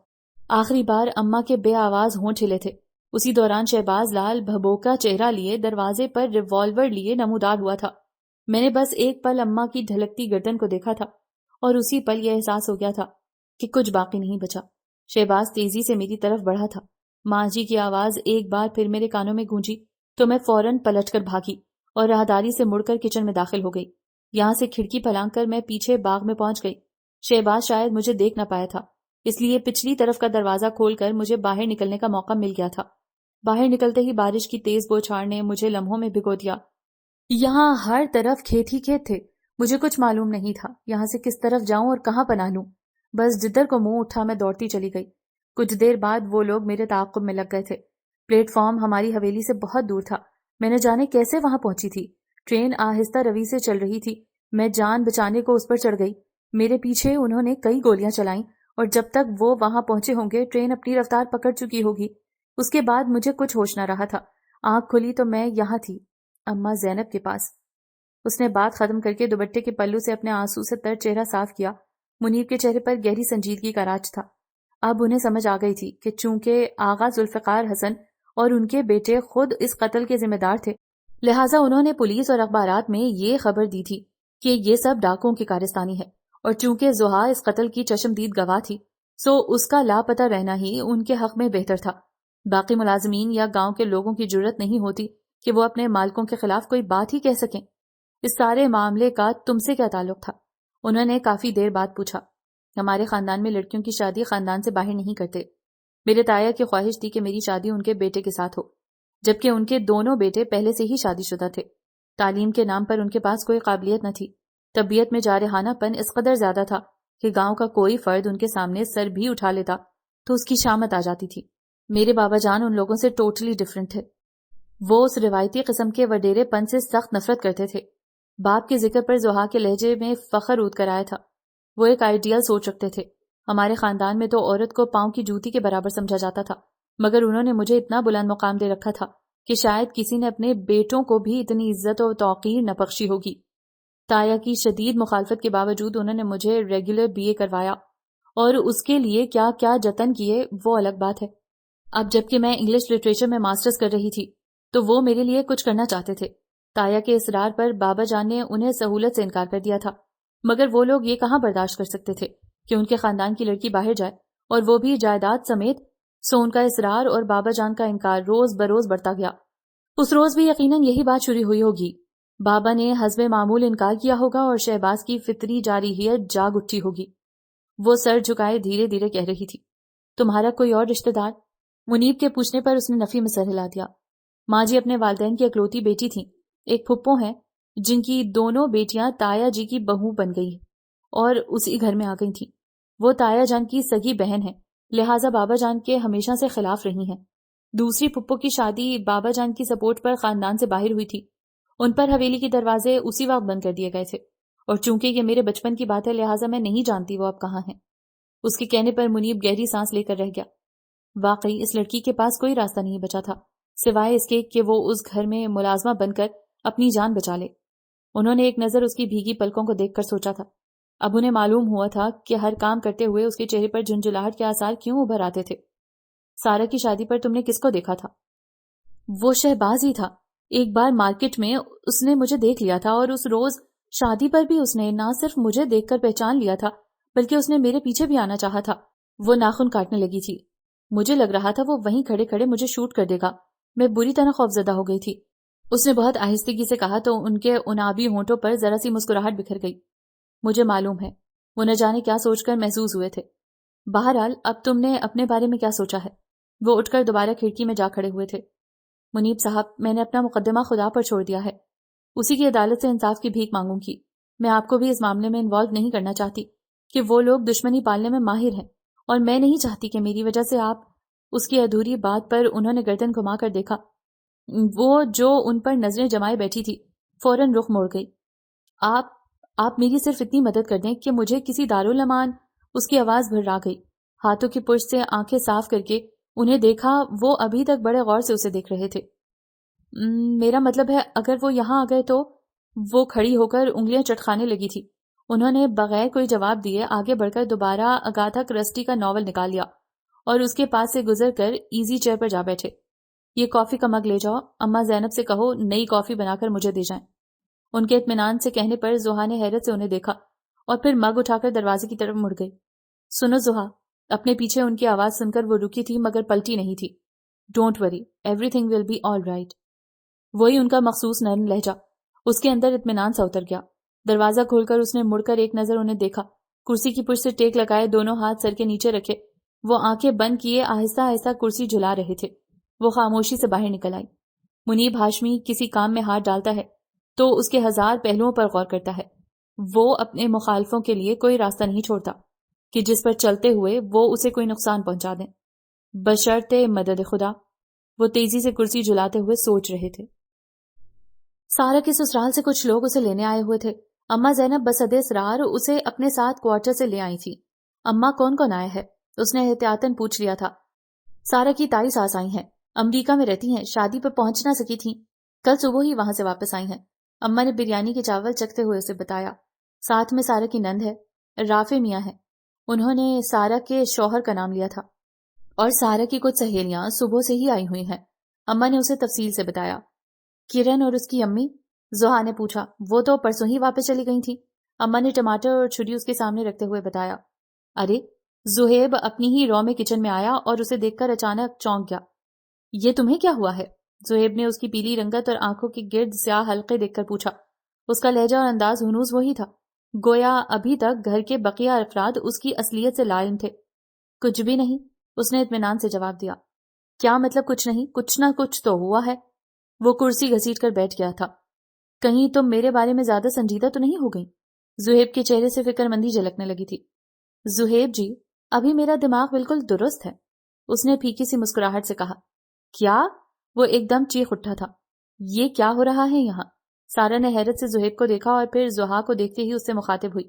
آخری بار اماں کے بے آواز ہونٹ ہلے تھے۔ اسی دوران شہباز لال بھبوکا چہرہ لیے دروازے پر ریوالور لیے نمودار ہوا تھا۔ میں نے بس ایک پل اماں کی ڈھلکتی گردن کو دیکھا تھا اور اسی پل یہ احساس ہو گیا تھا کہ کچھ باقی نہیں بچا۔ شہباز تیزی سے میری طرف بڑھا تھا۔ ماں جی کی آواز ایک بار پھر میرے کانوں میں گونجی تو میں فوراً پلٹ کر بھاگی اور راہداری سے مڑ کر کچن میں داخل ہو گئی۔ یہاں سے کھڑکی پھلانگ کر میں پیچھے باغ میں پہنچ گئی۔ شہباز شاید مجھے دیکھ نہ پایا تھا، اس لیے پچھلی طرف کا دروازہ کھول کر مجھے باہر نکلنے کا موقع مل گیا تھا۔ باہر نکلتے ہی بارش کی تیز بوچھاڑ نے مجھے لمحوں میں بھگو دیا۔ یہاں ہر طرف کھیت ہی کھیت تھے۔ مجھے کچھ معلوم نہیں تھا یہاں سے کس طرف جاؤں اور کہاں پناہ لوں۔ بس جدھر کو منہ اٹھا میں دوڑتی چلی گئی۔ کچھ دیر بعد وہ لوگ میرے تعاقب میں لگ گئے تھے۔ پلیٹ فارم ہماری حویلی سے بہت دور تھا۔ میں نے جانے کیسے وہاں پہنچی تھی۔ ٹرین آہستہ روی سے چل رہی تھی۔ میں جان بچانے کو اس پر چڑھ گئی۔ میرے پیچھے انہوں نے کئی گولیاں چلائیں اور جب تک وہ وہاں پہنچے ہوں گے ٹرین اپنی رفتار پکڑ چکی ہوگی۔ اس کے بعد مجھے کچھ ہوش نہ رہا تھا۔ آنکھ کھلی تو میں یہاں تھی، اماں زینب کے پاس۔ اس نے بات ختم کر کے دوپٹے کے پلو سے اپنے آنسو سے تر چہرہ صاف کیا۔ منیب کے چہرے پر گہری سنجیدگی کا راج تھا۔ اب انہیں سمجھ آ گئی تھی کہ چونکہ آغا ذوالفقار حسن اور ان کے بیٹے خود اس قتل کے ذمہ دار تھے، لہٰذا انہوں نے پولیس اور اخبارات میں یہ خبر دی تھی کہ یہ سب ڈاکوں کی کارستانی ہے، اور چونکہ زحا اس قتل کی چشمدید گواہ تھی سو اس کا لاپتہ رہنا ہی ان کے حق میں بہتر تھا۔ باقی ملازمین یا گاؤں کے لوگوں کی جرت نہیں ہوتی کہ وہ اپنے مالکوں کے خلاف کوئی بات ہی کہہ سکیں۔ اس سارے معاملے کا تم سے کیا تعلق تھا؟ انہوں نے کافی دیر بعد پوچھا۔ ہمارے خاندان میں لڑکیوں کی شادی خاندان سے باہر نہیں کرتے۔ میرے تایا کی خواہش تھی کہ میری شادی ان کے بیٹے کے ساتھ ہو، جبکہ ان کے دونوں بیٹے پہلے سے ہی شادی شدہ تھے۔ تعلیم کے نام پر ان کے پاس کوئی قابلیت نہ تھی۔ طبیعت میں جارحانہ پن اس قدر زیادہ تھا کہ گاؤں کا کوئی فرد ان کے سامنے سر بھی اٹھا لیتا تو اس کی شامت آ جاتی تھی۔ میرے بابا جان ان لوگوں سے ٹوٹلی ڈیفرنٹ تھے۔ وہ اس روایتی قسم کے وڈیرے پن سے سخت نفرت کرتے تھے۔ باپ کے ذکر پر زحا کے لہجے میں فخر اود کر آیا تھا۔ وہ ایک آئیڈیل سوچ رکھتے تھے۔ ہمارے خاندان میں تو عورت کو پاؤں کی جوتی کے برابر سمجھا جاتا تھا، مگر انہوں نے مجھے اتنا بلند مقام دے رکھا تھا کہ شاید کسی نے اپنے بیٹوں کو بھی اتنی عزت و توقیر نہ بخشی ہوگی۔ تایا کی شدید مخالفت کے باوجود انہوں نے مجھے ریگولر BA کروایا، اور اس کے لیے کیا کیا جتن کیے وہ الگ بات ہے۔ اب جبکہ میں انگلش لٹریچر میں ماسٹرز کر رہی تھی تو وہ میرے لیے کچھ کرنا چاہتے تھے۔ تایا کے اصرار پر بابا جان نے انہیں سہولت سے انکار کر دیا تھا، مگر وہ لوگ یہ کہاں برداشت کر سکتے تھے کہ ان کے خاندان کی لڑکی باہر جائے، اور وہ بھی جائیداد سمیت۔ سو ان کا اصرار اور بابا جان کا انکار روز بروز بڑھتا گیا۔ اس روز بھی یقیناً یہی بات شروع ہوئی ہوگی۔ بابا نے حسب معمول انکار کیا ہوگا اور شہباز کی فطری جارحیت جاگ اٹھی ہوگی۔ وہ سر جھکائے دھیرے دھیرے کہہ رہی تھی، تمہارا کوئی اور رشتہ دار؟ منیب کے پوچھنے پر اس نے نفی میں سر ہلا دیا۔ ماں جی اپنے والدین کی اکلوتی بیٹی تھیں۔ ایک پھپھو ہیں جن کی دونوں بیٹیاں تایا جی کی بہو بن گئی اور اسی گھر میں آ گئی تھیں۔ وہ تایا جان کی سگی بہن ہیں، لہٰذا بابا جان کے ہمیشہ سے خلاف رہی ہیں۔ دوسری پھپھو کی شادی بابا جان کی سپورٹ پر خاندان سے باہر ہوئی تھی۔ ان پر حویلی کے دروازے اسی وقت بند کر دیے گئے تھے، اور چونکہ یہ میرے بچپن کی بات ہے لہٰذا میں نہیں جانتی وہ اب کہاں ہیں۔ اس کے کہنے پر منیب گہری سانس لے کر رہ گیا۔ واقعی اس لڑکی کے پاس کوئی راستہ نہیں بچا تھا سوائے اس کے کہ وہ اس گھر میں ملازمہ بن کر اپنی جان بچا لے۔ انہوں نے ایک نظر اس کی بھیگی پلکوں کو دیکھ کر سوچا تھا۔ اب انہیں معلوم ہوا تھا کہ ہر کام کرتے ہوئے اس کے چہرے پر جھنجھلاہٹ کے آثار کیوں ابھر آتے تھے۔ سارا کی شادی پر تم نے کس کو دیکھا تھا؟ وہ شہباز ہی تھا۔ ایک بار مارکیٹ میں اس نے مجھے دیکھ لیا تھا، اور اس روز شادی پر بھی اس نے نہ صرف مجھے دیکھ کر پہچان لیا تھا بلکہ اس نے میرے پیچھے بھی آنا چاہا تھا۔ وہ ناخن کاٹنے لگی تھی۔ مجھے لگ رہا تھا وہ وہیں کھڑے کھڑے مجھے شوٹ کر دے گا۔ میں بری طرح خوفزدہ ہو گئی تھی۔ اس نے بہت آہستگی سے کہا تو ان کے انابی ہونٹوں پر ذرا سی مسکراہٹ بکھر گئی۔ مجھے معلوم ہے وہ نہ جانے کیا سوچ کر محظوظ ہوئے تھے۔ بہرحال اب تم نے اپنے بارے میں کیا سوچا ہے؟ وہ اٹھ کر دوبارہ کھڑکی میں جا کھڑے ہوئے تھے۔ منیب صاحب، میں نے اپنا مقدمہ خدا پر چھوڑ دیا ہے۔ اسی کی عدالت سے انصاف کی بھیک مانگوں گی۔ میں آپ کو بھی اس معاملے میں انوالو نہیں کرنا چاہتی کہ وہ لوگ دشمنی پالنے میں ماہر ہیں اور میں نہیں چاہتی کہ میری وجہ سے آپ. اس کی ادھوری بات پر انہوں نے گردن گھما کر دیکھا. وہ جو ان پر نظریں جمائے بیٹھی تھی فوراً رخ موڑ گئی. آپ میری صرف اتنی مدد کر دیں کہ مجھے کسی دارالامان. اس کی آواز بھرا گئی. ہاتھوں کی پشت سے آنکھیں صاف کر کے انہیں دیکھا. وہ ابھی تک بڑے غور سے اسے دیکھ رہے تھے. میرا مطلب ہے اگر وہ یہاں آ گئے تو. وہ کھڑی ہو کر انگلیاں چٹکانے لگی تھی. انہوں نے بغیر کوئی جواب دیے آگے بڑھ کر دوبارہ اگاتھا کرسٹی کا ناول نکال لیا اور اس کے پاس سے گزر کر ایزی چیئر پر جا بیٹھے. یہ کافی کا مگ لے جاؤ. اماں زینب سے کہو نئی کافی بنا کر مجھے دے جائیں. ان کے اطمینان سے کہنے پر زحا نے حیرت سے انہیں دیکھا اور پھر مگ اٹھا کر دروازے کی طرف مڑ گئی. سنو زحا. اپنے پیچھے ان کی آواز سن کر وہ رکی تھی مگر پلٹی نہیں تھی. Don't worry, everything will be all right. وہی ان کا مخصوص نرم لہجہ. اس کے اندر اطمینان سا اتر گیا. دروازہ کھول کر اس نے مڑ کر ایک نظر انہیں دیکھا. کرسی کی پشت سے ٹیک لگائے دونوں ہاتھ سر کے نیچے رکھے وہ آنکھیں بند کیے آہستہ آہستہ کرسی جھلا رہے تھے. وہ خاموشی سے باہر نکل آئی. منیب ہاشمی کسی کام میں ہاتھ ڈالتا ہے تو اس کے ہزار پہلوؤں پر غور کرتا ہے. وہ اپنے مخالفوں کے لیے کوئی راستہ نہیں چھوڑتا کہ جس پر چلتے ہوئے وہ اسے کوئی نقصان پہنچا دیں. بشرطِ مدد خدا. وہ تیزی سے کرسی جھلاتے ہوئے سوچ رہے تھے. سارا کے سسرال سے کچھ لوگ اسے لینے آئے ہوئے تھے. اماں زینب بسد اسرار اسے اپنے ساتھ کوارٹر سے لے آئی تھی. اماں کون کون آئے ہے؟ اس نے احتیاطاً پوچھ لیا تھا. سارا کی تائی ساس آئی ہیں. امریکہ میں رہتی ہیں. شادی پر پہنچ نہ سکی تھیں. کل صبح ہی وہاں سے واپس آئی ہیں. اماں نے بریانی کے چاول چکھتے ہوئے اسے بتایا. ساتھ میں سارا کی نند ہے, رافع میاں ہے. انہوں نے سارا کے شوہر کا نام لیا تھا. اور سارا کی کچھ سہیلیاں صبح سے ہی آئی ہوئی ہیں. اماں نے اسے تفصیل سے بتایا. کرن اور اس کی امی؟ زحا نے پوچھا. وہ تو پرسوں ہی واپس چلی گئی تھی. اماں نے ٹماٹر اور چھری اس کے سامنے رکھتے ہوئے بتایا. ارے, زہیب اپنی ہی رو میں کچن میں آیا اور اسے دیکھ کر اچانک چونک گیا. یہ تمہیں کیا ہوا ہے؟ زہیب نے اس کی پیلی رنگت اور آنکھوں کے گرد سیاہ حلقے دیکھ کر پوچھا. اس کا لہجہ اور انداز ہنوز وہی تھا, گویا ابھی تک گھر کے بقیہ افراد اس کی اصلیت سے لا علم تھے. کچھ بھی نہیں, اس نے اطمینان سے جواب دیا. کیا مطلب کچھ نہیں؟ کچھ نہ کچھ تو ہوا ہے. وہ کرسی گھسیٹ کر بیٹھ گیا تھا. کہیں تم میرے بارے میں زیادہ سنجیدہ تو نہیں ہو گئی؟ زہیب کے چہرے سے فکر مندی جھلکنے لگی تھی. زہیب جی, ابھی میرا دماغ بالکل درست ہے, اس نے پھیکی سی مسکراہٹ سے کہا. کیا؟ وہ ایک دم چیخ اٹھا تھا. یہ کیا ہو رہا ہے یہاں؟ سارا نے حیرت سے زہیب کو دیکھا اور پھر زحا کو دیکھتے ہی اس سے مخاطب ہوئی.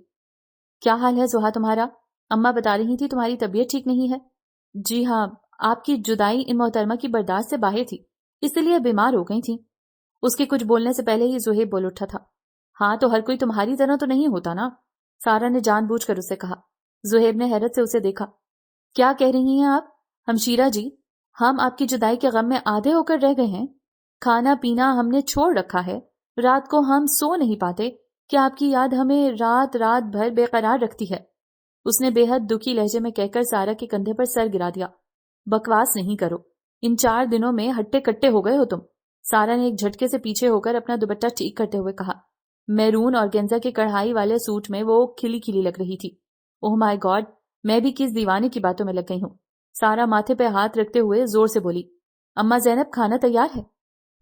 کیا حال ہے زحا تمہارا؟ اماں بتا رہی تھی تمہاری طبیعت ٹھیک نہیں ہے. جی ہاں, آپ کی جدائی ان محترمہ کی برداشت سے باہر تھی, اس لیے بیمار ہو گئی تھی. اس کے کچھ بولنے سے پہلے ہی زہیب بول اٹھا تھا. ہاں تو ہر کوئی تمہاری طرح تو نہیں ہوتا نا, سارا نے جان بوجھ کر اسے کہا. زہیب نے حیرت سے اسے دیکھا. کیا کہہ رہی ہیں آپ ہمشیرہ جی؟ ہم آپ کی جدائی کے غم میں آدھے ہو کر رہ گئے ہیں. کھانا پینا ہم نے چھوڑ رکھا ہے. رات کو ہم سو نہیں پاتے کہ آپ کی یاد ہمیں رات رات بھر بے قرار رکھتی ہے. اس نے بے حد دکھی لہجے میں کہہ کر سارا کے کندھے پر سر گرا دیا. بکواس نہیں کرو, ان 4 دنوں میں ہٹے کٹے ہو گئے ہو تم. سارا نے ایک جھٹکے سے پیچھے ہو کر اپنا دوپٹہ ٹھیک کرتے ہوئے کہا. میرون اور گینزا کے کڑھائی والے سوٹ میں وہ کھلی کھلی لگ رہی تھی. اوہ مائی گاڈ, میں بھی کس دیوانے کی باتوں میں لگ گئی ہوں. سارا ماتھے پہ ہاتھ رکھتے ہوئے زور سے بولی. اماں زینب کھانا تیار ہے؟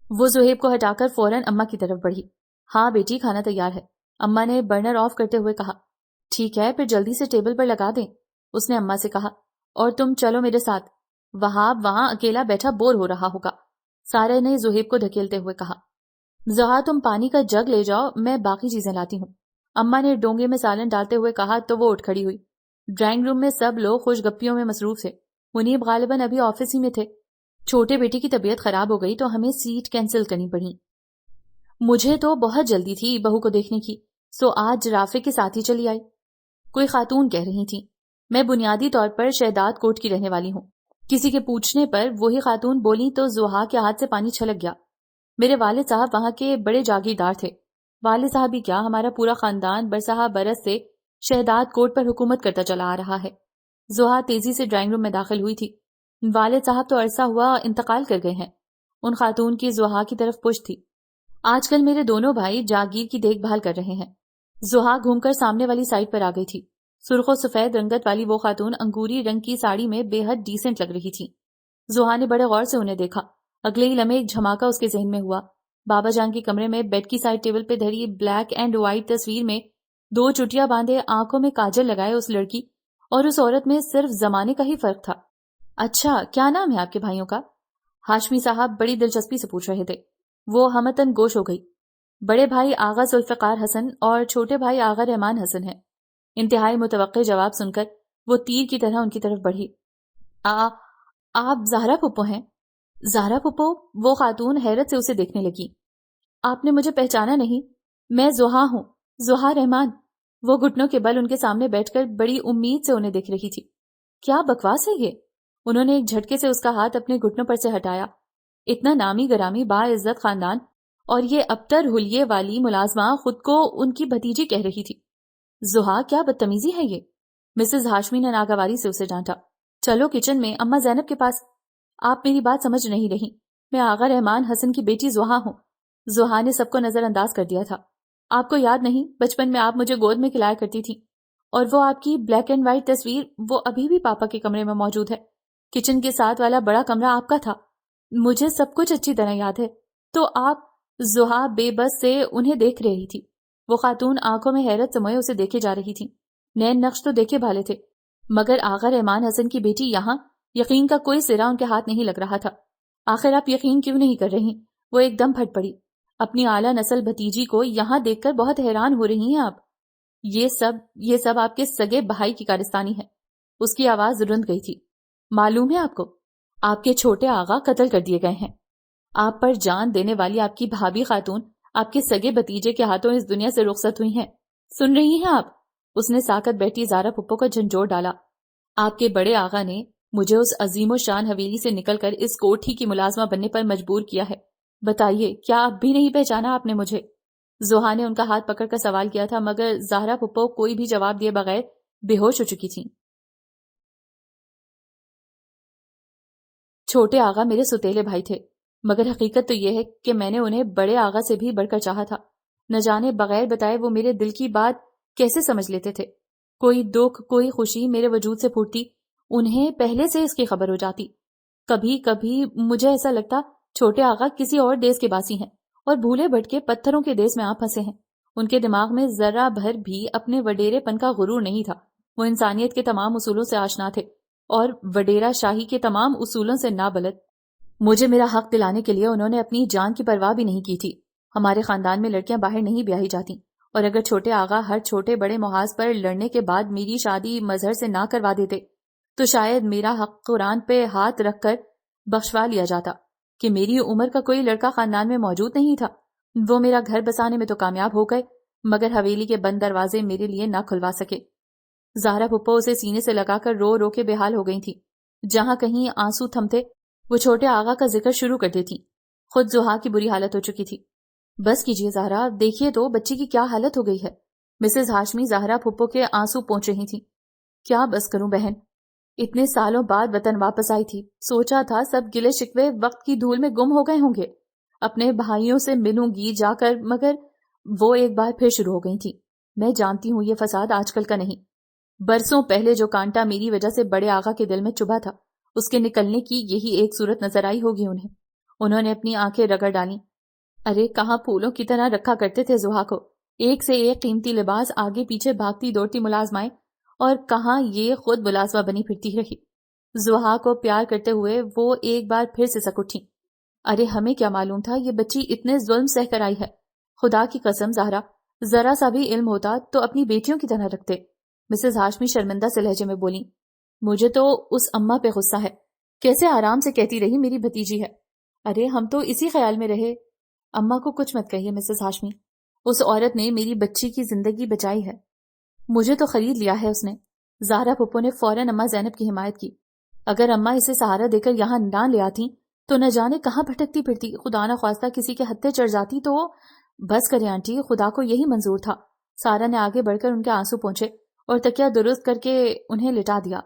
وہ زہیب کو ہٹا کر فوراً اماں کی طرف بڑھی. ہاں بیٹی, کھانا تیار ہے, اماں نے برنر آف کرتے ہوئے کہا. ٹھیک ہے, پھر جلدی سے ٹیبل پر لگا دیں, اس نے اماں سے کہا. اور تم چلو میرے ساتھ, وہاب وہاں اکیلا بیٹھا بور ہو رہا ہوگا, سارا نے زہیب کو دھکیلتے ہوئے کہا. زحا تم پانی کا جگ لے جاؤ, میں باقی چیزیں لاتی ہوں, اماں نے ڈونگے میں سالن ڈالتے ہوئے کہا تو وہ اٹھ کھڑی ہوئی. ڈرائنگ روم میں سب لوگ خوش گپیوں میں مصروف تھے. منیب غالباً ابھی آفس ہی میں تھے. چھوٹے بیٹی کی طبیعت خراب ہو گئی تو ہمیں سیٹ کینسل کرنی پڑی. مجھے تو بہت جلدی تھی بہو کو دیکھنے کی, سو آج رافع کے ساتھ ہی چلی آئی. کوئی خاتون کہہ رہی تھی. میں بنیادی طور پر شہداد کوٹ کی رہنے والی ہوں. کسی کے پوچھنے پر وہی خاتون بولی تو زحا کے ہاتھ سے پانی چھلک گیا. میرے والد صاحب وہاں کے بڑے جاگیردار تھے. والد صاحب ہی کیا, ہمارا پورا خاندان برسہ برس سے شہداد کوٹ پر حکومت کرتا چلا آ رہا ہے. زحا تیزی سے ڈرائنگ روم میں داخل ہوئی تھی. والد صاحب تو عرصہ ہوا انتقال کر گئے ہیں. ان خاتون کی زحا کی طرف پشت تھی. آج کل میرے دونوں بھائی جاگیر کی دیکھ بھال کر رہے ہیں. زحا گھوم کر سامنے والی سائڈ پر آ گئی تھی. سرخ و سفید رنگت والی وہ خاتون انگوری رنگ کی ساڑی میں بے حد ڈیسنٹ لگ رہی تھی. زحا نے بڑے غور سے انہیں دیکھا. اگلے ہی لمحے ایک جھماکہ اس کے ذہن میں ہوا. بابا جان کے کمرے میں بیڈ کی سائڈ ٹیبل پہ دھری بلیک اینڈ وائٹ تصویر میں 2 چٹیاں باندھے, آنکھوں میں کاجل لگائے اس لڑکی اور اس عورت میں صرف زمانے کا ہی فرق تھا۔ اچھا، کیا نام ہے آپ کے بھائیوں کا؟ ہاشمی صاحب بڑی دلچسپی سے پوچھ رہے تھے۔ وہ ہمتن گوش ہو گئی۔ بڑے بھائی آغا ذوالفقار حسن اور چھوٹے بھائی آغا رحمان حسن ہیں۔ انتہائی متوقع جواب سن کر وہ تیر کی طرح ان کی طرف بڑھی۔ آپ زہرا پھپھو ہیں؟ زہرا پھپھو؟ وہ خاتون حیرت سے اسے دیکھنے لگی۔ آپ نے مجھے پہچانا نہیں؟ میں زحا ہوں، زحا رحمان۔ وہ گھٹنوں کے بل ان کے سامنے بیٹھ کر بڑی امید سے انہیں دیکھ رہی تھی۔ کیا بکواس ہے یہ؟ انہوں نے ایک جھٹکے سے اس کا ہاتھ اپنے گھٹنوں پر سے ہٹایا۔ اتنا نامی گرامی باعزت خاندان اور یہ ابتر حلیے والی ملازمہ خود کو ان کی بھتیجی کہہ رہی تھی۔ زحا، کیا بدتمیزی ہے یہ؟ مسز ہاشمی نے ناگواری سے اسے ڈانٹا۔ چلو کچن میں، اماں زینب کے پاس۔ آپ میری بات سمجھ نہیں رہی۔ میں آغا رحمان حسن کی بیٹی زحا ہوں۔ زحا نے سب کو نظر انداز کر دیا تھا۔ آپ کو یاد نہیں، بچپن میں آپ مجھے گود میں کھلایا کرتی تھی، اور وہ آپ کی بلیک اینڈ وائٹ تصویر وہ ابھی بھی پاپا کے کمرے میں موجود ہے۔ کچن کے ساتھ والا بڑا کمرہ آپ کا تھا۔ مجھے سب کچھ اچھی طرح یاد ہے۔ تو آپ؟ زحا بے بس سے انہیں دیکھ رہی تھی۔ وہ خاتون آنکھوں میں حیرت سموئے اسے دیکھے جا رہی تھی۔ نین نقش تو دیکھے بھالے تھے، مگر آغا رحمان حسن کی بیٹی یہاں؟ یقین کا کوئی سرا ان کے ہاتھ نہیں لگ رہا تھا۔ آخر آپ یقین کیوں نہیں کر رہی؟ وہ ایک دم پھٹ پڑی۔ اپنی اعلیٰ نسل بھتیجی کو یہاں دیکھ کر بہت حیران ہو رہی ہیں آپ۔ یہ سب آپ کے سگے بھائی کی کارستانی ہے۔ اس کی آواز رند گئی تھی۔ معلوم ہے آپ کو، آپ کے چھوٹے آغا قتل کر دیے گئے ہیں۔ آپ پر جان دینے والی آپ کی بھابھی خاتون آپ کے سگے بھتیجے کے ہاتھوں اس دنیا سے رخصت ہوئی ہیں۔ سن رہی ہیں آپ؟ اس نے ساکت بیٹھی زہرا پھپھو کا جھنجھوڑ ڈالا۔ آپ کے بڑے آغا نے مجھے اس عظیم و شان حویلی سے نکل کر اس کوٹھی کی ملازمہ بننے پر مجبور کیا ہے۔ بتائیے، کیا اب بھی نہیں پہچانا آپ نے مجھے؟ زحا نے ان کا ہاتھ پکڑ کر سوال کیا تھا، مگر زہرا پھپھو کوئی بھی جواب دیے بغیر بے ہوش ہو چکی تھیں۔ چھوٹے آغا میرے سوتیلے بھائی تھے، مگر حقیقت تو یہ ہے کہ میں نے انہیں بڑے آغا سے بھی بڑھ کر چاہا تھا۔ نہ جانے بغیر بتائے وہ میرے دل کی بات کیسے سمجھ لیتے تھے۔ کوئی دکھ، کوئی خوشی میرے وجود سے پھوٹتی، انہیں پہلے سے اس کی خبر ہو جاتی۔ کبھی کبھی مجھے ایسا لگتا چھوٹے آغا کسی اور دیس کے باسی ہیں اور بھولے بھٹکے پتھروں کے دیس میں آپ پھنسے ہیں۔ ان کے دماغ میں ذرہ بھر بھی اپنے وڈیرے پن کا غرور نہیں تھا۔ وہ انسانیت کے تمام اصولوں سے آشنا تھے اور وڈیرا شاہی کے تمام اصولوں سے نابلد۔ مجھے میرا حق دلانے کے لیے انہوں نے اپنی جان کی پرواہ بھی نہیں کی تھی۔ ہمارے خاندان میں لڑکیاں باہر نہیں بیاہی جاتی، اور اگر چھوٹے آغا ہر چھوٹے بڑے محاذ پر لڑنے کے بعد میری شادی مظہر سے نہ کروا دیتے تو شاید میرا حق قرآن پہ ہاتھ رکھ کر بخشوا لیا جاتا کہ میری عمر کا کوئی لڑکا خاندان میں موجود نہیں تھا۔ وہ میرا گھر بسانے میں تو کامیاب ہو گئے، مگر حویلی کے بند دروازے میرے لیے نہ کھلوا سکے۔ زہرا پھپھو اسے سینے سے لگا کر رو رو کے بے حال ہو گئی تھی۔ جہاں کہیں آنسو تھمتے وہ چھوٹے آغا کا ذکر شروع کر دیتی۔ خود زحا کی بری حالت ہو چکی تھی۔ بس کیجیے زہرا، دیکھیے تو بچی کی کیا حالت ہو گئی ہے۔ مسز ہاشمی زہرا پھپھو کے آنسو پونچھ رہی تھی۔ کیا بس کروں بہن، اتنے سالوں بعد وطن واپس آئی تھی، سوچا تھا سب گلے شکوے وقت کی دھول میں گم ہو گئے ہوں گے، اپنے بھائیوں سے ملوں گی جا کر، مگر وہ ایک بار پھر شروع ہو گئی تھی۔ میں جانتی ہوں یہ فساد آج کل کا نہیں، برسوں پہلے جو کانٹا میری وجہ سے بڑے آغا کے دل میں چبھا تھا اس کے نکلنے کی یہی ایک صورت نظر آئی ہوگی انہیں۔ انہوں نے اپنی آنکھیں رگڑ ڈالیں۔ ارے کہاں پھولوں کی طرح رکھا کرتے تھے زحا کو، ایک سے ایک قیمتی لباس، آگے پیچھے بھاگتی دوڑتی ملازمائیں، اور کہاں یہ خود ملازمہ بنی پھرتی رہی۔ زحا کو پیار کرتے ہوئے وہ ایک بار پھر سے سک اٹھی۔ ارے ہمیں کیا معلوم تھا یہ بچی اتنے ظلم سہ کر آئی ہے۔ خدا کی قسم زہرا، ذرا سا بھی علم ہوتا تو اپنی بیٹیوں کی طرح رکھتے۔ مسز ہاشمی شرمندہ سے لہجے میں بولی۔ مجھے تو اس اماں پہ غصہ ہے، کیسے آرام سے کہتی رہی میری بھتیجی ہے۔ ارے ہم تو اسی خیال میں رہے۔ اماں کو کچھ مت کہیے مسز ہاشمی، اس عورت نے میری بچی کی زندگی بچائی ہے، مجھے تو خرید لیا ہے اس نے۔ زہرا پھپھو نے فوراً اماں زینب کی حمایت کی۔ اگر اماں اسے سہارا دے کر یہاں نہ لے آتی تو نہ جانے کہاں بھٹکتی پھرتی، خدا نہ خواستہ کسی کے ہتھے چڑھ جاتی تو۔ بس کرے آنٹی، خدا کو یہی منظور تھا۔ سارا نے آگے بڑھ کر ان کے آنسو پونچھے اور تکیہ درست کر کے انہیں لٹا دیا۔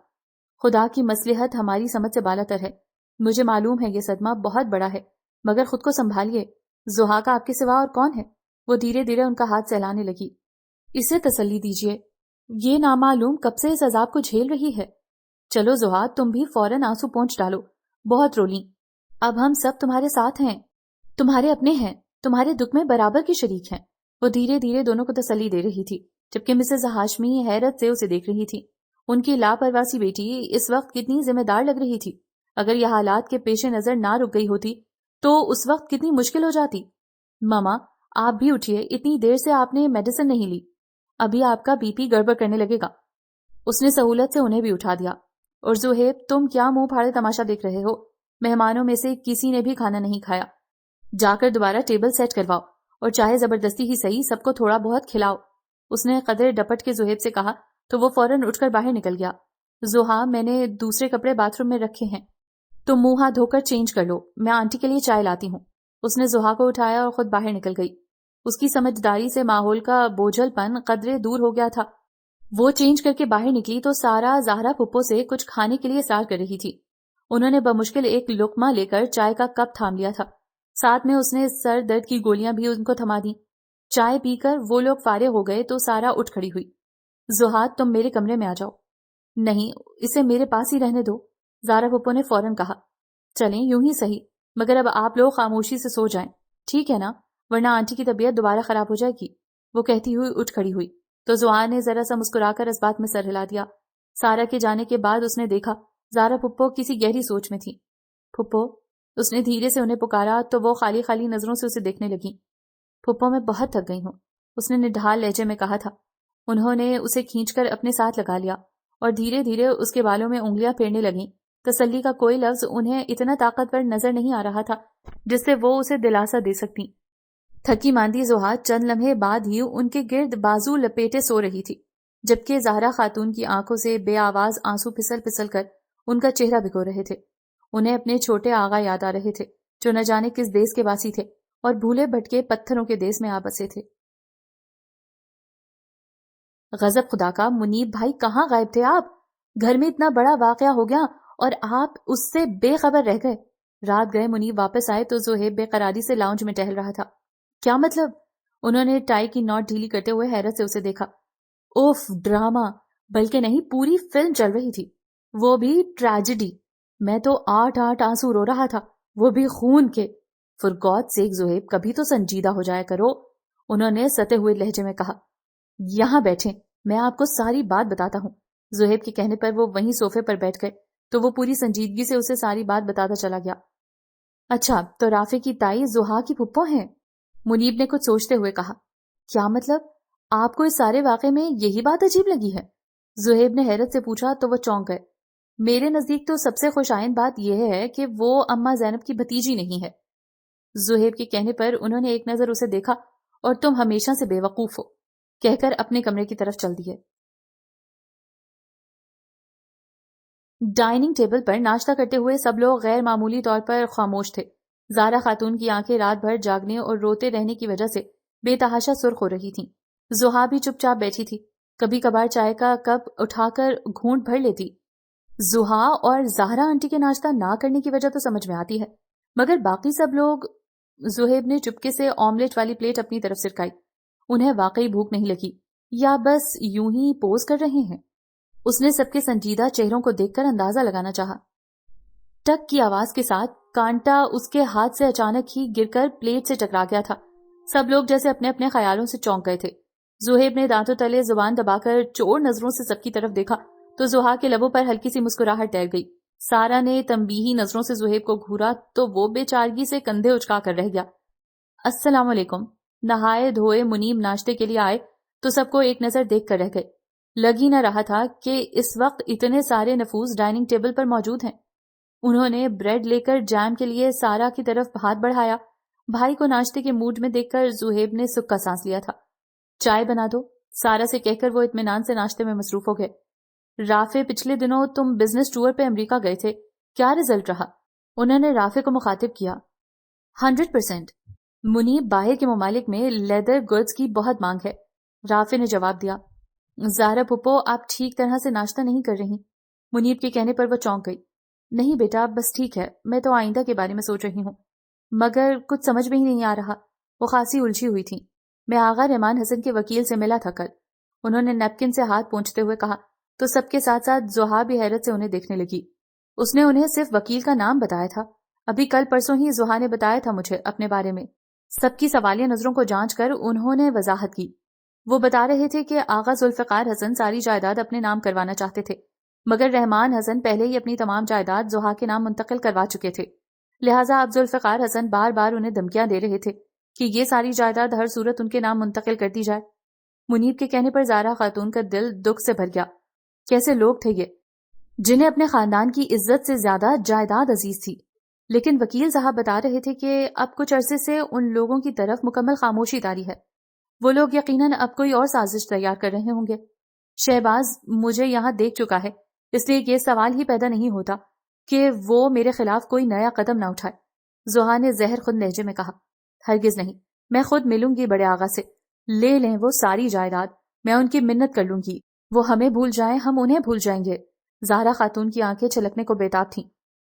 خدا کی مصلحت ہماری سمجھ سے بالا تر ہے۔ مجھے معلوم ہے یہ صدمہ بہت بڑا ہے، مگر خود کو سنبھالیے۔ زحا کا آپ کے سوا اور کون ہے؟ وہ دھیرے دھیرے ان کا ہاتھ سہلانے لگی۔ اسے تسلی دیجیے، یہ نامعلوم کب سے اس عذاب کو جھیل رہی ہے۔ چلو زحا، تم بھی فوراً آنسو پونچھ ڈالو، بہت رولیں۔ اب ہم سب تمہارے ساتھ ہیں، تمہارے اپنے ہیں، تمہارے دکھ میں برابر کی شریک ہیں۔ وہ دھیرے دھیرے دونوں کو تسلی دے رہی تھی، جبکہ مسز ہاشمی حیرت سے اسے دیکھ رہی تھی۔ ان کی لاپرواہ سی بیٹی اس وقت کتنی ذمہ دار لگ رہی تھی. اگر یہ حالات کے پیش نظر نہ رک گئی ہوتی تو اس وقت کتنی مشکل ہو جاتی. ماما آپ بھی اٹھیے، اتنی دیر سے آپ نے میڈیسن نہیں لی، ابھی آپ کا بی پی گڑبڑ کرنے لگے گا. اس نے سہولت سے انہیں بھی اٹھا دیا. اور زہیب تم کیا منہ پھاڑے تماشا دیکھ رہے ہو؟ مہمانوں میں سے کسی نے بھی کھانا نہیں کھایا. جا کر دوبارہ ٹیبل سیٹ کرواؤ اور چاہے زبردستی ہی صحیح سب کو تھوڑا بہت کھلاؤ. اس نے قدر ڈپٹ کے زہیب سے کہا تو وہ فوراً اٹھ کر باہر نکل گیا. زہا میں نے دوسرے کپڑے باتھ روم میں رکھے ہیں، تم منہ ہاتھ دھو کر چینج کر لو، میں آنٹی کے لیے چائے لاتی ہوں. اس نے زہا کو اٹھایا اور خود باہر نکل گئی. اس کی سمجھداری سے ماحول کا بوجھل پن قدرے دور ہو گیا تھا. وہ چینج کر کے باہر نکلی تو سارا زہرا پھپھو سے کچھ کھانے کے لیے اصرار کر رہی تھی. انہوں نے بمشکل ایک لقمہ لے کر چائے کا کپ تھام لیا تھا، ساتھ میں اس نے سر درد کی گولیاں بھی ان کو تھما دی. چائے پی کر وہ لوگ فارغ ہو گئے تو سارا اٹھ کھڑی ہوئی. زہا تم میرے کمرے میں آ جاؤ. نہیں، اسے میرے پاس ہی رہنے دو، زہرا پھپھو نے فوراً کہا. چلیں یوں ہی صحیح، مگر اب آپ لوگ خاموشی سے سو جائیں، ٹھیک ہے نا، ورنہ آنٹی کی طبیعت دوبارہ خراب ہو جائے گی. وہ کہتی ہوئی اٹھ کھڑی ہوئی تو زہا نے ذرا سا مسکرا کر اس بات میں سر ہلا دیا. سارا کے جانے کے بعد اس نے دیکھا زہرا پھپھو کسی گہری سوچ میں تھی. پھپھو، اس نے دھیرے سے انہیں پکارا تو وہ خالی خالی نظروں سے اسے دیکھنے لگی. پھپھو میں بہت تھک گئی ہوں، اس نے نڈھال لہجے میں کہا تھا. انہوں نے اسے کھینچ کر اپنے ساتھ لگا لیا اور دھیرے دھیرے اس کے بالوں میں انگلیاں پھیرنے لگیں. تسلی کا کوئی لفظ انہیں اتنا طاقتور نظر نہیں آ رہا تھا جس سے وہ اسے دلاسا دے سکتی. تھکی ماندی زہا چند لمحے بعد ہی ان کے گرد بازو لپیٹے سو رہی تھی، جبکہ زہرا خاتون کی آنکھوں سے بے آواز آنسو پھسل پھسل کر ان کا چہرہ بھگو رہے تھے. انہیں اپنے چھوٹے آغا یاد آ رہے تھے جو نہ جانے کس دیس کے واسی تھے اور بھولے بھٹکے پتھروں کے دیس میں آ بسے تھے. غضب خدا کا، منیب بھائی کہاں غائب تھے آپ؟ گھر میں اتنا بڑا واقعہ ہو گیا اور آپ اس سے بے خبر رہ گئے. رات گئے منیب واپس آئے تو زہیب بے قراری سے لاؤنج میں ٹہل رہا تھا. کیا مطلب؟ انہوں نے ٹائی کی نوٹ ڈھیلی کرتے ہوئے حیرت سے اسے دیکھا. اوف، ڈرامہ، بلکہ نہیں پوری فلم چل رہی تھی، وہ بھی ٹریجڈی. میں تو 8 آنسو رو رہا تھا، وہ بھی خون کے. فار گاڈ سیک زہیب کبھی تو سنجیدہ ہو جایا کرو، انہوں نے ستے ہوئے لہجے میں کہا. یہاں بیٹھیں، میں آپ کو ساری بات بتاتا ہوں. زہیب کے کہنے پر وہ وہیں صوفے پر بیٹھ گئے تو وہ پوری سنجیدگی سے اسے ساری بات بتاتا چلا گیا. اچھا تو رافع کی تائی زہا کی پھپھو ہیں؟ منیب نے کچھ سوچتے ہوئے کہا. کیا مطلب؟ آپ کو اس سارے واقعے میں یہی بات عجیب لگی ہے؟ زہیب نے حیرت سے پوچھا تو وہ چونک گئے. میرے نزدیک تو سب سے خوش آئند بات یہ ہے کہ وہ اماں زینب کی بھتیجی نہیں ہے. زہیب کے کہنے پر انہوں نے ایک نظر اسے دیکھا اور تم ہمیشہ سے بے وقوف ہو کہہ کر اپنے کمرے کی طرف چل دیے. ڈائننگ ٹیبل پر ناشتہ کرتے ہوئے سب لوگ غیر معمولی طور پر خاموش تھے. زہرا خاتون کی آنکھیں رات بھر جاگنے اور روتے رہنے کی وجہ سے بے تحاشا سرخ ہو رہی تھیں. زہا بھی چپ چاپ بیٹھی تھی، کبھی کبھار چائے کا کپ اٹھا کر گھونٹ بھر لیتی. زہا اور زہرا آنٹی کے ناشتہ نہ کرنے کی وجہ تو سمجھ میں آتی ہے، مگر باقی سب لوگ. زہیب نے چپکے سے آملیٹ والی پلیٹ اپنی طرف سرکائی. انہیں واقعی بھوک نہیں لگی یا بس یوں ہی پوز کر رہے ہیں؟ اس نے سب کے سنجیدہ چہروں کو دیکھ کر اندازہ لگانا چاہا. ٹک کی آواز کے ساتھ کانٹا اس کے ہاتھ سے اچانک ہی گر کر پلیٹ سے ٹکرا گیا تھا. سب لوگ جیسے اپنے اپنے خیالوں سے چونک گئے تھے. زہیب نے دانتوں تلے زبان دبا کر چور نظروں سے سب کی طرف دیکھا تو زہا کے لبوں پر ہلکی سی مسکراہٹ تیر گئی. سارا نے تنبیہی نظروں سے زہیب کو گھورا تو وہ بے چارگی سے کندھے اچکا کر رہ گیا. السلام علیکم. نہائے دھوئے منیب ناشتے کے لیے آئے تو سب کو ایک نظر دیکھ کر رہ گئے. لگ ہی نہ رہا تھا کہ اس وقت اتنے سارے نفوس ڈائننگ ٹیبل پر موجود ہیں. انہوں نے بریڈ لے کر جام کے لیے سارا کی طرف ہاتھ بڑھایا. بھائی کو ناشتے کے موڈ میں دیکھ کر زہیب نے سکا سانس لیا تھا. چائے بنا دو سارا سے کہہ کر وہ اطمینان سے ناشتے میں مصروف ہو گئے. رافع پچھلے دنوں تم بزنس ٹور پہ امریکہ گئے تھے، کیا رزلٹ رہا؟ انہوں نے رافع کو مخاطب کیا. 100%. منیب باہر کے ممالک میں لیدر گڈز کی بہت مانگ ہے، رافع نے جواب دیا. زہرا پھپھو آپ ٹھیک طرح سے ناشتہ نہیں کر رہی. منیب کے کہنے پر وہ چونک گئی. نہیں بیٹا بس ٹھیک ہے، میں تو آئندہ کے بارے میں سوچ رہی ہوں، مگر کچھ سمجھ میں ہی نہیں آ رہا. وہ خاصی الجھی ہوئی تھی. میں آغا رحمان حسن کے وکیل سے ملا تھا کل. انہوں نے نیپکن سے ہاتھ پونچھتے ہوئے کہا تو سب کے ساتھ ساتھ زہا بھی حیرت سے انہیں دیکھنے لگی. اس نے انہیں صرف وکیل کا نام بتایا تھا. ابھی کل پرسوں ہی زہا نے بتایا تھا مجھے اپنے بارے میں. سب کی سوالیہ نظروں کو جانچ کر انہوں نے وضاحت کی. وہ بتا رہے تھے کہ آغا ذوالفقار حسن ساری جائیداد اپنے نام کروانا چاہتے تھے، مگر رحمان حسن پہلے ہی اپنی تمام جائیداد زحا کے نام منتقل کروا چکے تھے، لہٰذا اب ذوالفقار حسن بار بار انہیں دھمکیاں دے رہے تھے کہ یہ ساری جائیداد ہر صورت ان کے نام منتقل کر دی جائے۔ منیب کے کہنے پر زہرا خاتون کا دل دکھ سے بھر گیا۔ کیسے لوگ تھے یہ جنہیں اپنے خاندان کی عزت سے زیادہ جائیداد عزیز تھی، لیکن وکیل صاحب بتا رہے تھے کہ اب کچھ عرصے سے ان لوگوں کی طرف مکمل خاموشی طاری ہے، وہ لوگ یقیناً اب کوئی اور سازش تیار کر رہے ہوں گے۔ شہباز مجھے یہاں دیکھ چکا ہے، اس لیے یہ سوال ہی پیدا نہیں ہوتا کہ وہ میرے خلاف کوئی نیا قدم نہ اٹھائے۔ زحا نے زہر خود لہجے میں کہا، ہرگز نہیں، میں خود ملوں گی بڑے آغا سے، لے لیں وہ ساری جائیداد، میں ان کی منت کر لوں گی، وہ ہمیں بھول جائیں ہم انہیں بھول جائیں گے۔ زہرا خاتون کی آنکھیں چھلکنے کو بےتاب تھیں۔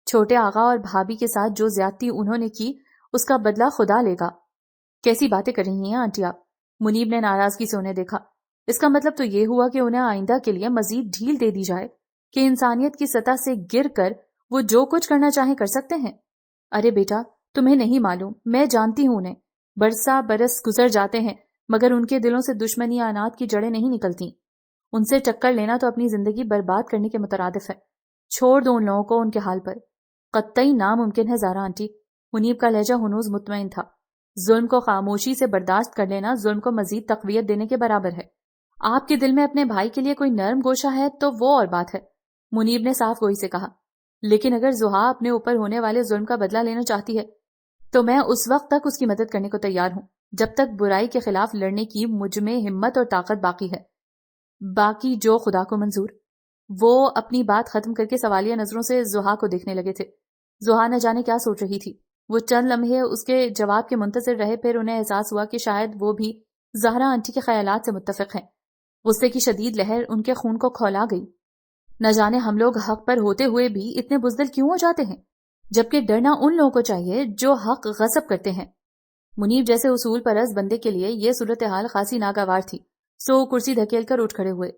چھوٹے آغا اور بھابھی کے ساتھ جو زیادتی انہوں نے کی اس کا بدلہ خدا لے گا۔ کیسی باتیں کر رہی ہیں آنٹی آپ؟ منیب نے ناراضگی سے انہیں دیکھا۔ اس کا مطلب تو یہ ہوا کہ انہیں آئندہ کے لیے مزید ڈھیل دے دی جائے کہ انسانیت کی سطح سے گر کر وہ جو کچھ کرنا چاہیں کر سکتے ہیں۔ ارے بیٹا، تمہیں نہیں معلوم، میں جانتی ہوں انہیں، برسا برس گزر جاتے ہیں مگر ان کے دلوں سے دشمنی انات کی جڑیں نہیں نکلتی۔ ان سے ٹکر لینا تو اپنی زندگی برباد کرنے کے مترادف ہے۔ چھوڑ دو ان لوگوں کو ان کے حال پر، قطعی ناممکن ہے زہرا آنٹی۔ منیب کا لہجہ ہنوز مطمئن تھا۔ ظلم کو خاموشی سے برداشت کر لینا ظلم کو مزید تقویت دینے کے برابر ہے۔ آپ کے دل میں اپنے بھائی کے لیے کوئی نرم گوشہ ہے تو وہ اور بات ہے، منیب نے صاف گوئی سے کہا، لیکن اگر زحا اپنے اوپر ہونے والے ظلم کا بدلہ لینا چاہتی ہے تو میں اس وقت تک اس کی مدد کرنے کو تیار ہوں جب تک برائی کے خلاف لڑنے کی مجھ میں ہمت اور طاقت باقی ہے، باقی جو خدا کو منظور۔ وہ اپنی بات ختم کر کے سوالیہ نظروں سے زحا کو دیکھنے لگے تھے۔ زحا نہ جانے کیا سوچ رہی تھی۔ وہ چند لمحے اس کے جواب کے منتظر رہے، پھر انہیں احساس ہوا کہ شاید وہ بھی زہرا آنٹی کے خیالات سے متفق ہیں۔ غصے کی شدید لہر ان کے خون کو کھولا گئی۔ نہ جانے ہم لوگ حق پر ہوتے ہوئے بھی اتنے بزدل کیوں ہو جاتے ہیں، جبکہ ڈرنا ان لوگوں کو چاہیے جو حق غصب کرتے ہیں۔ منیب جیسے اصول پرست بندے کے لیے یہ صورتحال خاصی ناگوار تھی، سو کرسی دھکیل کر اٹھ کھڑے ہوئے۔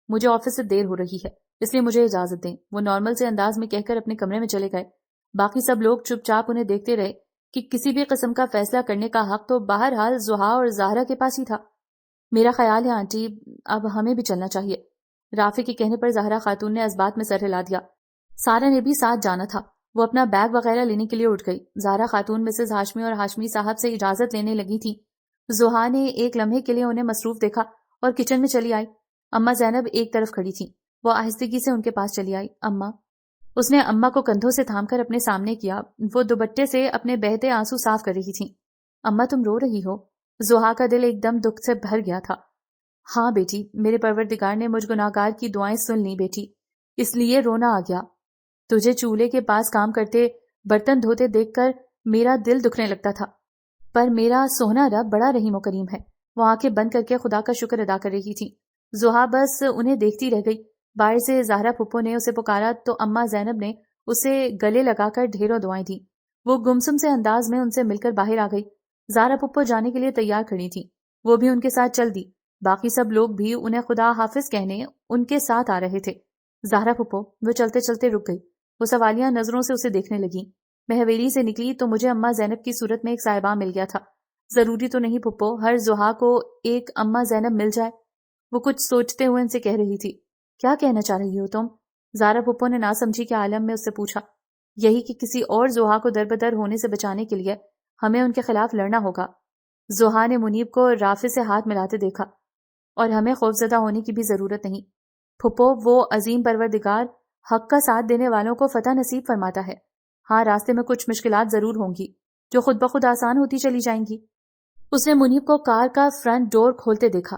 مجھے آفس سے دیر ہو رہی ہے، اس لیے مجھے اجازت دیں، وہ نارمل سے انداز میں کہہ کر اپنے کمرے میں چلے گئے۔ باقی سب لوگ چپ چاپ انہیں دیکھتے رہے کہ کسی بھی قسم کا فیصلہ کرنے کا حق تو بہرحال زحا اور زہرا کے پاس ہی تھا۔ میرا خیال ہے آنٹی اب ہمیں بھی چلنا چاہیے۔ رافع کے کہنے پر زہرا خاتون نے اس بات میں سر ہلا دیا۔ سارا نے بھی ساتھ جانا تھا، وہ اپنا بیگ وغیرہ لینے کے لیے اٹھ گئی۔ زہرا خاتون مسز ہاشمی اور ہاشمی صاحب سے اجازت لینے لگی تھی۔ زحا نے ایک لمحے کے لیے انہیں مصروف دیکھا اور کچن میں چلی آئی۔ اماں زینب ایک طرف کھڑی تھی، وہ آہستگی سے ان کے پاس چلی آئی۔ اماں، اس نے اماں کو کندھوں سے تھام کر اپنے سامنے کیا، وہ دوپٹے سے اپنے بہتے آنسو صاف کر رہی تھیں۔ اماں تم رو رہی ہو؟ زحا کا دل ایک دم دکھ سے بھر گیا تھا۔ ہاں بیٹی، میرے پروردگار نے مجھ گناہگار کی دعائیں سن لی بیٹی، اس لیے رونا آ گیا۔ تجھے چولہے کے پاس کام کرتے، برتن دھوتے دیکھ کر میرا دل دکھنے لگتا تھا، پر میرا سوہنا رب بڑا رحیم و کریم ہے۔ وہ آنکھیں بند کر کے خدا کا شکر ادا کر رہی تھی۔ زحا بس انہیں دیکھتی رہ گئی۔ باہر سے زہرا پھپھو نے اسے پکارا تو اماں زینب نے اسے گلے لگا کر ڈھیروں دعائیں دی۔ وہ گمسم سے انداز میں ان سے مل کر باہر آ گئی۔ زہرا پھپھو جانے کے لیے تیار کھڑی تھی، وہ بھی ان کے ساتھ چل دی۔ باقی سب لوگ بھی انہیں خدا حافظ کہنے ان کے ساتھ آ رہے تھے۔ زہرا پھپھو، وہ چلتے چلتے رک گئی۔ وہ سوالیہ نظروں سے اسے دیکھنے لگی۔ میں حویلی سے نکلی تو مجھے اماں زینب کی صورت میں ایک صاحبہ مل گیا تھا۔ ضروری تو نہیں پھپھو ہر زحا کو ایک اماں زینب مل جائے۔ وہ کچھ سوچتے ہوئے ان سے کہہ رہی تھی۔ کیا کہنا چاہ رہی ہو تم؟ زہرا پھپھو نے ناسمجھی کے عالم میں اس سے پوچھا۔ یہی کہ کسی اور زحا کو دربدر ہونے سے بچانے کے لیے ہمیں ان کے خلاف لڑنا ہوگا۔ زحا نے منیب کو رافع سے ہاتھ ملاتے دیکھا۔ اور ہمیں خوفزدہ ہونے کی بھی ضرورت نہیں پھپھو، وہ عظیم پروردگار حق کا ساتھ دینے والوں کو فتح نصیب فرماتا ہے۔ ہاں، راستے میں کچھ مشکلات ضرور ہوں گی جو خود بخود آسان ہوتی چلی جائیں گی۔ اس نے منیب کو کار کا فرنٹ ڈور کھولتے دیکھا۔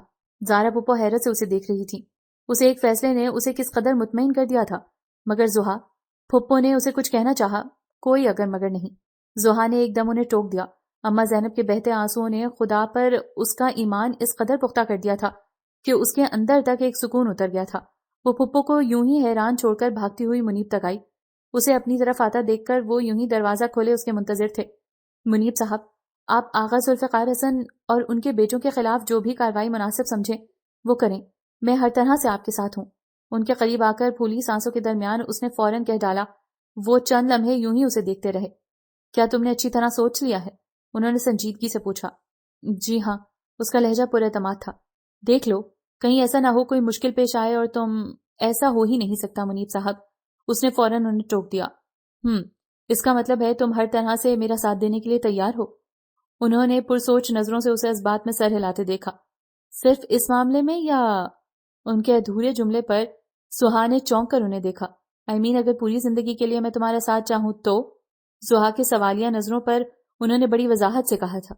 زہرا پھپھو حیرت سے اسے دیکھ رہی تھی۔ اسے ایک فیصلے نے اسے کس قدر مطمئن کر دیا تھا، مگر زحا پھپھو نے اسے کچھ کہنا چاہا، کوئی اگر مگر نہیں۔ زحا نے ایک دم انہیں ٹوک دیا۔ اماں زینب کے بہتے آنسوؤں نے خدا پر اس کا ایمان اس قدر پختہ کر دیا تھا کہ اس کے اندر تک ایک سکون اتر گیا تھا۔ وہ پھپھو کو یوں ہی حیران چھوڑ کر بھاگتی ہوئی منیب تک آئی۔ اسے اپنی طرف آتا دیکھ کر وہ یوں ہی دروازہ کھولے اس کے منتظر تھے۔ منیب صاحب، آپ آغا ذوالفقار حسن اور ان کے بیٹوں کے خلاف جو بھی کارروائی مناسب سمجھیں وہ کریں، میں ہر طرح سے آپ کے ساتھ ہوں۔ ان کے قریب آ کر پھولی سانسوں کے درمیان اس نے فوراً کہہ ڈالا۔ وہ چند لمحے یوں ہی اسے دیکھتے رہے۔ کیا تم نے اچھی طرح سوچ لیا ہے؟ انہوں نے سنجیدگی سے پوچھا۔ جی ہاں، اس کا لہجہ پر اعتماد تھا۔ دیکھ لو کہیں ایسا نہ ہو کوئی مشکل پیش آئے اور تم… ایسا ہو ہی نہیں سکتا منیب صاحب، اس نے فوراً انہیں ٹوک دیا۔ اس کا مطلب ہے تم ہر طرح سے میرا ساتھ دینے کے لیے تیار ہو؟ انہوں نے پرسوچ نظروں سے اسے اس بات میں سر ہلاتے دیکھا۔ صرف اس معاملے میں یا… ان کے ادھورے جملے پر سہا نے چونک کر انہیں دیکھا۔ اگر پوری زندگی کے لیے میں تمہارا ساتھ چاہوں تو؟ سہا کے سوالیہ نظروں پر انہوں نے بڑی وضاحت سے کہا تھا۔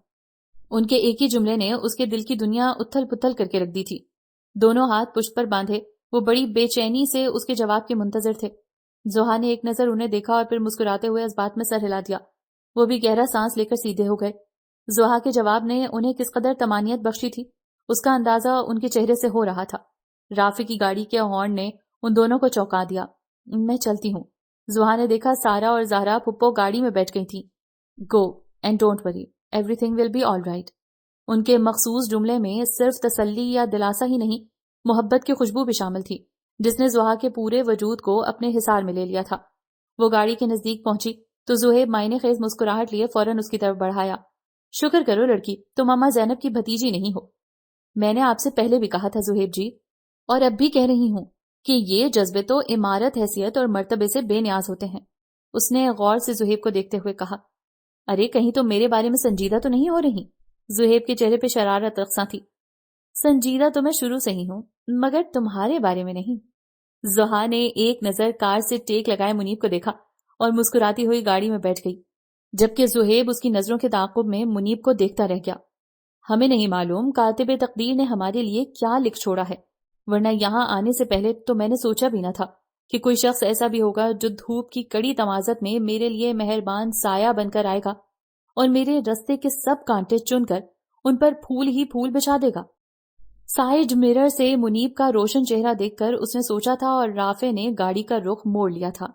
ان کے ایک ہی جملے نے اس کے دل کی دنیا اتھل پتھل کر کے رکھ دی تھی۔ دونوں ہاتھ پشت پر باندھے وہ بڑی بے چینی سے اس کے جواب کے منتظر تھے۔ زحا نے ایک نظر انہیں دیکھا اور پھر مسکراتے ہوئے اس بات میں سر ہلا دیا۔ وہ بھی گہرا سانس لے کر سیدھے ہو گئے۔ زحا کے جواب نے انہیں کس قدر طمانینت بخشی تھی اس کا اندازہ ان کے چہرے سے ہو رہا تھا۔ رافع کی گاڑی کے ہارن نے ان دونوں کو چونکا دیا۔ میں چلتی ہوں۔ زحا نے دیکھا سارا اور زہرا پھپھو گاڑی میں بیٹھ گئی تھیں۔ Go and don't worry, everything will be all right. ان کے مخصوص جملے میں صرف تسلی یا دلاسا ہی نہیں، محبت کی خوشبو بھی شامل تھی جس نے زحا کے پورے وجود کو اپنے حصار میں لے لیا تھا۔ وہ گاڑی کے نزدیک پہنچی تو زہیب معنی خیز مسکراہٹ لیے فوراً اس کی طرف بڑھایا۔ شکر کرو لڑکی، تم اما زینب کی بھتیجی نہیں ہو۔ میں نے آپ سے پہلے بھی کہا تھا زہیب جی، اور اب بھی کہہ رہی ہوں کہ یہ جذبے تو عمارت، حیثیت اور مرتبے سے بے نیاز ہوتے ہیں۔ اس نے غور سے زہیب کو دیکھتے ہوئے کہا۔ ارے کہیں تو میرے بارے میں سنجیدہ تو نہیں ہو رہی؟ زہیب کے چہرے پہ شرارت رقصاں تھی۔ سنجیدہ تو میں شروع سے ہی ہوں، مگر تمہارے بارے میں نہیں۔ زحا نے ایک نظر کار سے ٹیک لگائے منیب کو دیکھا اور مسکراتی ہوئی گاڑی میں بیٹھ گئی، جبکہ زہیب اس کی نظروں کے تعاقب میں منیب کو دیکھتا رہ گیا۔ ہمیں نہیں معلوم کاتب تقدیر نے ہمارے لیے کیا لکھ چھوڑا ہے، ورنہ یہاں آنے سے پہلے تو میں نے سوچا بھی نہ تھا کہ کوئی شخص ایسا بھی ہوگا جو دھوپ کی کڑی تمازت میں میرے لیے مہربان سایہ بن کر آئے گا اور میرے رستے کے سب کانٹے چن کر ان پر پھول ہی پھول بچھا دے گا۔ سائیڈ مرر سے منیب کا روشن چہرہ دیکھ کر اس نے سوچا تھا اور رافع نے گاڑی کا رخ موڑ لیا تھا۔